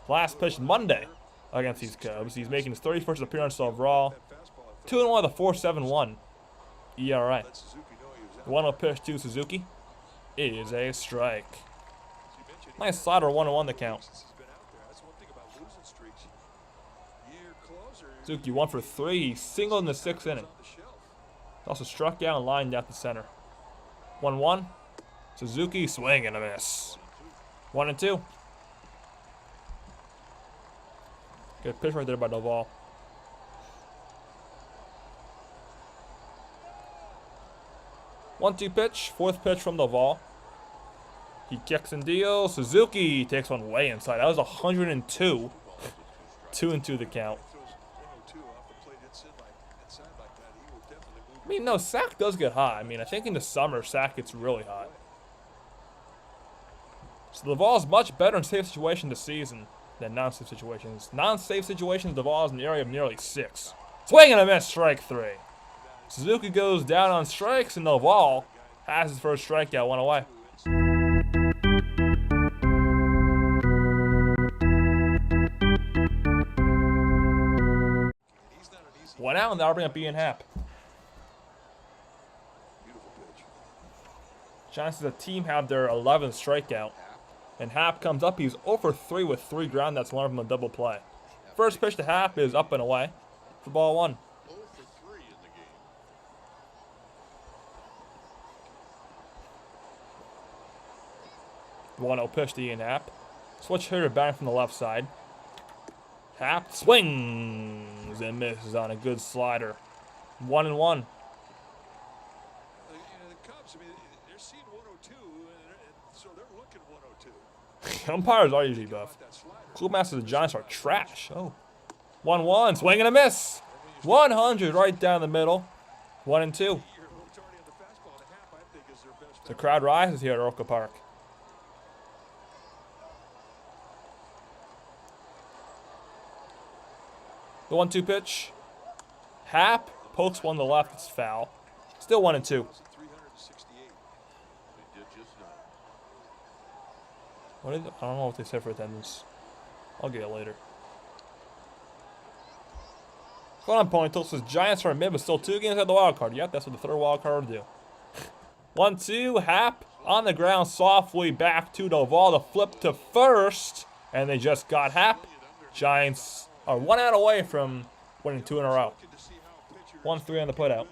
Speaker 1: last pitched Monday against these Cubs. He's making his 31st appearance overall. 2-1 with a 4.71 ERA. The 1-0 pitch to Suzuki is a strike. Nice slider, 1-1 the count. Suzuki 1 for 3. He singled in the 6th inning. Also struck out and lined out the center. 1-1. Suzuki swing and a miss. 1-2. Good pitch right there by Duvall. 1-2 pitch. 4th pitch from Duvall. He kicks and deals. Suzuki takes one way inside. That was 102. 2-2 the count. I mean, no, sack does get hot. I mean, I think in the summer, sack gets really hot. So Duvall's much better in safe situations this season than non-safe situations. Non-safe situations, Duvall's in the area of nearly 6. Swing and a miss, strike 3. Suzuki goes down on strikes, and Duvall has his first strikeout, 1 away. 1 out, and that'll bring up Ian Happ. Giants as a team have their 11th strikeout. And Happ comes up. He's 0 for 3 with 3 ground. That's one of them a double play. First pitch to Happ is up and away for ball 1.
Speaker 5: 0 for 3 in the game.
Speaker 1: 1-0 pitch to Ian Happ. Switch hitter batting from the left side. Happ swings and misses on a good slider. 1-1.
Speaker 2: The Cubs, I mean, they're seeing 102, and so they're looking 102.
Speaker 1: Umpires are usually buff. Club Masters of the Giants are trash. Oh. 1-1. Swing and a miss. 100 right down the middle. 1-2. The crowd rises here at Orca Park. The 1-2 pitch. Happ pokes one to the left. It's foul. Still 1-2. I don't know what they said for attendance. I'll get it later. Going on, Ponytail says Giants are in mid, but still 2 games at the wild card. Yep, that's what the 3rd wild card will do. 1-2. Happ on the ground softly back to Duvall. The flip to first, and they just got Happ. Giants are 1 out away from winning 2 in a row. 1-3 on the putout.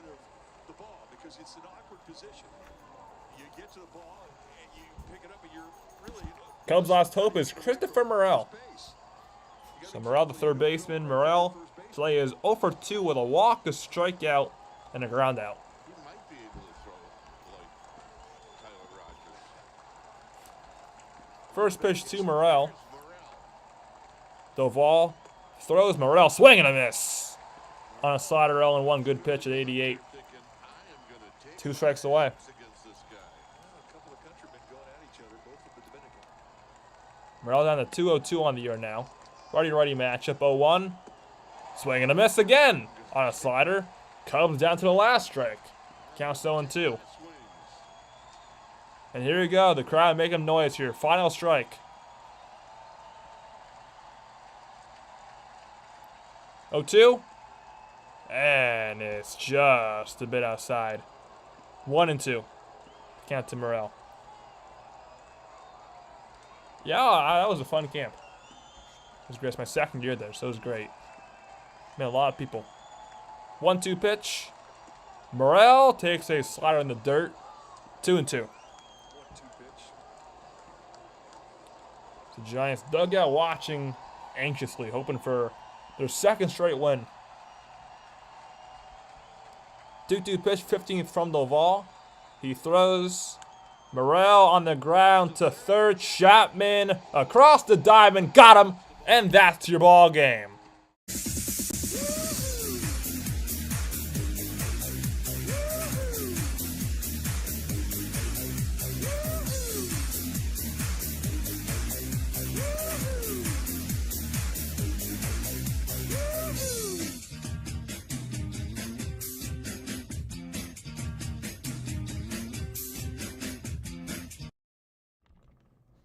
Speaker 1: Cubs' last hope is Christopher Morel. So Morel, the 3rd baseman. Morel today is 0 for 2 with a walk, a strikeout, and a ground out.
Speaker 5: He might be able to throw like Tyler Rogers.
Speaker 1: First pitch to Morel. Duvall throws. Morel swing and a miss. On a slider, 0-1. Good pitch at 88. 2 strikes away. Morel down to 2-0-2 on the year now. Righty-righty matchup, 0-1. Swing and a miss again on a slider. Cubs down to the last strike. Counts 0-2. And here you go. The crowd making noise here. Final strike. 0-2. And it's just a bit outside. 1-2. Count to Morel. Yeah, that was a fun camp. It was great. It's my second year there, so it was great. Met a lot of people. 1-2 pitch. Morel takes a slider in the dirt. 2-2.
Speaker 2: 1-2 pitch.
Speaker 1: The Giants dugout watching anxiously, hoping for their second straight win. 2-2 pitch, 15th from Doval. He throws. Morel on the ground to third. Chapman across the diamond. Got him. And that's your ball game.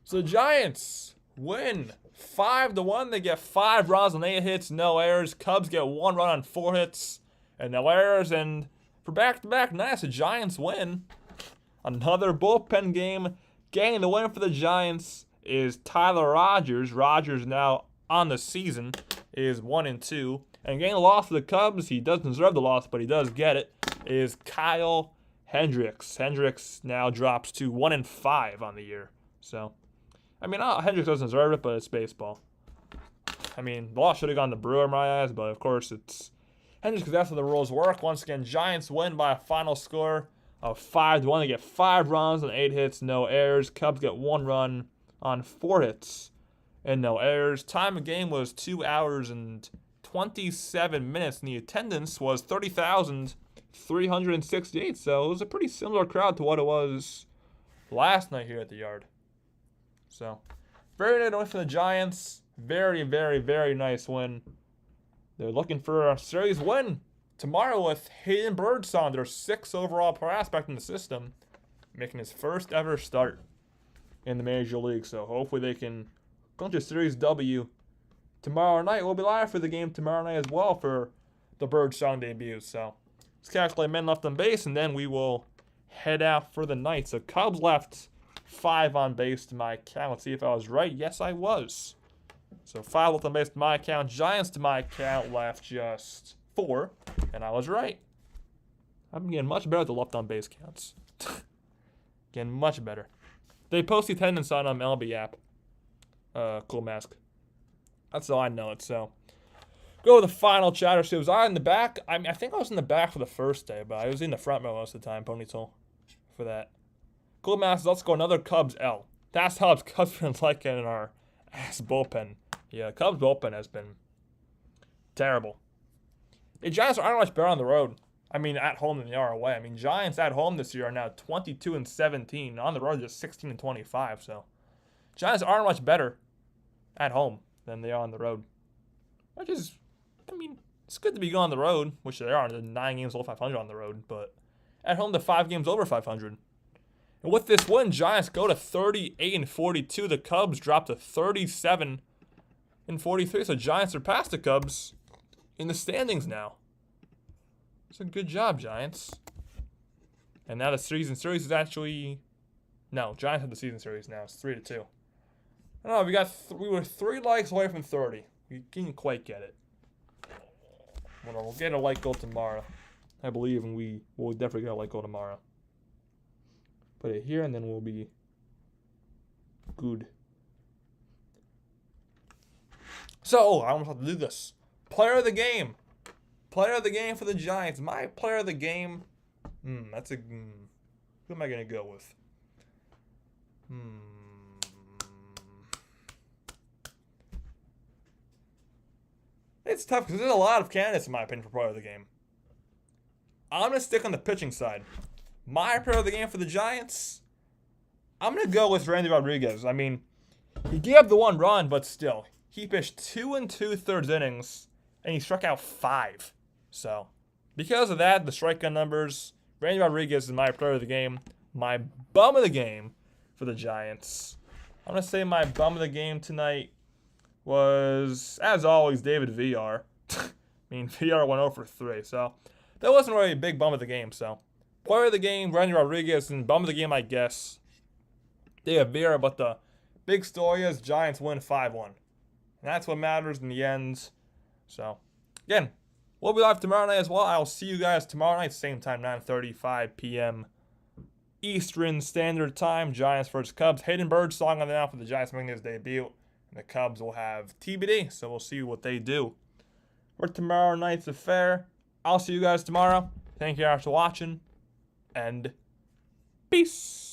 Speaker 1: So the Giants win 5-1. They get 5 runs on 8 hits, no errors. Cubs get 1 run on 4 hits and no errors. And for back-to-back nights, the Giants win. Another bullpen game. Getting the win for the Giants is Tyler Rogers. Rogers now on the season is 1-2. And getting the loss for the Cubs, he doesn't deserve the loss, but he does get it, is Kyle Hendricks. Hendricks now drops to 1-5 on the year. So, I mean, Hendricks doesn't deserve it, but it's baseball. I mean, the loss should have gone to Brewer in my eyes, but of course it's Hendricks because that's how the rules work. Once again, Giants win by a final score of 5-1. They get 5 runs on 8 hits, no errors. Cubs get 1 run on 4 hits and no errors. Time of game was 2 hours and 27 minutes, and the attendance was 30,368. So it was a pretty similar crowd to what it was last night here at the Yard. So, very nice win for the Giants. Very, very, very nice win. They're looking for a series win tomorrow with Hayden Birdsong, their 6th overall prospect in the system, making his first ever start in the Major League. So, hopefully they can go to Series W tomorrow night. We'll be live for the game tomorrow night as well for the Birdsong debut. So, let's calculate men left on base, and then we will head out for the night. So, Cubs left 5 on base to my account. Let's see if I was right. Yes, I was. So 5 left on base to my account. Giants to my account left just 4, and I was right. I'm getting much better at the left on base counts. Getting much better. They post the attendance on MLB app. Cool mask. That's all I know it. So go to the final chatter. So was I in the back? I mean, I think I was in the back for the first day, but I was in the front row most of the time. Ponytail for that. Cool Masters, let's go another Cubs L. That's how Cubs fans like it in our ass bullpen. Yeah, Cubs bullpen has been terrible. The Giants aren't much better on the road. I mean, at home than they are away. I mean, Giants at home this year are now 22-17. On the road, just 16-25. So, Giants aren't much better at home than they are on the road. Which is, I mean, it's good to be going on the road, which they are. They're 9 games over 500 on the road, but at home, they're 5 games over 500. And with this win, Giants go to 38-42. The Cubs drop to 37-43. So Giants are past the Cubs in the standings now. It's a good job, Giants. And now the season series is actually Giants have the season series now. It's 3-2. I don't know. We were 3 likes away from 30. We didn't quite get it. We'll get a like goal tomorrow, I believe, and we will definitely get a like goal tomorrow. Put it here, and then we'll be good. So, I almost have to do this. Player of the game. Player of the game for the Giants. My player of the game. Who am I going to go with? It's tough because there's a lot of candidates, in my opinion, for player of the game. I'm going to stick on the pitching side. My player of the game for the Giants, I'm going to go with Randy Rodriguez. I mean, he gave up the 1 run, but still. He pitched 2 2/3 innings, and he struck out 5. So, because of that, the strikeout numbers, Randy Rodriguez is my player of the game. My bum of the game for the Giants. I'm going to say my bum of the game tonight was, as always, David VR. I mean, VR went 0 for 3, so that wasn't really a big bum of the game. So, player of the game, Randy Rodriguez, and bum of the game, I guess, David VR. But the big story is Giants win 5-1. And that's what matters in the end. So, again, we'll be live tomorrow night as well. I'll see you guys tomorrow night, same time, 9:35 p.m. Eastern Standard Time. Giants versus Cubs. Hayden Birdsong on the mound for the Giants making his debut. And the Cubs will have TBD, so we'll see what they do. For tomorrow night's affair, I'll see you guys tomorrow. Thank you guys for watching, and peace.